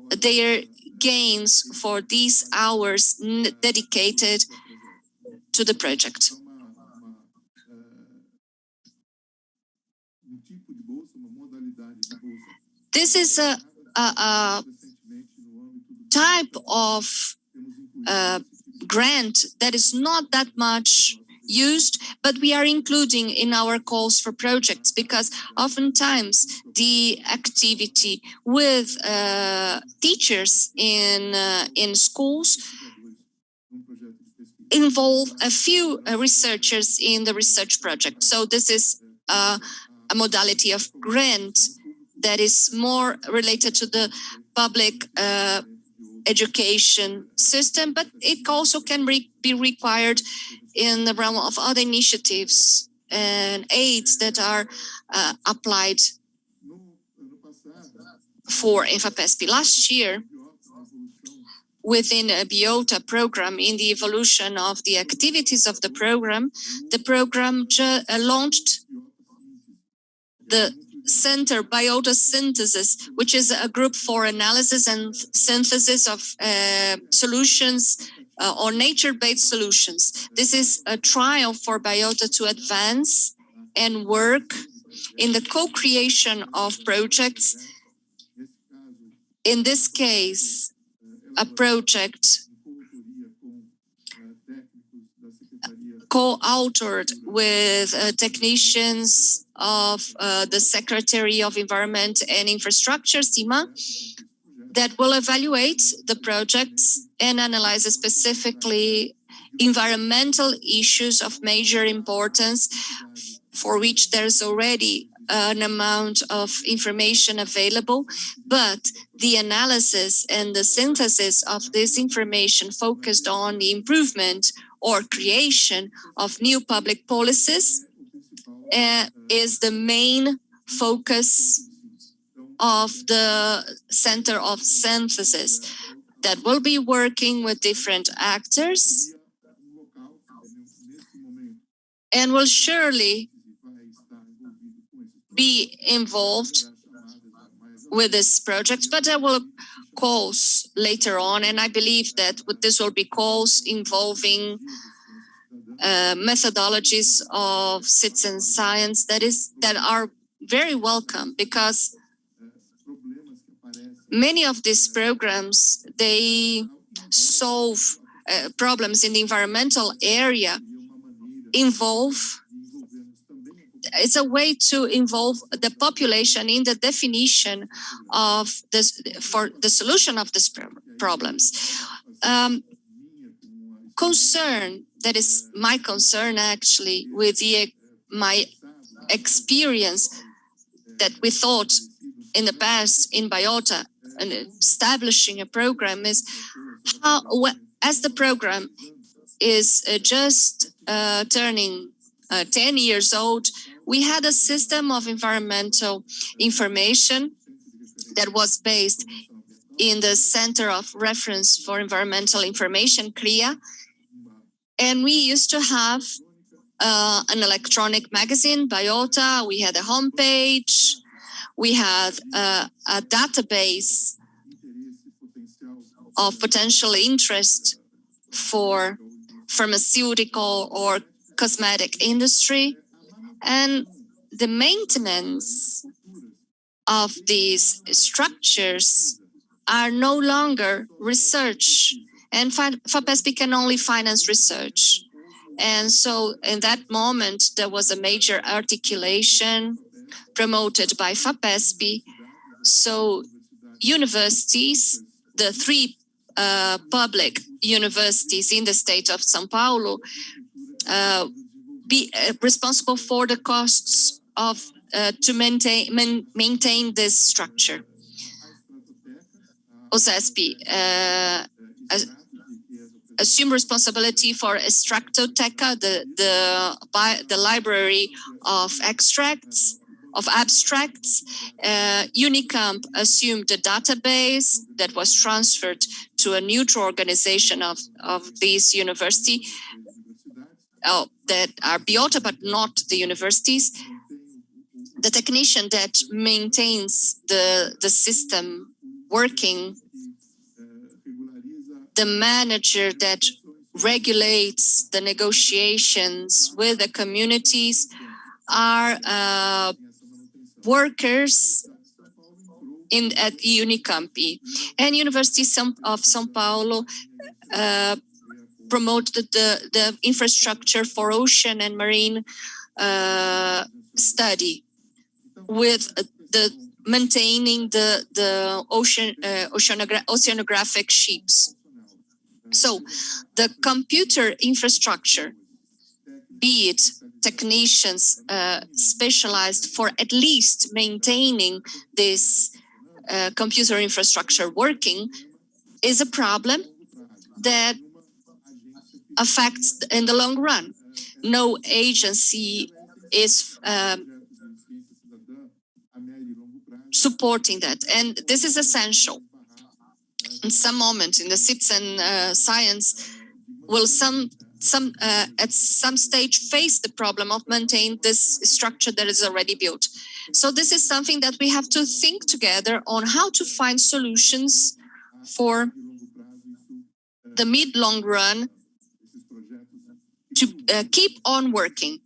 their gains for these hours dedicated to the project. This is a type of grant that is not that much used, but we are including in our calls for projects, because oftentimes the activity with teachers in schools involve a few researchers in the research project. So this is a modality of grant that is more related to the public education system, but it also can be required in the realm of other initiatives and aids that are applied for FAPESP. Last year, within a Biota program, in the evolution of the activities of the program launched the Center Biota Synthesis, which is a group for analysis and synthesis of solutions or nature-based solutions. This is a trial for Biota to advance and work in the co-creation of projects. In this case, a project co-authored with technicians of the Secretary of Environment and Infrastructure, SEMA, that will evaluate the projects and analyze specifically environmental issues of major importance for which there's already an amount of information available, but the analysis and the synthesis of this information focused on the improvement or creation of new public policies is the main focus of the Center of Synthesis that will be working with different actors and will surely be involved with this project, but there will calls later on, and I believe that this will be calls involving methodologies of citizen science that are very welcome, because many of these programs, they solve problems in the environmental area, it's a way to involve the population in the definition of this, for the solution of these problems. Concern, that is my concern actually, with my experience that we thought in the past in Biota and establishing a program is how, as the program is just turning 10 years old, we had a system of environmental information that was based in the Center of Reference for Environmental Information, CRIA. And we used to have an electronic magazine, Biota. We had a homepage. We had a database of potential interest for pharmaceutical or cosmetic industry. And the maintenance of these structures are no longer research, and FAPESP can only finance research. And so in that moment, there was a major articulation promoted by FAPESP. So universities, the three public universities in the state of São Paulo, be responsible for the costs of to maintain this structure. OSESP assume responsibility for Extractoteca, the library of extracts, of abstracts. Unicamp assumed the database that was transferred to a neutral organization of this university, that are Biota, but not the universities. The technician that maintains the system working, the manager that regulates the negotiations with the communities are workers at Unicamp. And University of São Paulo promoted the infrastructure for ocean and marine study, with the maintaining the oceanographic ships. So the computer infrastructure, be it technicians specialized for at least maintaining this computer infrastructure working, is a problem that affects in the long run. No agency is supporting that, and this is essential. In some moment in the citizen science will at some stage face the problem of maintaining this structure that is already built. So this is something that we have to think together on how to find solutions for the mid-long run to keep on working.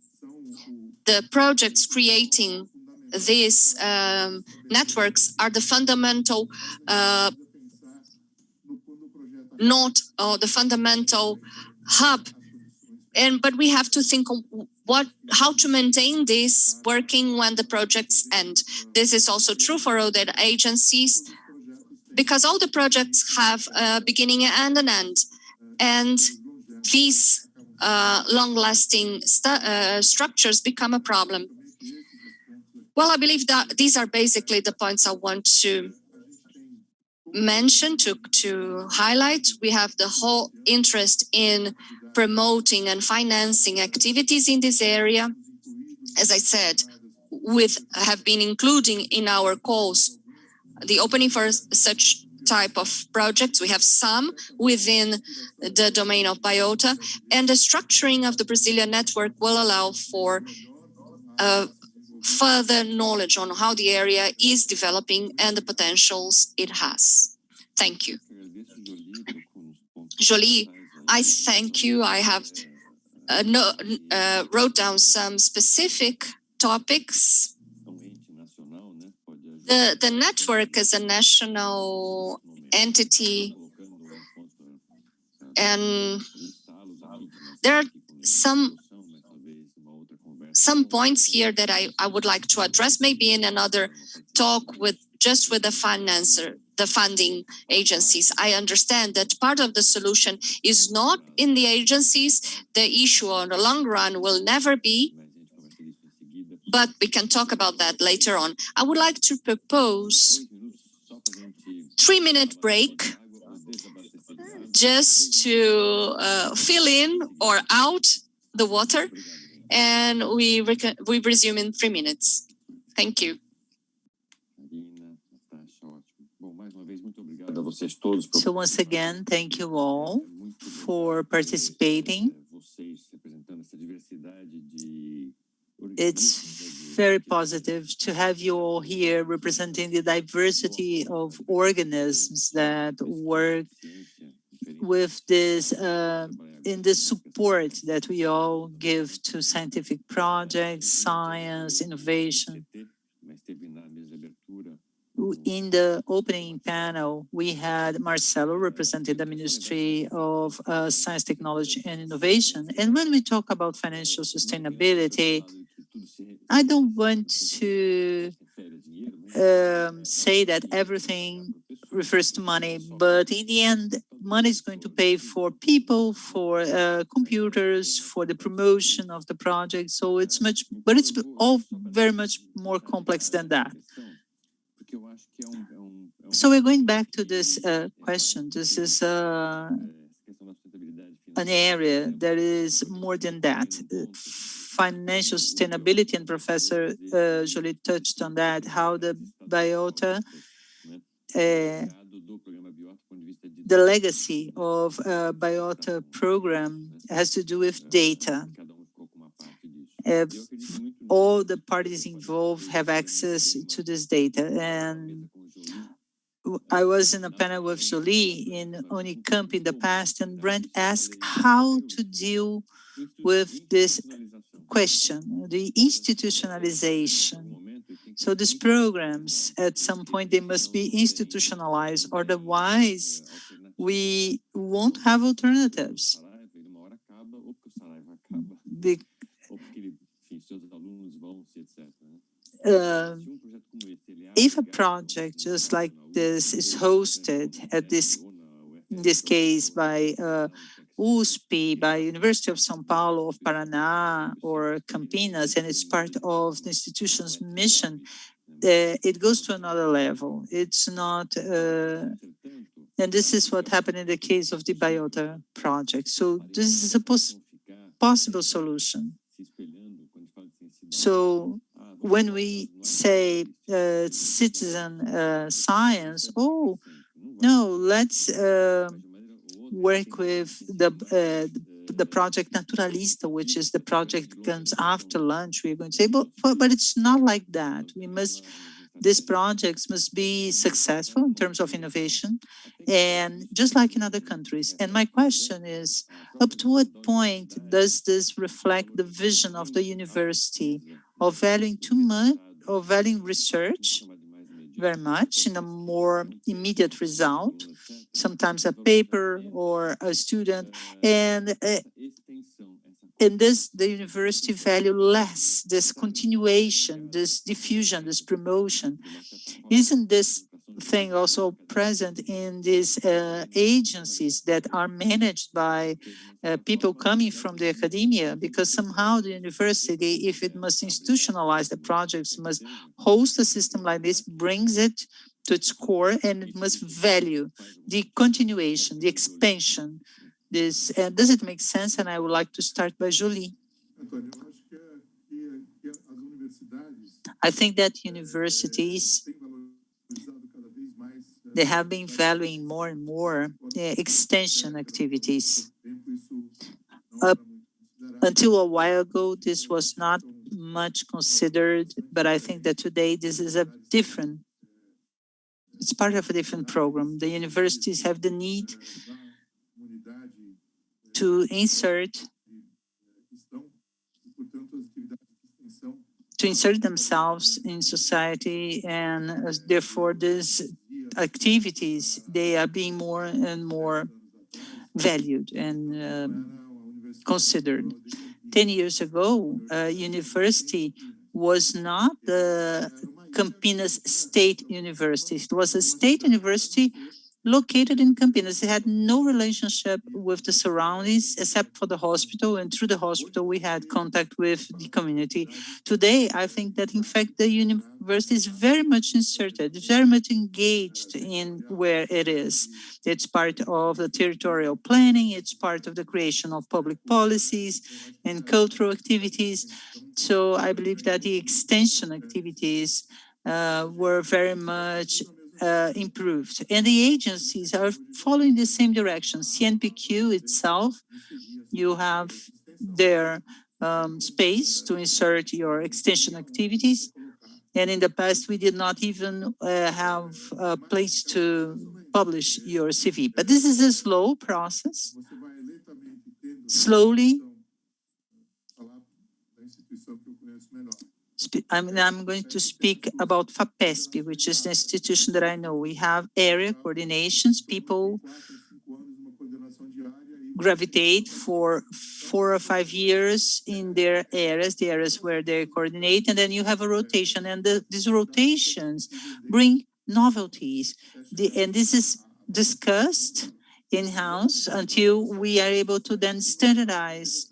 The projects creating these networks are the fundamental the fundamental hub. But we have to think of how to maintain this working when the projects end. This is also true for other agencies, because all the projects have a beginning and an end. And these long-lasting structures become a problem. Well, I believe that these are basically the points I want to mention, to highlight. We have the whole interest in promoting and financing activities in this area. As I said, have been including in our calls the opening for such type of projects. We have some within the domain of Biota, and the structuring of the Brazilian network will allow for further knowledge on how the area is developing and the potentials it has. Thank you. Jolie, I thank you. I have wrote down some specific topics. The network is a national entity, and there are some points here that I would like to address, maybe in another talk with the funding agencies. I understand that part of the solution is not in the agencies. The issue on the long run will never be, but we can talk about that later on. I would like to propose 3-minute break just to fill in or out the water, and we resume in 3 minutes. Thank you. So once again, thank you all for participating. It's very positive to have you all here representing the diversity of organisms that work with this in the support that we all give to scientific projects, science, innovation. In the opening panel, we had Marcelo representing the Ministry of Science, Technology and Innovation. And when we talk about financial sustainability, I don't want to say that everything refers to money, but in the end, money is going to pay for people, for computers, for the promotion of the project. So it's all very much more complex than that. So we're going back to this question. This is an area that is more than that. Financial sustainability, and Professor Jolie touched on that, how the Biota, the legacy of Biota program has to do with data. All the parties involved have access to this data. And I was in a panel with Jolie in Unicamp in the past, and Brent asked how to deal with this question, the institutionalization. So these programs, at some point, they must be institutionalized, otherwise we won't have alternatives. If a project just like this is hosted in this case by USP, by University of São Paulo, of Paraná, or Campinas, and it's part of the institution's mission, it goes to another level. It's not, and this is what happened in the case of the Biota project. So this is a possible solution. So when we say citizen science, oh, no, let's work with the project Naturalista, which is the project that comes after lunch. We're going to say, but it's not like that. We must These projects must be successful in terms of innovation, and just like in other countries. And my question is, up to what point does this reflect the vision of the university of valuing too much, or valuing research very much in a more immediate result, sometimes a paper or a student, and in this, the university value less this continuation, this diffusion, this promotion. Isn't this thing also present in these agencies that are managed by people coming from the academia? Because somehow the university, if it must institutionalize the projects, must host a system like this, brings it to its core, and it must value the continuation, the expansion. This does it make sense? And I would like to start by Julie. I think that universities, they have been valuing more and more extension activities. Up until a while ago, this was not much considered, but I think that today this is it's part of a different program. The universities have the need to insert themselves in society, and therefore these activities, they are being more and more valued and considered. 10 years ago, university was not the Campinas State University. It was a state university located in Campinas. It had no relationship with the surroundings except for the hospital, and through the hospital we had contact with the community. Today, I think that in fact the university is very much inserted, very much engaged in where it is. It's part of the territorial planning, it's part of the creation of public policies and cultural activities. So I believe that the extension activities were very much improved. And the agencies are following the same direction. CNPq itself, you have their space to insert your extension activities. And in the past, we did not even have a place to publish your CV. But this is a slow process. Slowly, I'm going to speak about FAPESP, which is the institution that I know. We have area coordinations. People gravitate for 4 or 5 years in their areas, the areas where they coordinate, and then you have a rotation. And these rotations bring novelties. And this is discussed in-house until we are able to then standardize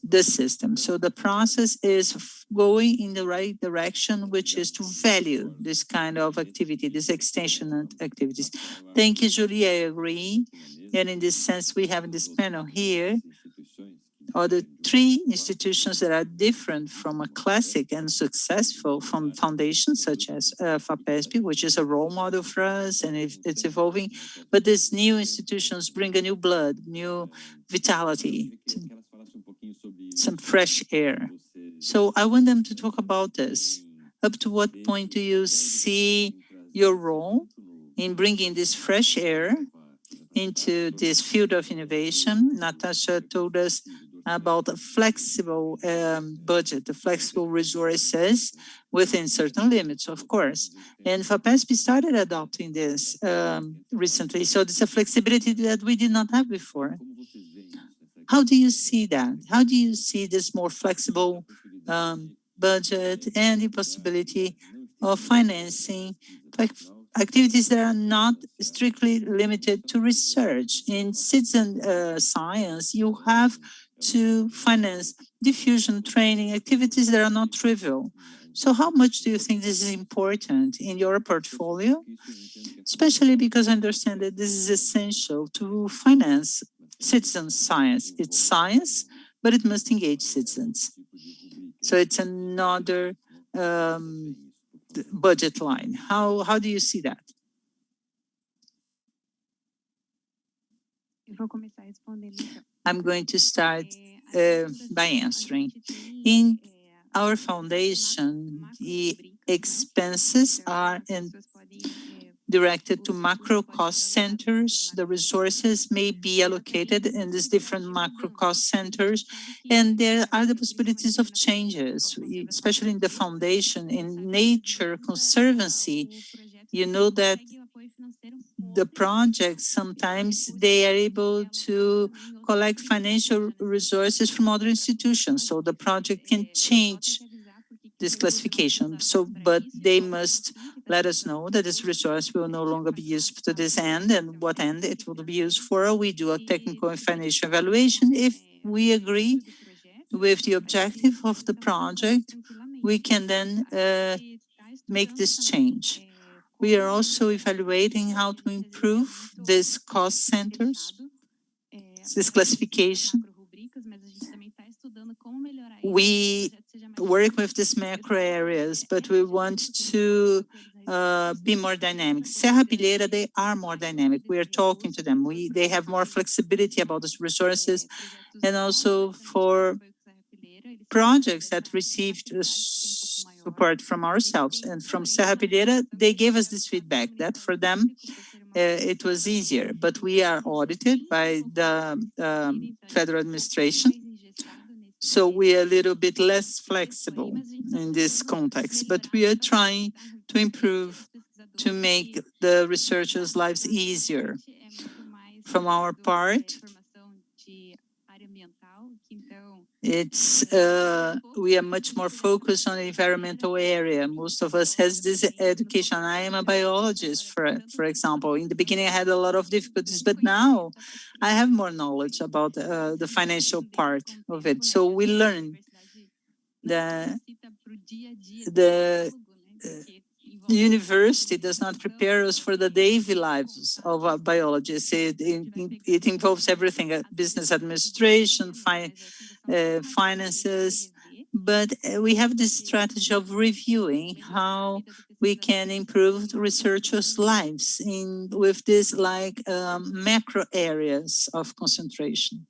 the system. So the process is going in the right direction, which is to value this kind of activity, this extension activities. Thank you, Julie, I agree. And in this sense, we have in this panel here are the 3 institutions that are different from a classic and successful from foundation, such as FAPESP, which is a role model for us, and it's evolving. But these new institutions bring a new blood, new vitality, some fresh air. So I want them to talk about this. Up to what point do you see your role in bringing this fresh air into this field of innovation? Natasha told us about a flexible budget, the flexible resources within certain limits, of course. And FAPESP started adopting this recently. So there's a flexibility that we did not have before. How do you see that? How do you see this more flexible budget and the possibility of financing activities that are not strictly limited to research? In citizen science, you have to finance diffusion training activities that are not trivial. So how much do you think this is important in your portfolio? Especially because I understand that this is essential to finance citizen science. It's science, but it must engage citizens. So it's another budget line. How do you see that? I'm going to start by answering. In our foundation, the expenses are directed to macro cost centers. The resources may be allocated in these different macro cost centers, and there are the possibilities of changes, especially in the foundation. In Nature Conservancy, you know that the projects, sometimes they are able to collect financial resources from other institutions, so the project can change this classification. But they must let us know that this resource will no longer be used to this end and what end it will be used for. We do a technical and financial evaluation. If we agree with the objective of the project, we can then make this change. We are also evaluating how to improve these cost centers, this classification. We work with these macro areas, but we want to be more dynamic. Serra Pilheira, they are more dynamic. We are talking to them. They have more flexibility about these resources, and also for projects that received support from ourselves and from Serra Pilheira, they gave us this feedback that for them it was easier, but we are audited by the federal administration. So we are a little bit less flexible in this context, but we are trying to improve, to make the researchers' lives easier. From our part, we are much more focused on the environmental area. Most of us has this education. I am a biologist, for example. In the beginning, I had a lot of difficulties, but now I have more knowledge about the financial part of it. So we learn that the university does not prepare us for the daily lives of biologists. It involves everything, business administration, finances, but we have this strategy of reviewing how we can improve the researchers' lives with these macro areas of concentration.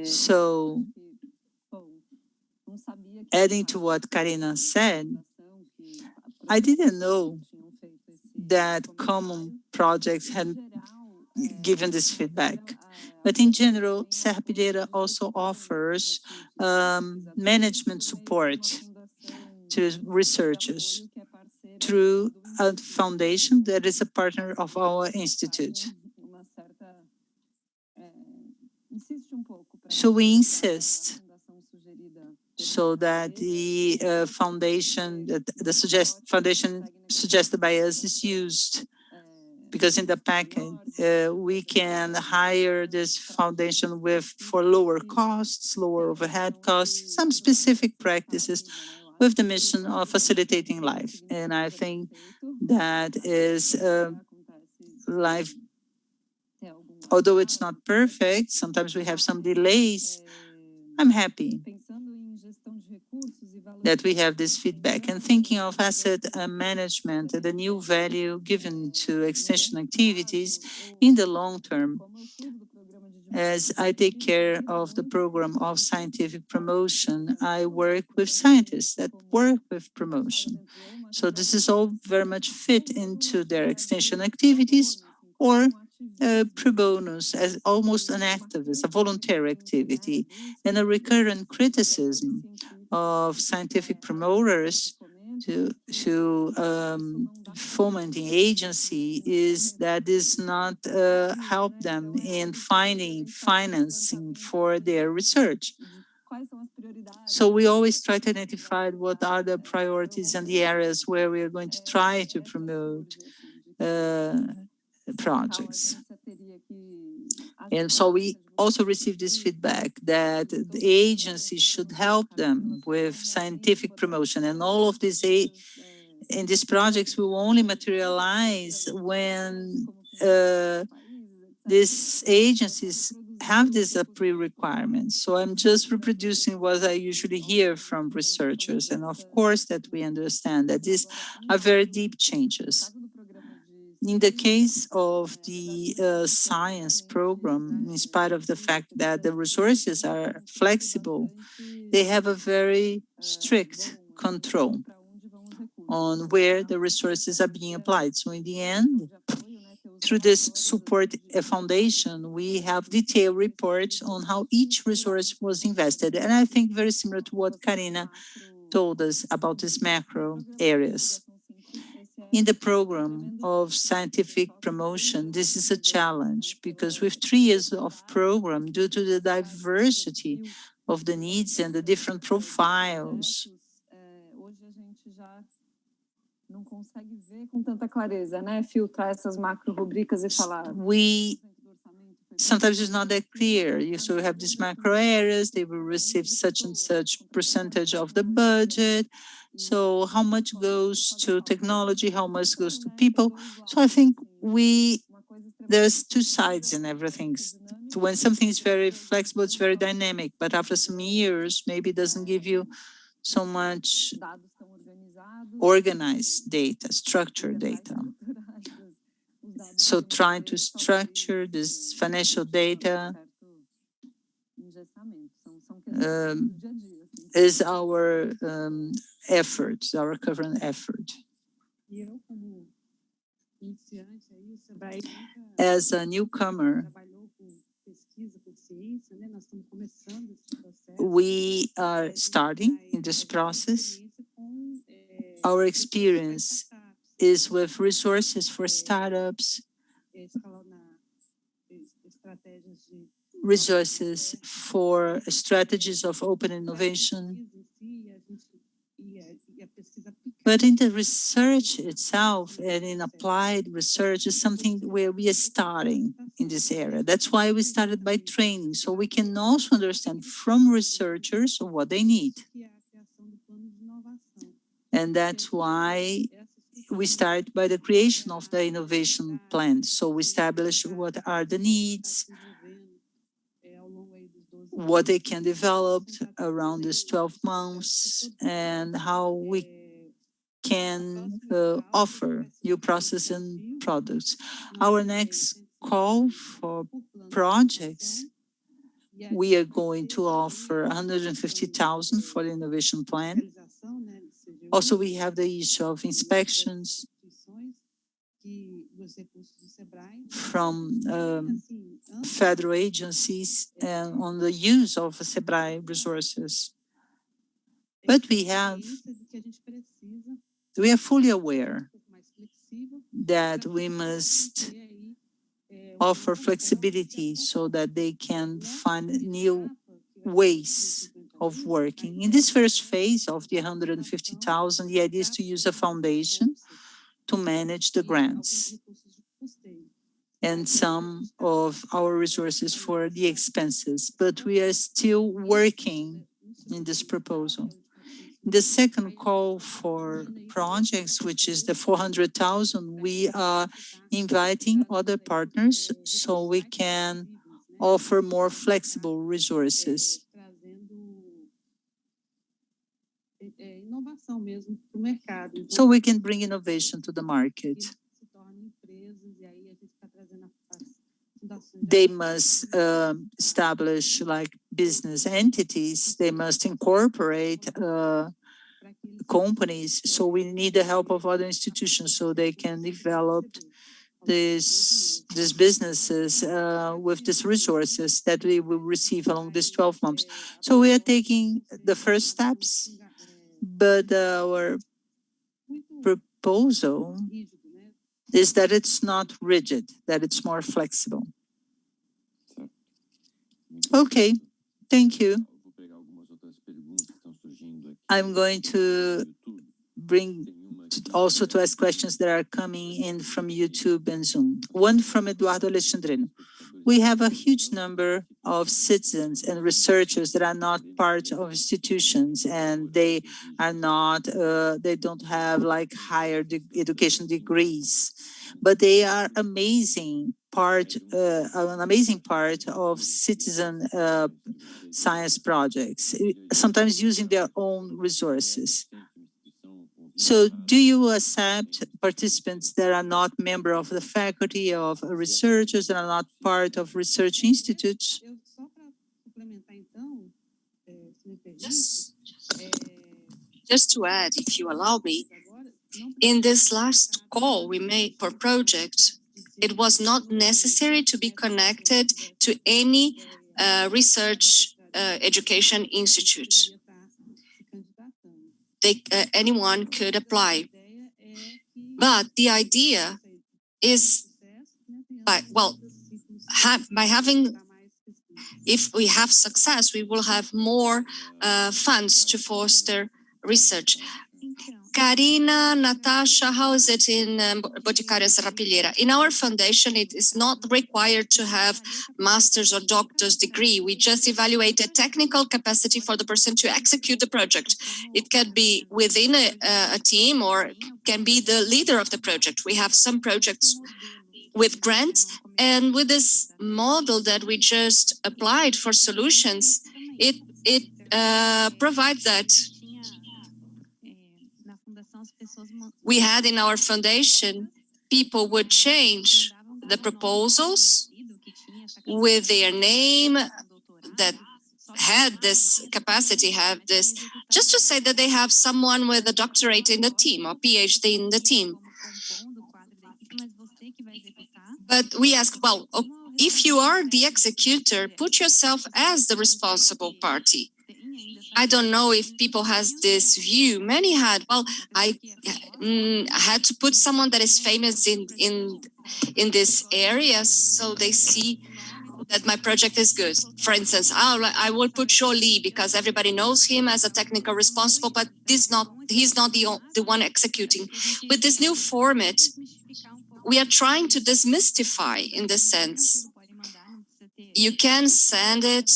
So, adding to what Karina said, I didn't know that common projects had given this feedback. But in general, Serra Pilheira also offers management support to researchers through a foundation that is a partner of our institute. So we insist so that the foundation, foundation suggested by us is used, because in the packet we can hire this foundation for lower costs, lower overhead costs, some specific practices with the mission of facilitating life. And I think that is life. Although it's not perfect, sometimes we have some delays. I'm happy that we have this feedback. And thinking of asset management, the new value given to extension activities in the long term, as I take care of the program of scientific promotion, I work with scientists that work with promotion. So this is all very much fit into their extension activities, or pro bonus, as almost an activist, a voluntary activity. And a recurrent criticism of scientific promoters to fomenting agency is that this not help them in finding financing for their research. So we always try to identify what are the priorities and the areas where we are going to try to promote projects. And so we also received this feedback that the agency should help them with scientific promotion. And all of these in these projects will only materialize when these agencies have these pre-requirements. So I'm just reproducing what I usually hear from researchers. And of course that we understand that these are very deep changes. In the case of the science program, in spite of the fact that the resources are flexible, they have a very strict control on where the resources are being applied. So in the end, through this support foundation, we have detailed reports on how each resource was invested. And I think very similar to what Karina told us about these macro areas. In the program of scientific promotion, this is a challenge because with 3 years of program, due to the diversity of the needs and the different profiles, não consegue ver com tanta clareza, né? Filtrar essas macro rubricas e falar. Sometimes it's not that clear. You still have these macro areas, they will receive such and such percentage of the budget. So how much goes to technology, how much goes to people? So I think there's two sides in everything. When something is very flexible, it's very dynamic, but after some years, maybe it doesn't give you so much organized data, structured data. So trying to structure this financial data is our effort, our current effort. As a newcomer, we are starting in this process. Our experience is with resources for startups, resources for strategies of open innovation. But in the research itself and in applied research is something where we are starting in this area. That's why we started by training, so we can also understand from researchers what they need. And that's why we start by the creation of the innovation plan. So we establish what are the needs, what they can develop around these 12 months, and how we can offer new processes and products. Our next call for projects, we are going to offer 150,000 for the innovation plan. Also, we have the issue of inspections from federal agencies and on the use of SEBRAE resources. But we are fully aware that we must offer flexibility so that they can find new ways of working. In this first phase of the 150,000, the idea is to use a foundation to manage the grants and some of our resources for the expenses, but we are still working in this proposal. The second call for projects, which is the 400,000, we are inviting other partners so we can offer more flexible resources. So we can bring innovation to the market. They must establish like business entities. They must incorporate companies. So we need the help of other institutions so they can develop these businesses with these resources that we will receive along these 12 months. So we are taking the first steps, but our proposal is that it's not rigid, that it's more flexible. Okay, thank you. I'm going to bring also to ask questions that are coming in from YouTube and Zoom. One from Eduardo Alexandrino. We have a huge number of citizens and researchers that are not part of institutions, and they are not, they don't have like higher education degrees, but they are an amazing part of citizen science projects, sometimes using their own resources. So do you accept participants that are not member of the faculty, of researchers that are not part of research institutes? Just to add, if you allow me, in this last call we made for project, it was not necessary to be connected to any research education institute. Anyone could apply. But the idea is by having, if we have success, we will have more funds to foster research. Karina, Natasha, how is it in Boticário Serrapilheira? In our foundation, it is not required to have master's or doctor's degree. We just evaluate a technical capacity for the person to execute the project. It can be within a team or can be the leader of the project. We have some projects with grants, and with this model that we just applied for solutions, it provides that. We had in our foundation, people would change the proposals with their name that had this capacity, have this, just to say that they have someone with a doctorate in the team or PhD in the team. But we ask, well, if you are the executor, put yourself as the responsible party. I don't know if people has this view. Many had, well, I had to put someone that is famous in this area so they see that my project is good. For instance, I will put Jolie because everybody knows him as a technical responsible, but he's not the one executing. With this new format, we are trying to demystify in this sense. You can send it.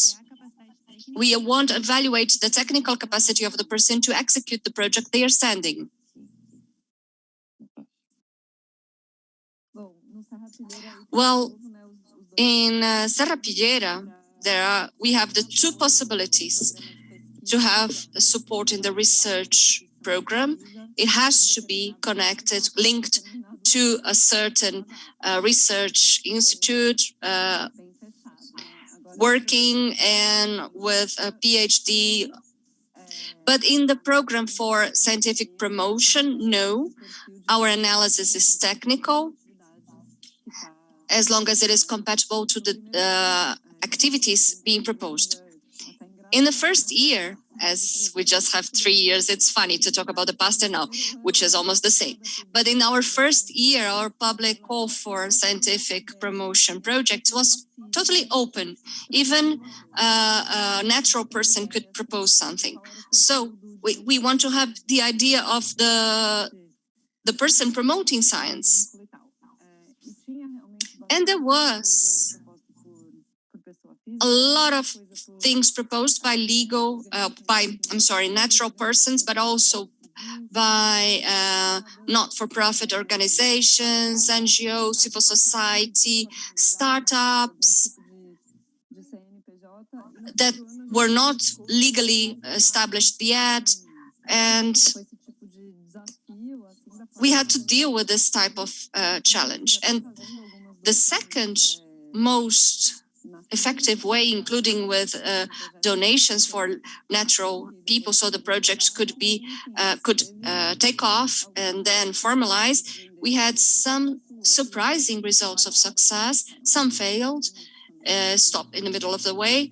We want to evaluate the technical capacity of the person to execute the project they are sending. Well, in Serrapilheira, we have the two possibilities to have support in the research program. It has to be connected, linked to a certain research institute, working and with a PhD. But in the program for scientific promotion, no, our analysis is technical, as long as it is compatible to the activities being proposed. In the first year, as we just have 3 years, it's funny to talk about the past and now, which is almost the same. But in our first year, our public call for scientific promotion projects was totally open. Even a natural person could propose something. So we want to have the idea of the person promoting science. And there was a lot of things proposed by natural persons, but also by not-for-profit organizations, NGOs, civil society, startups that were not legally established yet. And we had to deal with this type of challenge. And the second most effective way, including with donations for natural people, so the projects could take off and then formalize. We had some surprising results of success. Some failed, stopped in the middle of the way.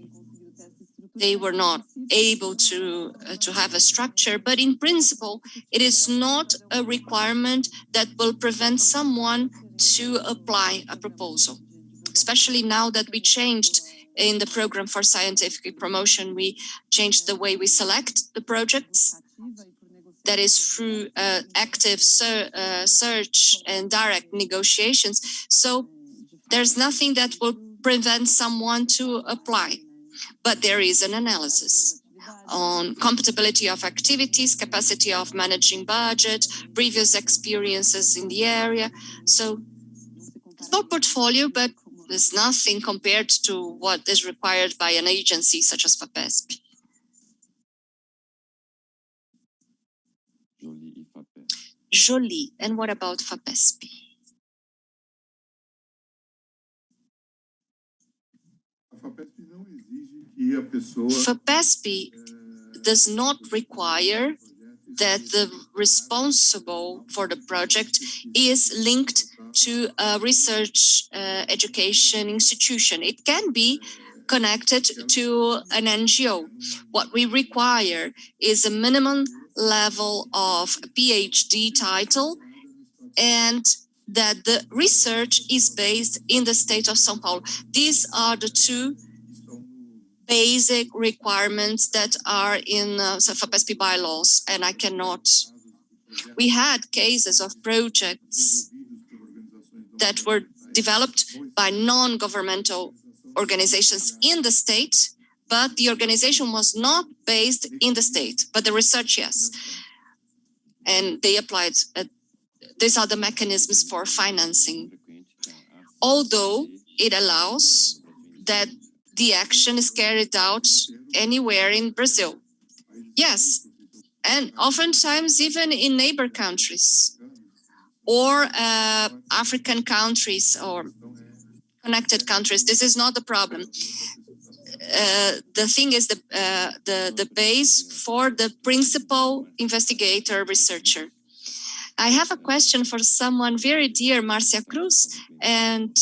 They were not able to have a structure, but in principle, it is not a requirement that will prevent someone to apply a proposal. Especially now that we changed in the program for scientific promotion, we changed the way we select the projects. That is through active search and direct negotiations. So there's nothing that will prevent someone to apply. But there is an analysis on compatibility of activities, capacity of managing budget, previous experiences in the area. So it's not portfolio, but there's nothing compared to what is required by an agency such as FAPESP. Jolie. And what about FAPESP? FAPESP does not require that the responsible for the project is linked to a research education institution. It can be connected to an NGO. What we require is a minimum level of PhD title and that the research is based in the state of São Paulo. These are the two basic requirements that are in FAPESP bylaws, and I cannot. We had cases of projects that were developed by non-governmental organizations in the state, but the organization was not based in the state, but the research, yes. And they applied, these are the mechanisms for financing. Although it allows that the action is carried out anywhere in Brazil. Yes, and oftentimes even in neighbor countries or African countries or connected countries. This is not the problem. The thing is the base for the principal investigator researcher. I have a question for someone very dear, Marcia Cruz, and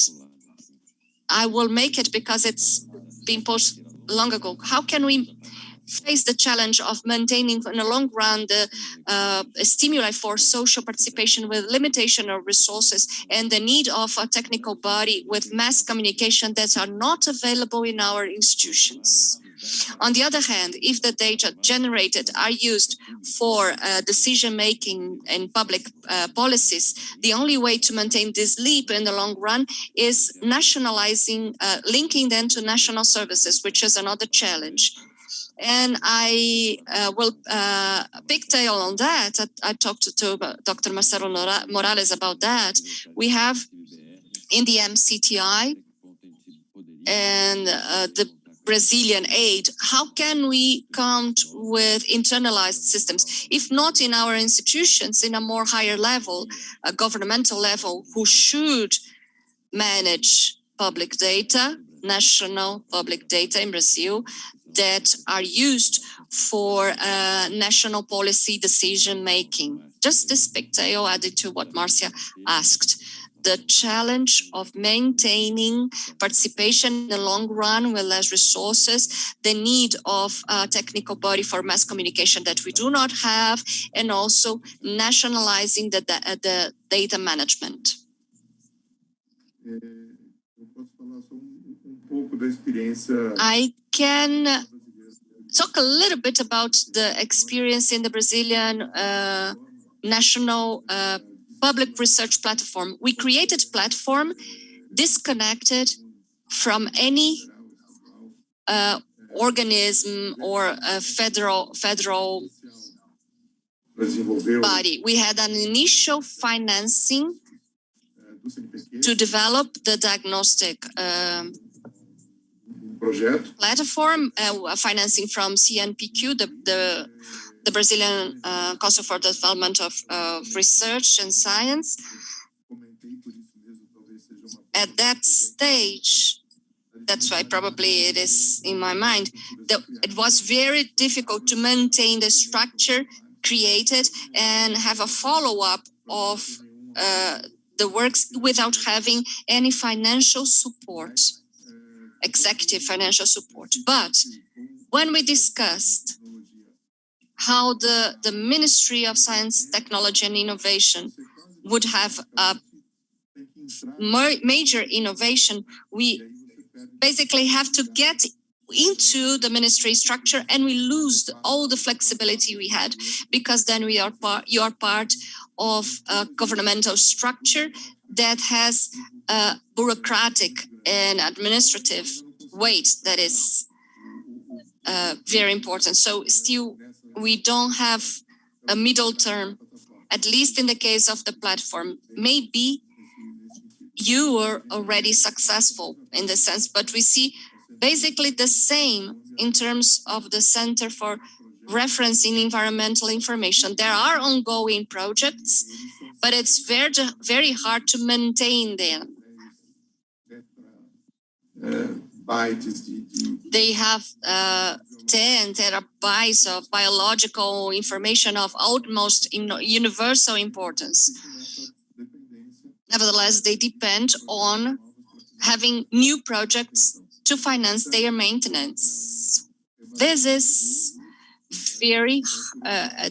I will make it because it's been posed long ago. How can we face the challenge of maintaining in the long run the stimuli for social participation with limitation of resources and the need of a technical body with mass communication that are not available in our institutions? On the other hand, if the data generated are used for decision-making and public policies, the only way to maintain this leap in the long run is nationalizing, linking them to national services, which is another challenge. And I will pigtail on that. I talked to Dr. Marcelo Morales about that. We have in the MCTI and the Brazilian aid, how can we count with internalized systems? If not in our institutions, in a more higher level, a governmental level, who should manage public data, national public data in Brazil, that are used for national policy decision-making. Just this pigtail added to what Marcia asked. The challenge of maintaining participation in the long run with less resources, the need of a technical body for mass communication that we do not have, and also nationalizing the data management. I can talk a little bit about the experience in the Brazilian national public research platform. We created a platform disconnected from any organism or a federal body. We had an initial financing to develop the diagnostic platform, financing from CNPq, the Brazilian Council for the Development of Research and Science. At that stage, that's why probably it is in my mind, that it was very difficult to maintain the structure created and have a follow-up of the works without having any financial support, executive financial support. But when we discussed how the Ministry of Science, Technology and Innovation would have a major innovation, we basically have to get into the ministry structure, and we lose all the flexibility we had, because then you are part of a governmental structure that has a bureaucratic and administrative weight that is very important. So still, we don't have a middle term, at least in the case of the platform. Maybe you were already successful in the sense, but we see basically the same in terms of the Center for referencing environmental information. There are ongoing projects, but it's very hard to maintain them. They have 10 terabytes of biological information of utmost universal importance. Nevertheless, they depend on having new projects to finance their maintenance. This is very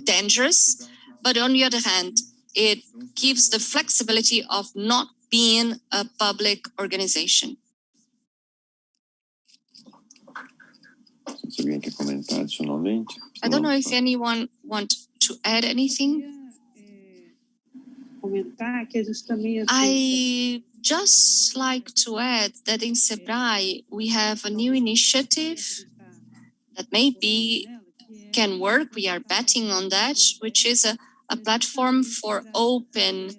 dangerous, but on the other hand, it gives the flexibility of not being a public organization. I don't know if anyone wants to add anything. I just like to add that in SEBRAE, we have a new initiative that maybe can work. We are betting on that, which is a platform for open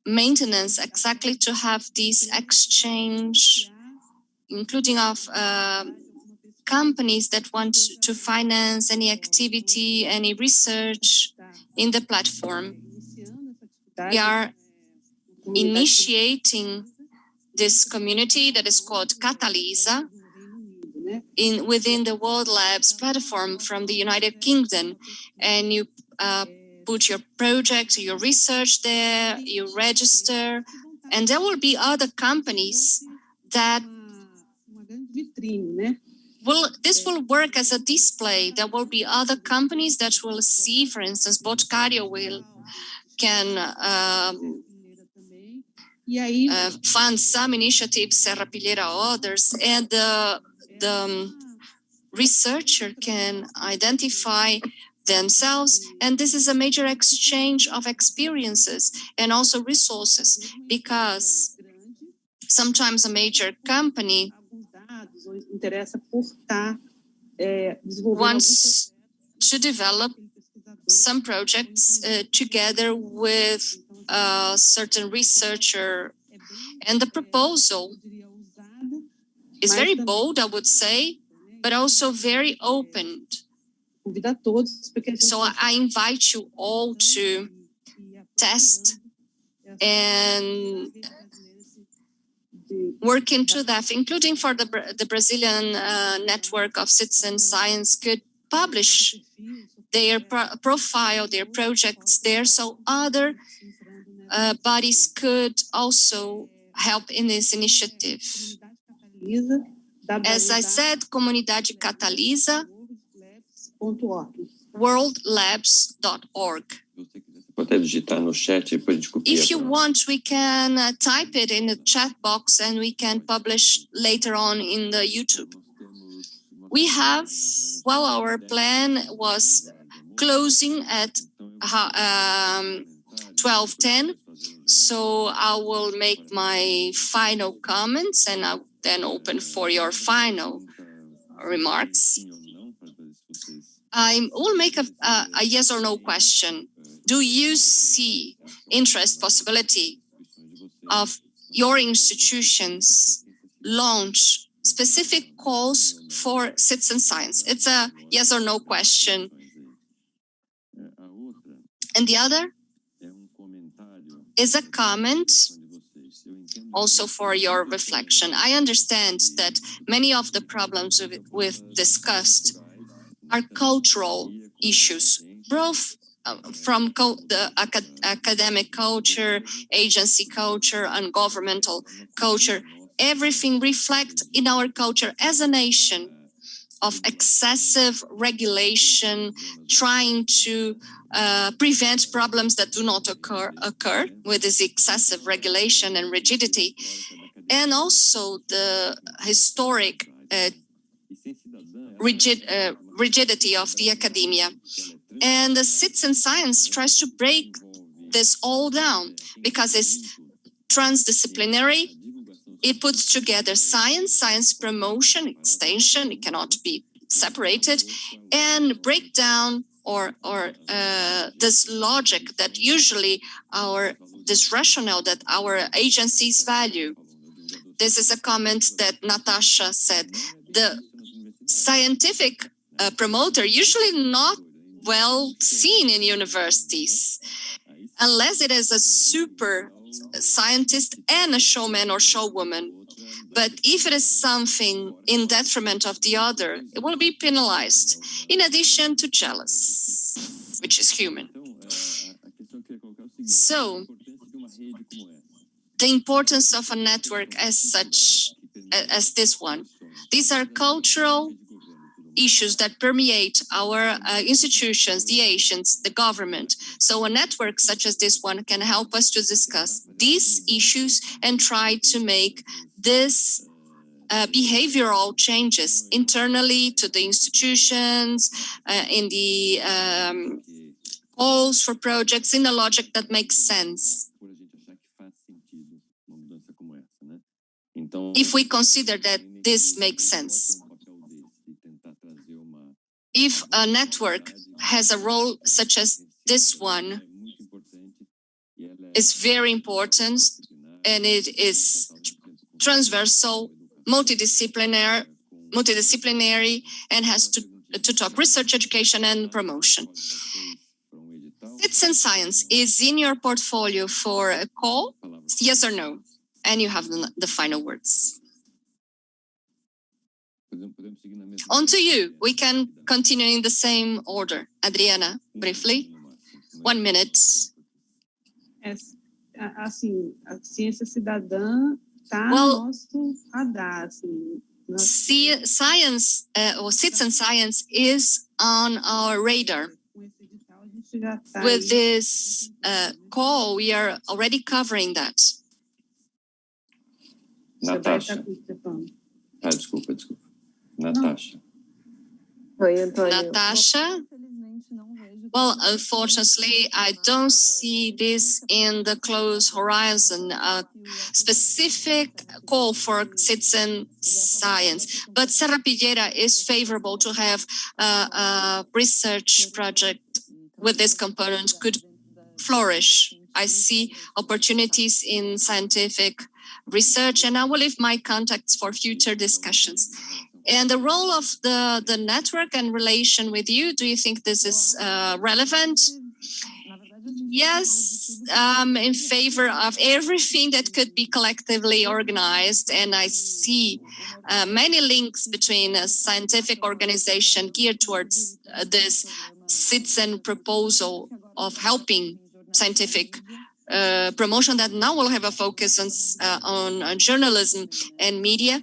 maintenance, exactly to have this exchange, including of companies that want to finance any activity, any research in the platform. We are initiating this community that is called Catalisa within the World Labs platform from the United Kingdom, and you put your project, your research there, you register, and there will be other companies that this will work as a display. There will be other companies that will see, for instance, Boticário can fund some initiatives, Serra Pilheira others, and the researcher can identify themselves, and this is a major exchange of experiences and also resources, because sometimes a major company wants to develop some projects together with a certain researcher, and the proposal is very bold, I would say, but also very open. So I invite you all to test and work into that, including for the Brazilian network of citizen science could publish their profile, their projects there, so other bodies could also help in this initiative. As I said, Comunidade Catalisa, worldlabs.org. If you want, we can type it in the chat box and we can publish later on in the YouTube. We have, well, our plan was closing at 12:10, so I will make my final comments and I'll then open for your final remarks. I will make a yes or no question. Do you see interest, possibility of your institutions launch specific calls for citizen science? It's a yes or no question. And the other is a comment also for your reflection. I understand that many of the problems we've discussed are cultural issues, both from the academic culture, agency culture, and governmental culture. Everything reflects in our culture as a nation of excessive regulation, trying to prevent problems that do not occur with this excessive regulation and rigidity, and also the historic rigidity of the academia. And the citizen science tries to break this all down because it's transdisciplinary. It puts together science promotion, extension, it cannot be separated, and break down or this logic that usually this rationale that our agencies value. This is a comment that Natasha said. The scientific promoter, usually not well seen in universities, unless it is a super scientist and a showman or showwoman. But if it is something in detriment of the other, it will be penalized, in addition to jealous, which is human. So, the importance of a network as such, as this one. These are cultural issues that permeate our institutions, the agents, the government. So a network such as this one can help us to discuss these issues and try to make this behavioral changes internally to the institutions, in the calls for projects, in a logic that makes sense. If we consider that this makes sense. If a network has a role such as this one, is very important, and it is transversal, multidisciplinary, and has to talk research, education, and promotion. Citizen science is in your portfolio for a call, yes or no? And you have the final words. On to you. We can continue in the same order. Adriana, briefly. 1 minute. Assim, a ciência cidadã está Well, no nosso radar, assim. Science or citizen science is on our radar. With this call, we are already covering that. Natasha. Desculpa. Natasha. Natasha? Well, unfortunately, I don't see this in the close horizon, a specific call for citizen science. But Serra Pilheira is favorable to have a research project with this component could flourish. I see opportunities in scientific research, and I will leave my contacts for future discussions. And the role of the network and relation with you, do you think this is relevant? Yes, I'm in favor of everything that could be collectively organized, and I see many links between a scientific organization geared towards this citizen proposal of helping scientific promotion that now will have a focus on journalism and media,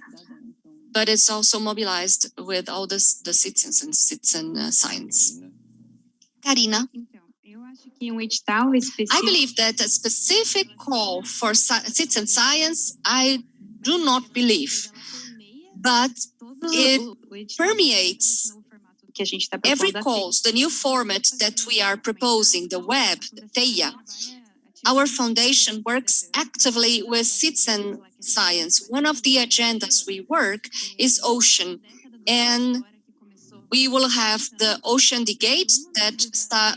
but it's also mobilized with all the citizens and citizen science. Karina? I believe that a specific call for citizen science, I do not believe, but it permeates every calls, the new format that we are proposing, the web, the TEIA. Our foundation works actively with citizen science. One of the agendas we work is ocean, and we will have the Ocean Decade that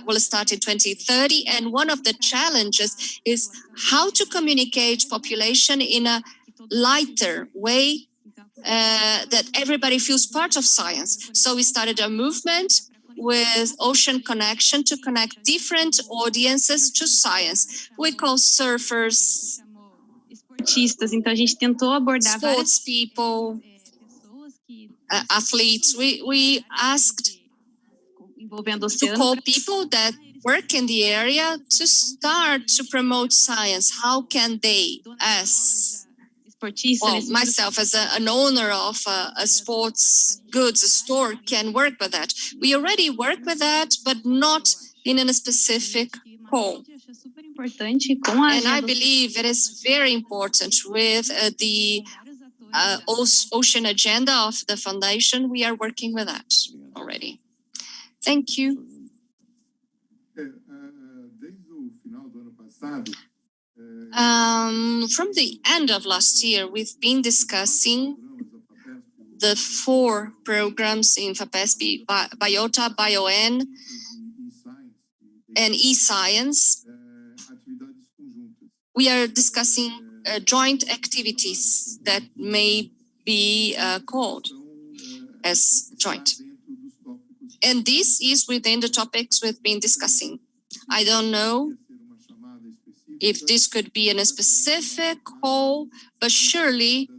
will start in 2030. And one of the challenges is how to communicate population in a lighter way that everybody feels part of science. So we started a movement with Ocean Connection to connect different audiences to science. We call surfers, sports people, athletes. We asked to call people that work in the area to start to promote science. How can they, as well, myself as an owner of a sports goods store, can work with that? We already work with that, but not in a specific call. And I believe it is very important with the ocean agenda of the foundation. We are working with that already. Thank you. From the end of last year, we've been discussing the 4 programs in FAPESP, Biota, BioN, and eScience. We are discussing joint activities that may be called as joint. And this is within the topics we've been discussing. I don't know if this could be in a specific call, but surely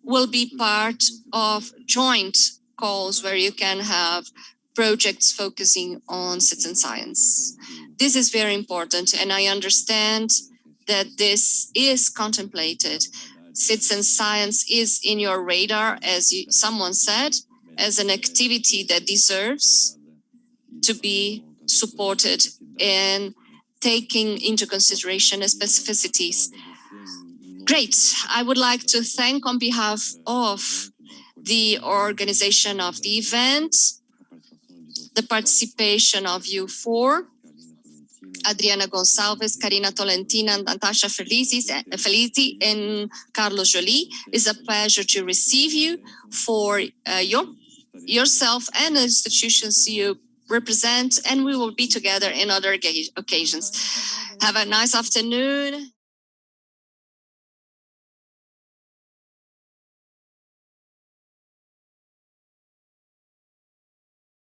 will be part of joint calls where you can have projects focusing on citizen science. This is very important, and I understand that this is contemplated. Citizen science is in your radar, as someone said, as an activity that deserves to be supported and taking into consideration specificities. Great. I would like to thank on behalf of the organization of the event, the participation of you four, Adriana Gonçalves, Karina Tolentina, Natasha Felici, and Carlos Joly. It's a pleasure to receive you for yourself and the institutions you represent, and we will be together in other occasions. Have a nice afternoon.